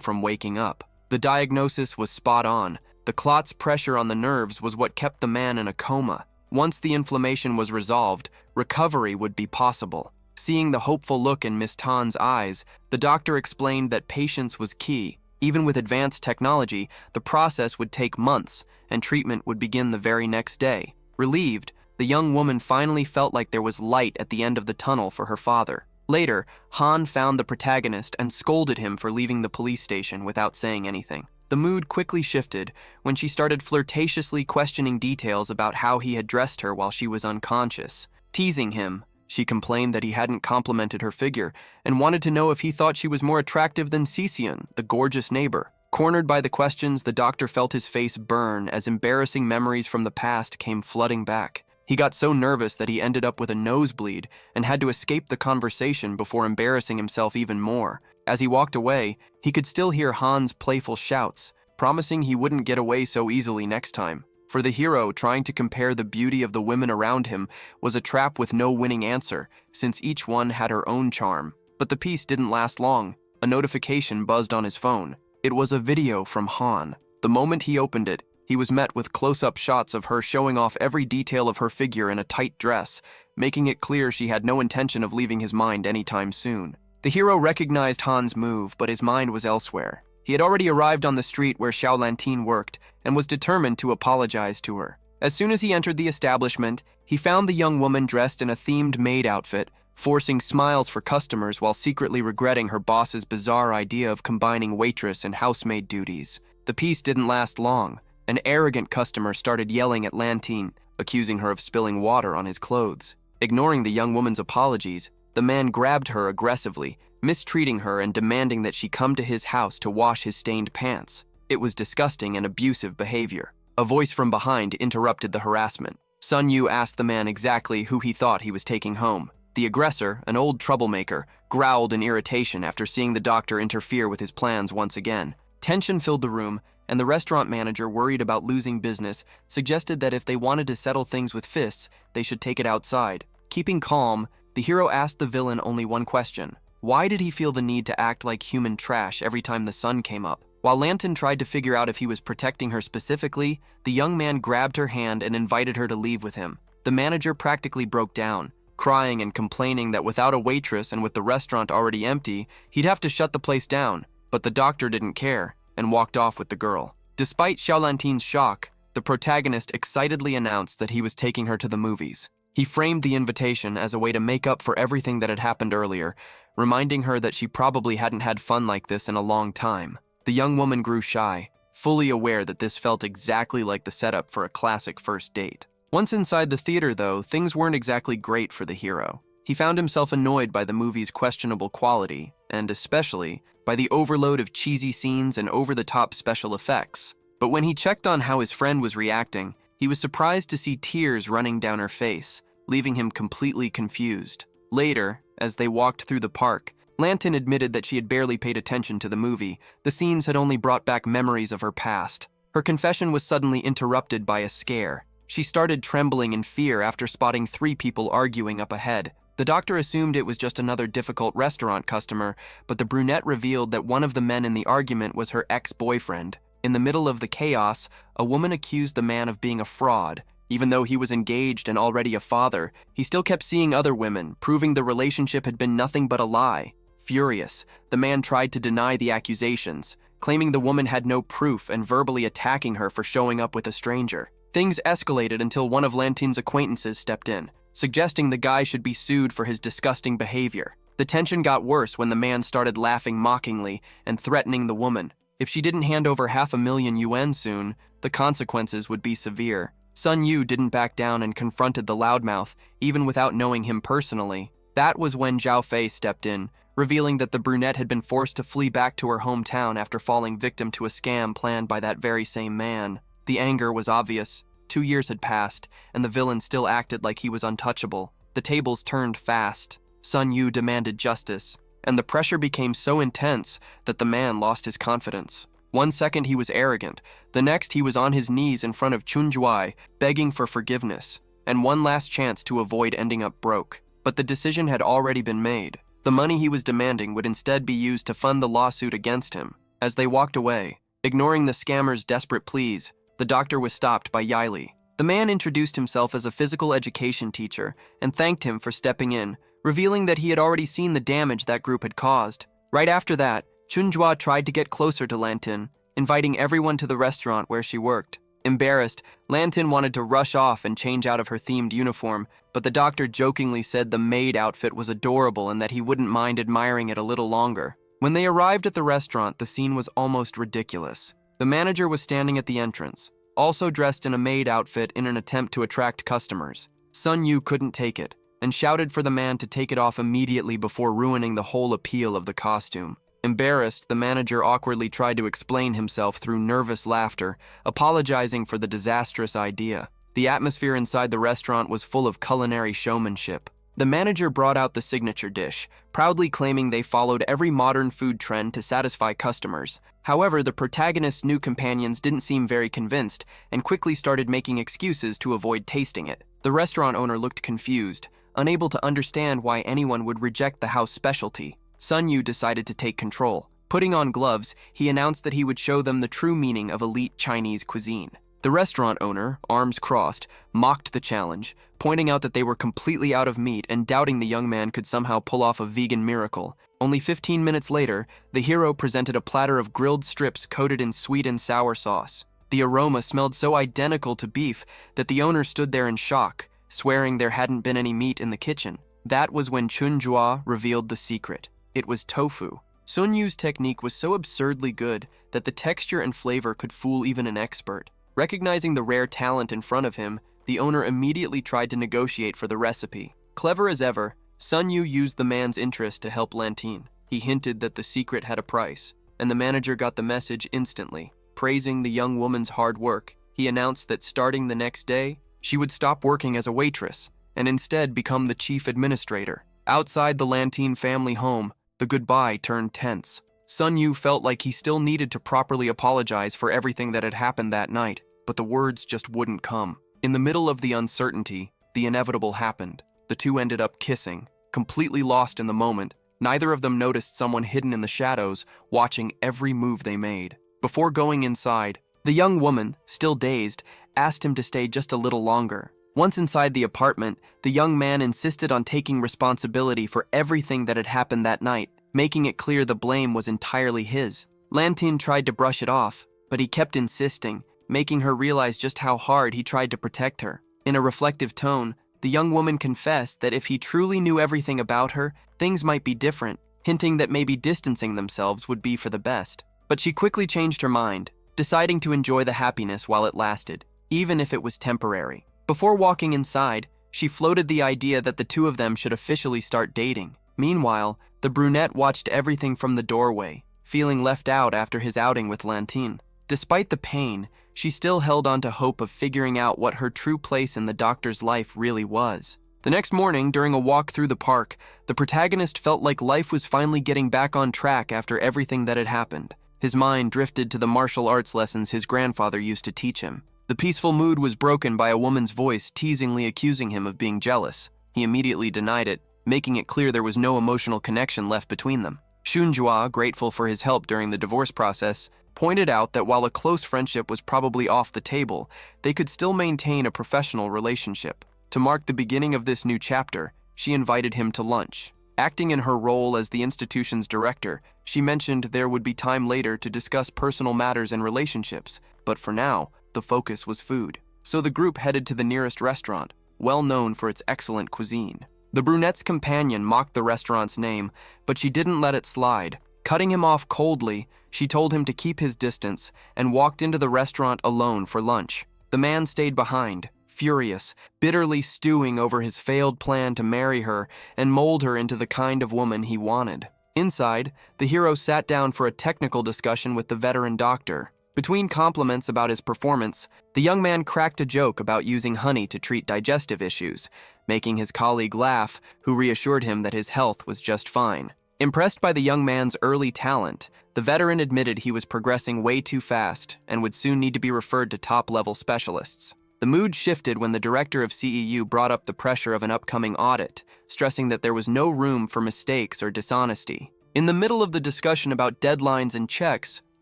from waking up. The diagnosis was spot on. The clot's pressure on the nerves was what kept the man in a coma. Once the inflammation was resolved, recovery would be possible. Seeing the hopeful look in Miss Tan's eyes, the doctor explained that patience was key. Even with advanced technology, the process would take months, and treatment would begin the very next day. Relieved, the young woman finally felt like there was light at the end of the tunnel for her father. Later, Han found the protagonist and scolded him for leaving the police station without saying anything. The mood quickly shifted when she started flirtatiously questioning details about how he had dressed her while she was unconscious. Teasing him, she complained that he hadn't complimented her figure and wanted to know if he thought she was more attractive than Sisian, the gorgeous neighbor. Cornered by the questions, the doctor felt his face burn as embarrassing memories from the past came flooding back. He got so nervous that he ended up with a nosebleed and had to escape the conversation before embarrassing himself even more. As he walked away, he could still hear Han's playful shouts, promising he wouldn't get away so easily next time. For the hero, trying to compare the beauty of the women around him was a trap with no winning answer, since each one had her own charm. But the peace didn't last long. A notification buzzed on his phone. It was a video from Han. The moment he opened it, he was met with close-up shots of her showing off every detail of her figure in a tight dress, making it clear she had no intention of leaving his mind anytime soon. The hero recognized Han's move, but his mind was elsewhere. He had already arrived on the street where Xiao Lantin worked and was determined to apologize to her. As soon as he entered the establishment, he found the young woman dressed in a themed maid outfit, forcing smiles for customers while secretly regretting her boss's bizarre idea of combining waitress and housemaid duties. The peace didn't last long. An arrogant customer started yelling at Lantin, accusing her of spilling water on his clothes. Ignoring the young woman's apologies, the man grabbed her aggressively, mistreating her and demanding that she come to his house to wash his stained pants. It was disgusting and abusive behavior. A voice from behind interrupted the harassment. Sun Yu asked the man exactly who he thought he was taking home. The aggressor, an old troublemaker, growled in irritation after seeing the doctor interfere with his plans once again. Tension filled the room, and the restaurant manager, worried about losing business, suggested that if they wanted to settle things with fists, they should take it outside. Keeping calm, the hero asked the villain only one question. Why did he feel the need to act like human trash every time the sun came up? While Lantin tried to figure out if he was protecting her specifically, the young man grabbed her hand and invited her to leave with him. The manager practically broke down, crying and complaining that without a waitress and with the restaurant already empty, he'd have to shut the place down. But the doctor didn't care and walked off with the girl. Despite Xiao Lantin's shock, the protagonist excitedly announced that he was taking her to the movies. He framed the invitation as a way to make up for everything that had happened earlier, reminding her that she probably hadn't had fun like this in a long time. The young woman grew shy, fully aware that this felt exactly like the setup for a classic first date. Once inside the theater, though, things weren't exactly great for the hero. He found himself annoyed by the movie's questionable quality, and especially by the overload of cheesy scenes and over-the-top special effects. But when he checked on how his friend was reacting, he was surprised to see tears running down her face, leaving him completely confused. Later, as they walked through the park, Lantin admitted that she had barely paid attention to the movie. The scenes had only brought back memories of her past. Her confession was suddenly interrupted by a scare. She started trembling in fear after spotting 3 people arguing up ahead. The doctor assumed it was just another difficult restaurant customer, but the brunette revealed that one of the men in the argument was her ex-boyfriend. In the middle of the chaos, a woman accused the man of being a fraud. Even though he was engaged and already a father, he still kept seeing other women, proving the relationship had been nothing but a lie. Furious, the man tried to deny the accusations, claiming the woman had no proof and verbally attacking her for showing up with a stranger. Things escalated until one of Lantin's acquaintances stepped in, suggesting the guy should be sued for his disgusting behavior. The tension got worse when the man started laughing mockingly and threatening the woman. If she didn't hand over 500,000 yuan soon, the consequences would be severe. Sun Yu didn't back down and confronted the loudmouth, even without knowing him personally. That was when Zhao Fei stepped in, revealing that the brunette had been forced to flee back to her hometown after falling victim to a scam planned by that very same man. The anger was obvious. 2 years had passed, and the villain still acted like he was untouchable. The tables turned fast. Sun Yu demanded justice, and the pressure became so intense that the man lost his confidence. 1 second he was arrogant, the next he was on his knees in front of Chunjuai, begging for forgiveness, and one last chance to avoid ending up broke. But the decision had already been made. The money he was demanding would instead be used to fund the lawsuit against him. As they walked away, ignoring the scammer's desperate pleas, the doctor was stopped by Yahello. The man introduced himself as a physical education teacher and thanked him for stepping in, revealing that he had already seen the damage that group had caused. Right after that, Chunjua tried to get closer to Lantin, inviting everyone to the restaurant where she worked. Embarrassed, Lantin wanted to rush off and change out of her themed uniform, but the doctor jokingly said the maid outfit was adorable and that he wouldn't mind admiring it a little longer. When they arrived at the restaurant, the scene was almost ridiculous. The manager was standing at the entrance, also dressed in a maid outfit in an attempt to attract customers. Sun Yu couldn't take it, and shouted for the man to take it off immediately before ruining the whole appeal of the costume. Embarrassed, the manager awkwardly tried to explain himself through nervous laughter, apologizing for the disastrous idea. The atmosphere inside the restaurant was full of culinary showmanship. The manager brought out the signature dish, proudly claiming they followed every modern food trend to satisfy customers. However, the protagonist's new companions didn't seem very convinced and quickly started making excuses to avoid tasting it. The restaurant owner looked confused, unable to understand why anyone would reject the house specialty. Sun Yu decided to take control. Putting on gloves, he announced that he would show them the true meaning of elite Chinese cuisine. The restaurant owner, arms crossed, mocked the challenge, pointing out that they were completely out of meat and doubting the young man could somehow pull off a vegan miracle. Only 15 minutes later, the hero presented a platter of grilled strips coated in sweet and sour sauce. The aroma smelled so identical to beef that the owner stood there in shock, swearing there hadn't been any meat in the kitchen. That was when Chunjua revealed the secret. It was tofu. Sun Yu's technique was so absurdly good that the texture and flavor could fool even an expert. Recognizing the rare talent in front of him, the owner immediately tried to negotiate for the recipe. Clever as ever, Sun Yu used the man's interest to help Lantin. He hinted that the secret had a price, and the manager got the message instantly. Praising the young woman's hard work, he announced that starting the next day, she would stop working as a waitress and instead become the chief administrator. Outside the Lantin family home, the goodbye turned tense. Sun Yu felt like he still needed to properly apologize for everything that had happened that night, but the words just wouldn't come. In the middle of the uncertainty, the inevitable happened. The two ended up kissing, completely lost in the moment. Neither of them noticed someone hidden in the shadows, watching every move they made. Before going inside, the young woman, still dazed, asked him to stay just a little longer. Once inside the apartment, the young man insisted on taking responsibility for everything that had happened that night, making it clear the blame was entirely his. Lantin tried to brush it off, but he kept insisting, making her realize just how hard he tried to protect her. In a reflective tone, the young woman confessed that if he truly knew everything about her, things might be different, hinting that maybe distancing themselves would be for the best. But she quickly changed her mind, deciding to enjoy the happiness while it lasted, even if it was temporary. Before walking inside, she floated the idea that the two of them should officially start dating. Meanwhile, the brunette watched everything from the doorway, feeling left out after his outing with Lantin. Despite the pain, she still held on to hope of figuring out what her true place in the doctor's life really was. The next morning, during a walk through the park, the protagonist felt like life was finally getting back on track after everything that had happened. His mind drifted to the martial arts lessons his grandfather used to teach him. The peaceful mood was broken by a woman's voice teasingly accusing him of being jealous. He immediately denied it, making it clear there was no emotional connection left between them. Shunjua, grateful for his help during the divorce process, pointed out that while a close friendship was probably off the table, they could still maintain a professional relationship. To mark the beginning of this new chapter, she invited him to lunch. Acting in her role as the institution's director, she mentioned there would be time later to discuss personal matters and relationships, but for now, the focus was food. So the group headed to the nearest restaurant, well known for its excellent cuisine. The brunette's companion mocked the restaurant's name, but she didn't let it slide. Cutting him off coldly, she told him to keep his distance and walked into the restaurant alone for lunch. The man stayed behind, furious, bitterly stewing over his failed plan to marry her and mold her into the kind of woman he wanted. Inside, the hero sat down for a technical discussion with the veteran doctor. Between compliments about his performance, the young man cracked a joke about using honey to treat digestive issues, making his colleague laugh, who reassured him that his health was just fine. Impressed by the young man's early talent, the veteran admitted he was progressing way too fast and would soon need to be referred to top-level specialists. The mood shifted when the director of CEU brought up the pressure of an upcoming audit, stressing that there was no room for mistakes or dishonesty. In the middle of the discussion about deadlines and checks,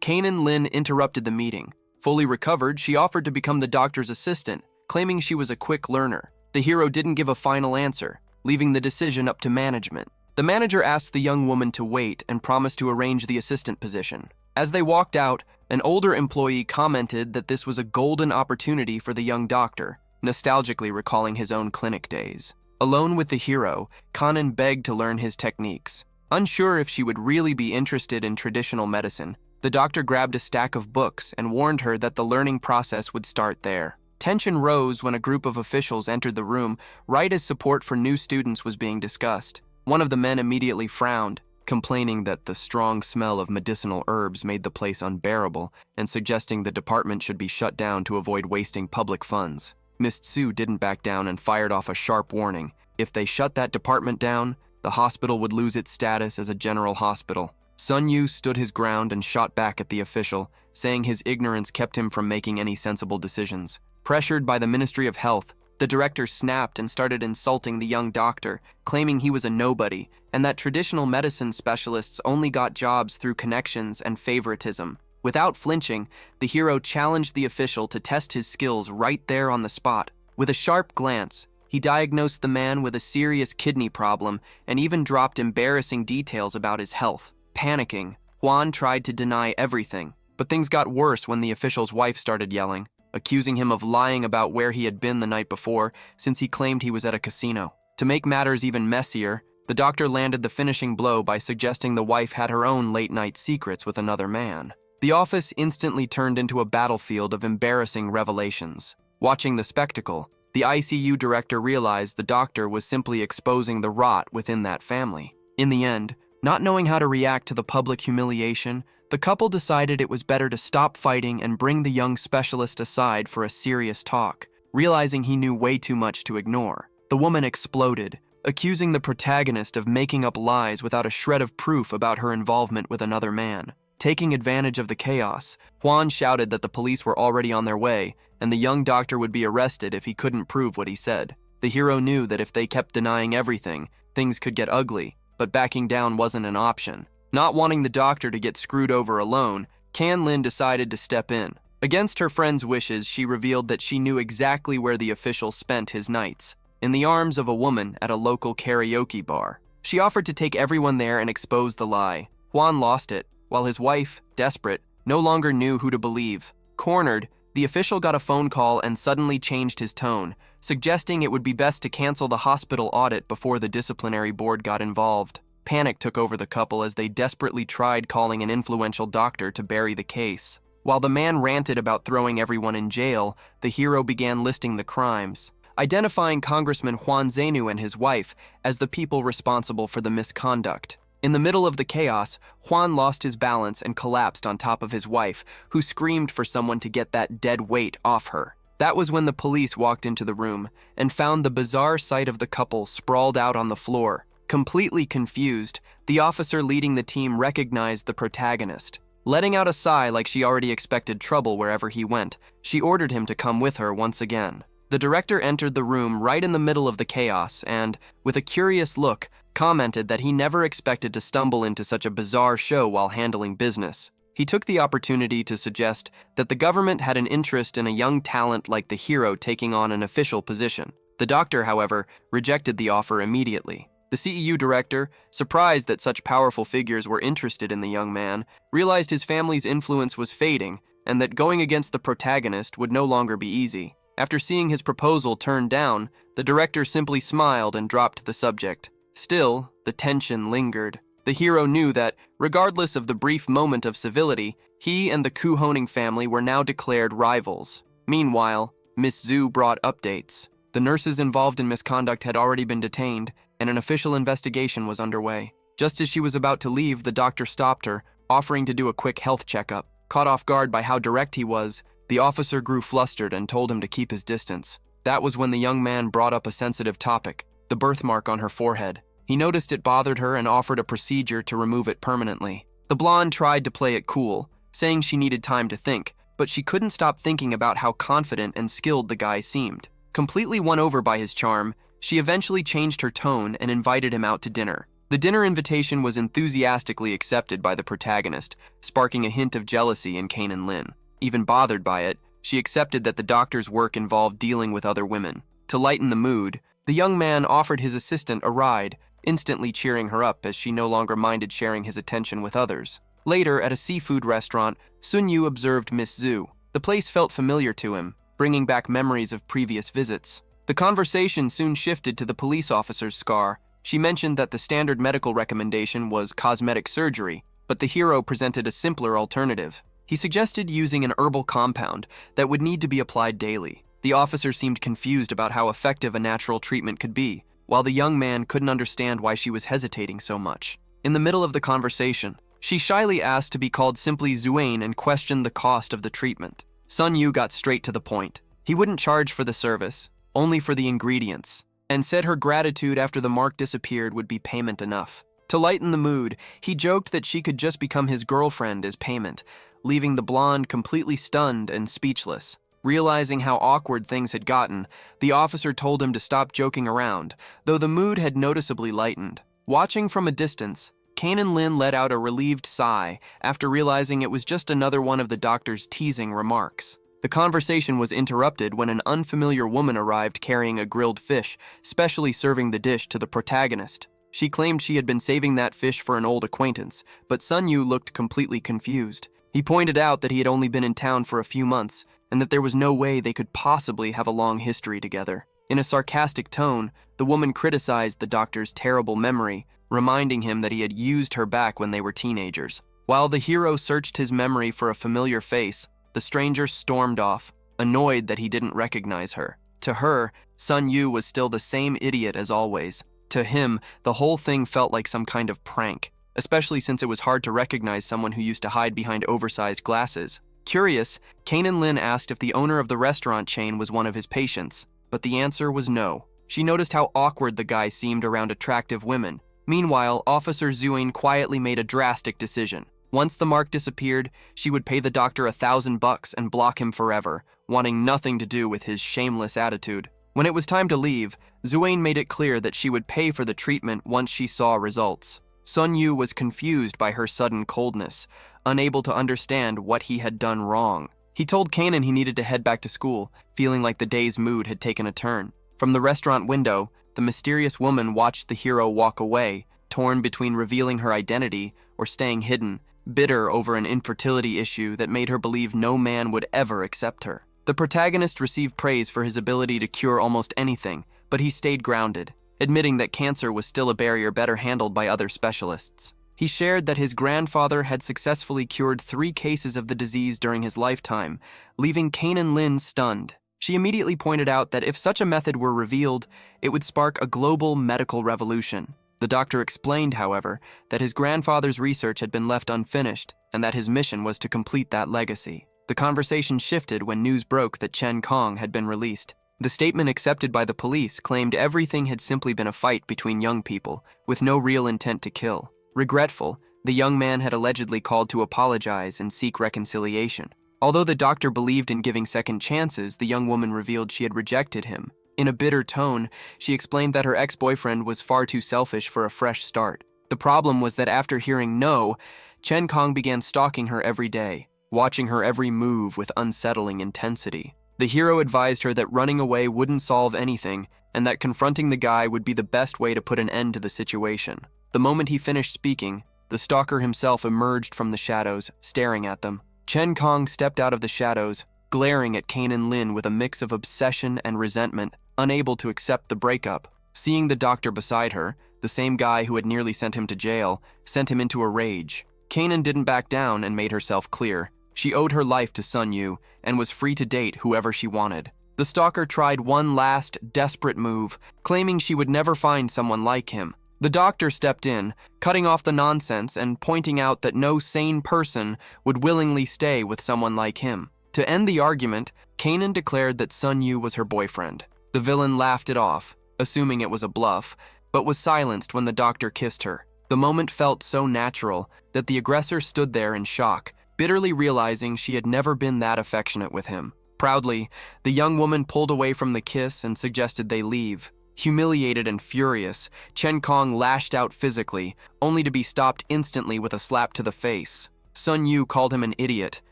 Kanan Lin interrupted the meeting. Fully recovered, she offered to become the doctor's assistant, claiming she was a quick learner. The hero didn't give a final answer, leaving the decision up to management. The manager asked the young woman to wait and promised to arrange the assistant position. As they walked out, an older employee commented that this was a golden opportunity for the young doctor, nostalgically recalling his own clinic days. Alone with the hero, Kanan begged to learn his techniques. Unsure if she would really be interested in traditional medicine, the doctor grabbed a stack of books and warned her that the learning process would start there. Tension rose when a group of officials entered the room right as support for new students was being discussed. One of the men immediately frowned, complaining that the strong smell of medicinal herbs made the place unbearable and suggesting the department should be shut down to avoid wasting public funds. Miss Tsu didn't back down and fired off a sharp warning. If they shut that department down, the hospital would lose its status as a general hospital. Sun Yu stood his ground and shot back at the official, saying his ignorance kept him from making any sensible decisions. Pressured by the Ministry of Health, the director snapped and started insulting the young doctor, claiming he was a nobody and that traditional medicine specialists only got jobs through connections and favoritism. Without flinching, the hero challenged the official to test his skills right there on the spot. With a sharp glance, he diagnosed the man with a serious kidney problem and even dropped embarrassing details about his health. Panicking, Juan tried to deny everything, but things got worse when the official's wife started yelling, accusing him of lying about where he had been the night before since he claimed he was at a casino. To make matters even messier, the doctor landed the finishing blow by suggesting the wife had her own late-night secrets with another man. The office instantly turned into a battlefield of embarrassing revelations. Watching the spectacle, the ICU director realized the doctor was simply exposing the rot within that family. In the end, not knowing how to react to the public humiliation, the couple decided it was better to stop fighting and bring the young specialist aside for a serious talk, realizing he knew way too much to ignore. The woman exploded, accusing the protagonist of making up lies without a shred of proof about her involvement with another man. Taking advantage of the chaos, Juan shouted that the police were already on their way, and the young doctor would be arrested if he couldn't prove what he said. The hero knew that if they kept denying everything, things could get ugly, but backing down wasn't an option. Not wanting the doctor to get screwed over alone, Kan Lin decided to step in. Against her friend's wishes, she revealed that she knew exactly where the official spent his nights, in the arms of a woman at a local karaoke bar. She offered to take everyone there and expose the lie. Juan lost it, while his wife, desperate, no longer knew who to believe. Cornered, the official got a phone call and suddenly changed his tone, suggesting it would be best to cancel the hospital audit before the disciplinary board got involved. Panic took over the couple as they desperately tried calling an influential doctor to bury the case. While the man ranted about throwing everyone in jail, the hero began listing the crimes, identifying Congressman Juan Zenu and his wife as the people responsible for the misconduct. In the middle of the chaos, Juan lost his balance and collapsed on top of his wife, who screamed for someone to get that dead weight off her. That was when the police walked into the room and found the bizarre sight of the couple sprawled out on the floor. Completely confused, the officer leading the team recognized the protagonist. Letting out a sigh like she already expected trouble wherever he went, she ordered him to come with her once again. The director entered the room right in the middle of the chaos and, with a curious look, commented that he never expected to stumble into such a bizarre show while handling business. He took the opportunity to suggest that the government had an interest in a young talent like the hero taking on an official position. The doctor, however, rejected the offer immediately. The CEU director, surprised that such powerful figures were interested in the young man, realized his family's influence was fading and that going against the protagonist would no longer be easy. After seeing his proposal turned down, the director simply smiled and dropped the subject. Still, the tension lingered. The hero knew that, regardless of the brief moment of civility, he and the Kuhoning family were now declared rivals. Meanwhile, Miss Zhu brought updates. The nurses involved in misconduct had already been detained, and an official investigation was underway. Just as she was about to leave, the doctor stopped her, offering to do a quick health checkup. Caught off guard by how direct he was, the officer grew flustered and told him to keep his distance. That was when the young man brought up a sensitive topic, the birthmark on her forehead. He noticed it bothered her and offered a procedure to remove it permanently. The blonde tried to play it cool, saying she needed time to think, but she couldn't stop thinking about how confident and skilled the guy seemed. Completely won over by his charm, she eventually changed her tone and invited him out to dinner. The dinner invitation was enthusiastically accepted by the protagonist, sparking a hint of jealousy in Kane and Lin. Even bothered by it, she accepted that the doctor's work involved dealing with other women. To lighten the mood, the young man offered his assistant a ride, instantly cheering her up as she no longer minded sharing his attention with others. Later, at a seafood restaurant, Sun Yu observed Miss Zhu. The place felt familiar to him, bringing back memories of previous visits. The conversation soon shifted to the police officer's scar. She mentioned that the standard medical recommendation was cosmetic surgery, but the hero presented a simpler alternative. He suggested using an herbal compound that would need to be applied daily. The officer seemed confused about how effective a natural treatment could be, while the young man couldn't understand why she was hesitating so much. In the middle of the conversation, she shyly asked to be called simply Zuane and questioned the cost of the treatment. Sun Yu got straight to the point. He wouldn't charge for the service, only for the ingredients, and said her gratitude after the mark disappeared would be payment enough. To lighten the mood, he joked that she could just become his girlfriend as payment, leaving the blonde completely stunned and speechless. Realizing how awkward things had gotten, the officer told him to stop joking around, though the mood had noticeably lightened. Watching from a distance, Kane and Lin let out a relieved sigh after realizing it was just another one of the doctor's teasing remarks. The conversation was interrupted when an unfamiliar woman arrived carrying a grilled fish, specially serving the dish to the protagonist. She claimed she had been saving that fish for an old acquaintance, but Sun Yu looked completely confused. He pointed out that he had only been in town for a few months, and that there was no way they could possibly have a long history together. In a sarcastic tone, the woman criticized the doctor's terrible memory, reminding him that he had used her back when they were teenagers. While the hero searched his memory for a familiar face, the stranger stormed off, annoyed that he didn't recognize her. To her, Sun Yu was still the same idiot as always. To him, the whole thing felt like some kind of prank, especially since it was hard to recognize someone who used to hide behind oversized glasses. Curious, Kane and Lin asked if the owner of the restaurant chain was one of his patients, but the answer was no. She noticed how awkward the guy seemed around attractive women. Meanwhile, Officer Zuane quietly made a drastic decision. Once the mark disappeared, she would pay the doctor $1,000 and block him forever, wanting nothing to do with his shameless attitude. When it was time to leave, Zuane made it clear that she would pay for the treatment once she saw results. Sun Yu was confused by her sudden coldness, unable to understand what he had done wrong. He told Kanan he needed to head back to school, feeling like the day's mood had taken a turn. From the restaurant window, the mysterious woman watched the hero walk away, torn between revealing her identity or staying hidden, bitter over an infertility issue that made her believe no man would ever accept her. The protagonist received praise for his ability to cure almost anything, but he stayed grounded, admitting that cancer was still a barrier better handled by other specialists. He shared that his grandfather had successfully cured 3 cases of the disease during his lifetime, leaving Kanan Lin stunned. She immediately pointed out that if such a method were revealed, it would spark a global medical revolution. The doctor explained, however, that his grandfather's research had been left unfinished and that his mission was to complete that legacy. The conversation shifted when news broke that Chen Kong had been released. The statement accepted by the police claimed everything had simply been a fight between young people, with no real intent to kill. Regretful, the young man had allegedly called to apologize and seek reconciliation. Although the doctor believed in giving second chances, the young woman revealed she had rejected him. In a bitter tone, she explained that her ex-boyfriend was far too selfish for a fresh start. The problem was that after hearing no, Chen Kong began stalking her every day, watching her every move with unsettling intensity. The hero advised her that running away wouldn't solve anything, and that confronting the guy would be the best way to put an end to the situation. The moment he finished speaking, the stalker himself emerged from the shadows, staring at them. Chen Kong stepped out of the shadows, glaring at Kanan Lin with a mix of obsession and resentment, unable to accept the breakup. Seeing the doctor beside her, the same guy who had nearly sent him to jail, sent him into a rage. Kanan didn't back down and made herself clear. She owed her life to Sun Yu and was free to date whoever she wanted. The stalker tried one last, desperate move, claiming she would never find someone like him. The doctor stepped in, cutting off the nonsense and pointing out that no sane person would willingly stay with someone like him. To end the argument, Kanan declared that Sun Yu was her boyfriend. The villain laughed it off, assuming it was a bluff, but was silenced when the doctor kissed her. The moment felt so natural that the aggressor stood there in shock, bitterly realizing she had never been that affectionate with him. Proudly, the young woman pulled away from the kiss and suggested they leave. Humiliated and furious, Chen Kong lashed out physically, only to be stopped instantly with a slap to the face. Sun Yu called him an idiot,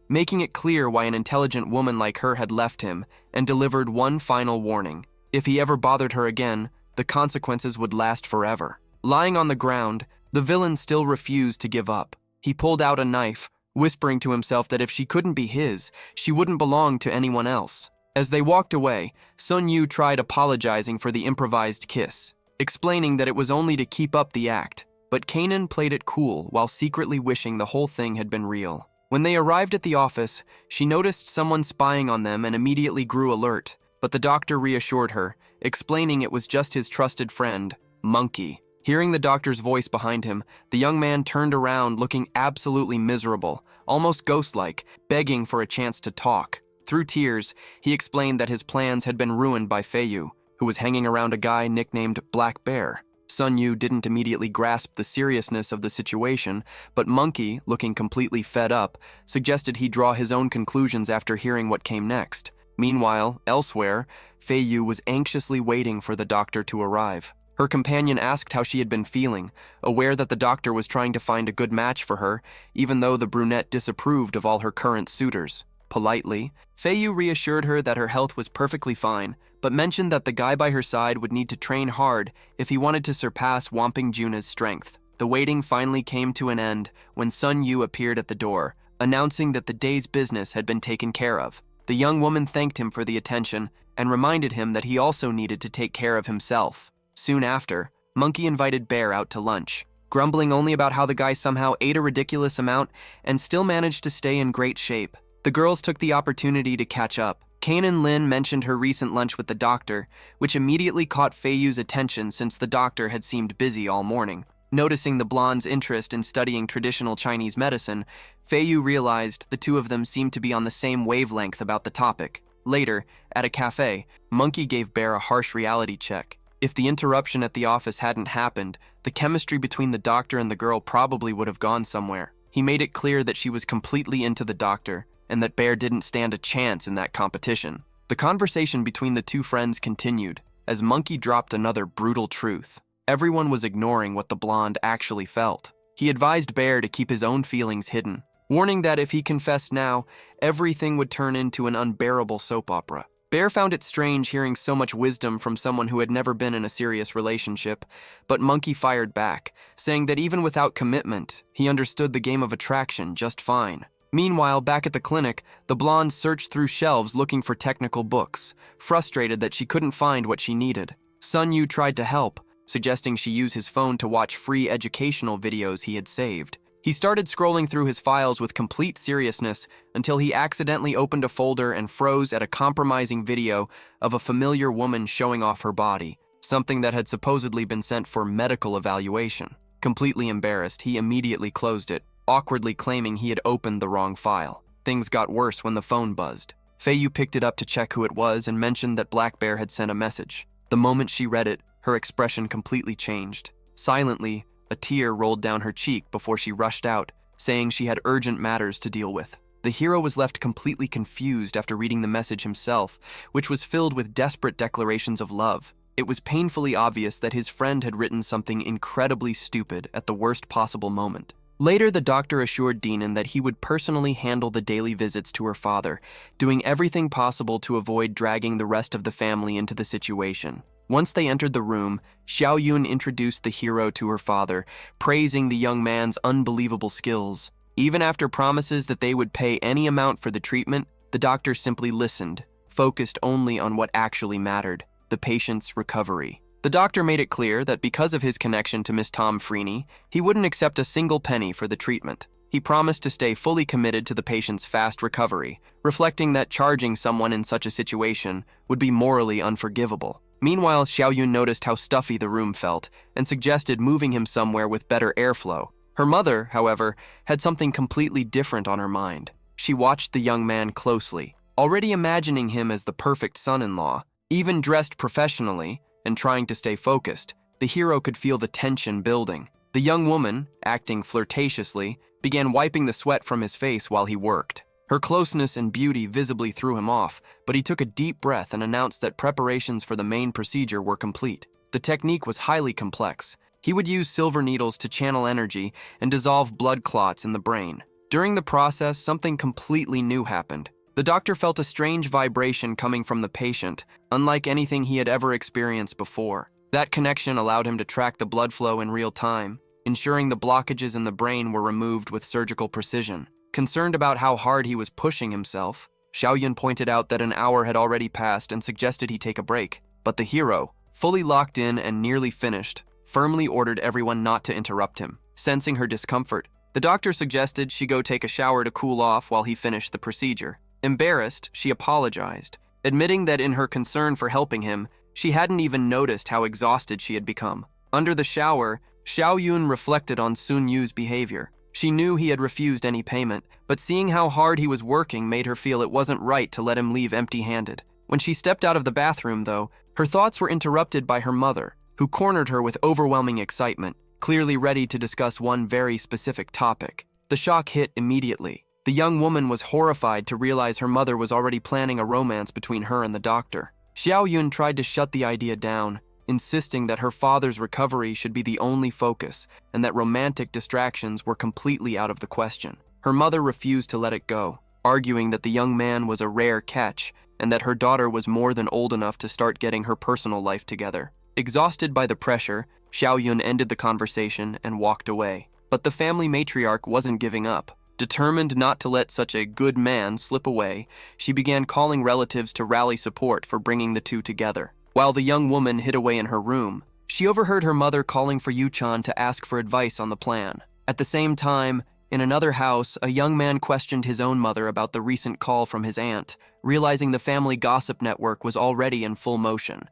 making it clear why an intelligent woman like her had left him, and delivered one final warning. If he ever bothered her again, the consequences would last forever. Lying on the ground, the villain still refused to give up. He pulled out a knife, whispering to himself that if she couldn't be his, she wouldn't belong to anyone else. As they walked away, Sun Yu tried apologizing for the improvised kiss, explaining that it was only to keep up the act, but Kanan played it cool while secretly wishing the whole thing had been real. When they arrived at the office, she noticed someone spying on them and immediately grew alert, but the doctor reassured her, explaining it was just his trusted friend, Monkey. Hearing the doctor's voice behind him, the young man turned around looking absolutely miserable, almost ghost-like, begging for a chance to talk. Through tears, he explained that his plans had been ruined by Feiyu, who was hanging around a guy nicknamed Black Bear. Sun Yu didn't immediately grasp the seriousness of the situation, but Monkey, looking completely fed up, suggested he draw his own conclusions after hearing what came next. Meanwhile, elsewhere, Feiyu was anxiously waiting for the doctor to arrive. Her companion asked how she had been feeling, aware that the doctor was trying to find a good match for her, even though the brunette disapproved of all her current suitors. Politely, Feiyu reassured her that her health was perfectly fine, but mentioned that the guy by her side would need to train hard if he wanted to surpass Wamping Juna's strength. The waiting finally came to an end when Sun Yu appeared at the door, announcing that the day's business had been taken care of. The young woman thanked him for the attention and reminded him that he also needed to take care of himself. Soon after, Monkey invited Bear out to lunch, grumbling only about how the guy somehow ate a ridiculous amount and still managed to stay in great shape. The girls took the opportunity to catch up. Kanan Lin mentioned her recent lunch with the doctor, which immediately caught Feiyu's attention since the doctor had seemed busy all morning. Noticing the blonde's interest in studying traditional Chinese medicine, Feiyu realized the two of them seemed to be on the same wavelength about the topic. Later, at a cafe, Monkey gave Bear a harsh reality check. If the interruption at the office hadn't happened, the chemistry between the doctor and the girl probably would have gone somewhere. He made it clear that she was completely into the doctor, and that Bear didn't stand a chance in that competition. The conversation between the two friends continued, as Monkey dropped another brutal truth. Everyone was ignoring what the blonde actually felt. He advised Bear to keep his own feelings hidden, warning that if he confessed now, everything would turn into an unbearable soap opera. Bear found it strange hearing so much wisdom from someone who had never been in a serious relationship, but Monkey fired back, saying that even without commitment, he understood the game of attraction just fine. Meanwhile, back at the clinic, the blonde searched through shelves looking for technical books, frustrated that she couldn't find what she needed. Sun Yu tried to help, suggesting she use his phone to watch free educational videos he had saved. He started scrolling through his files with complete seriousness until he accidentally opened a folder and froze at a compromising video of a familiar woman showing off her body, something that had supposedly been sent for medical evaluation. Completely embarrassed, he immediately closed it, awkwardly claiming he had opened the wrong file. Things got worse when the phone buzzed. Feiyu picked it up to check who it was and mentioned that Black Bear had sent a message. The moment she read it, her expression completely changed. Silently, a tear rolled down her cheek before she rushed out, saying she had urgent matters to deal with. The hero was left completely confused after reading the message himself, which was filled with desperate declarations of love. It was painfully obvious that his friend had written something incredibly stupid at the worst possible moment. Later, the doctor assured Dinan that he would personally handle the daily visits to her father, doing everything possible to avoid dragging the rest of the family into the situation. Once they entered the room, Xiao Yun introduced the hero to her father, praising the young man's unbelievable skills. Even after promises that they would pay any amount for the treatment, the doctor simply listened, focused only on what actually mattered, the patient's recovery. The doctor made it clear that because of his connection to Miss Tom Freeney, he wouldn't accept a single penny for the treatment. He promised to stay fully committed to the patient's fast recovery, reflecting that charging someone in such a situation would be morally unforgivable. Meanwhile, Xiaoyun noticed how stuffy the room felt and suggested moving him somewhere with better airflow. Her mother, however, had something completely different on her mind. She watched the young man closely, already imagining him as the perfect son-in-law. Even dressed professionally and trying to stay focused, the hero could feel the tension building. The young woman, acting flirtatiously, began wiping the sweat from his face while he worked. Her closeness and beauty visibly threw him off, but he took a deep breath and announced that preparations for the main procedure were complete. The technique was highly complex. He would use silver needles to channel energy and dissolve blood clots in the brain. During the process, something completely new happened. The doctor felt a strange vibration coming from the patient, unlike anything he had ever experienced before. That connection allowed him to track the blood flow in real time, ensuring the blockages in the brain were removed with surgical precision. Concerned about how hard he was pushing himself, Xiaoyun pointed out that an hour had already passed and suggested he take a break. But the hero, fully locked in and nearly finished, firmly ordered everyone not to interrupt him. Sensing her discomfort, the doctor suggested she go take a shower to cool off while he finished the procedure. Embarrassed, she apologized, admitting that in her concern for helping him, she hadn't even noticed how exhausted she had become. Under the shower, Xiaoyun reflected on Sun Yu's behavior. She knew he had refused any payment, but seeing how hard he was working made her feel it wasn't right to let him leave empty-handed. When she stepped out of the bathroom, though, her thoughts were interrupted by her mother, who cornered her with overwhelming excitement, clearly ready to discuss one very specific topic. The shock hit immediately. The young woman was horrified to realize her mother was already planning a romance between her and the doctor. Xiaoyun tried to shut the idea down, insisting that her father's recovery should be the only focus and that romantic distractions were completely out of the question. Her mother refused to let it go, arguing that the young man was a rare catch and that her daughter was more than old enough to start getting her personal life together. Exhausted by the pressure, Xiaoyun ended the conversation and walked away. But the family matriarch wasn't giving up. Determined not to let such a good man slip away, she began calling relatives to rally support for bringing the two together. While the young woman hid away in her room, she overheard her mother calling for Yu-chan to ask for advice on the plan. At the same time, in another house, a young man questioned his own mother about the recent call from his aunt, realizing the family gossip network was already in full motion.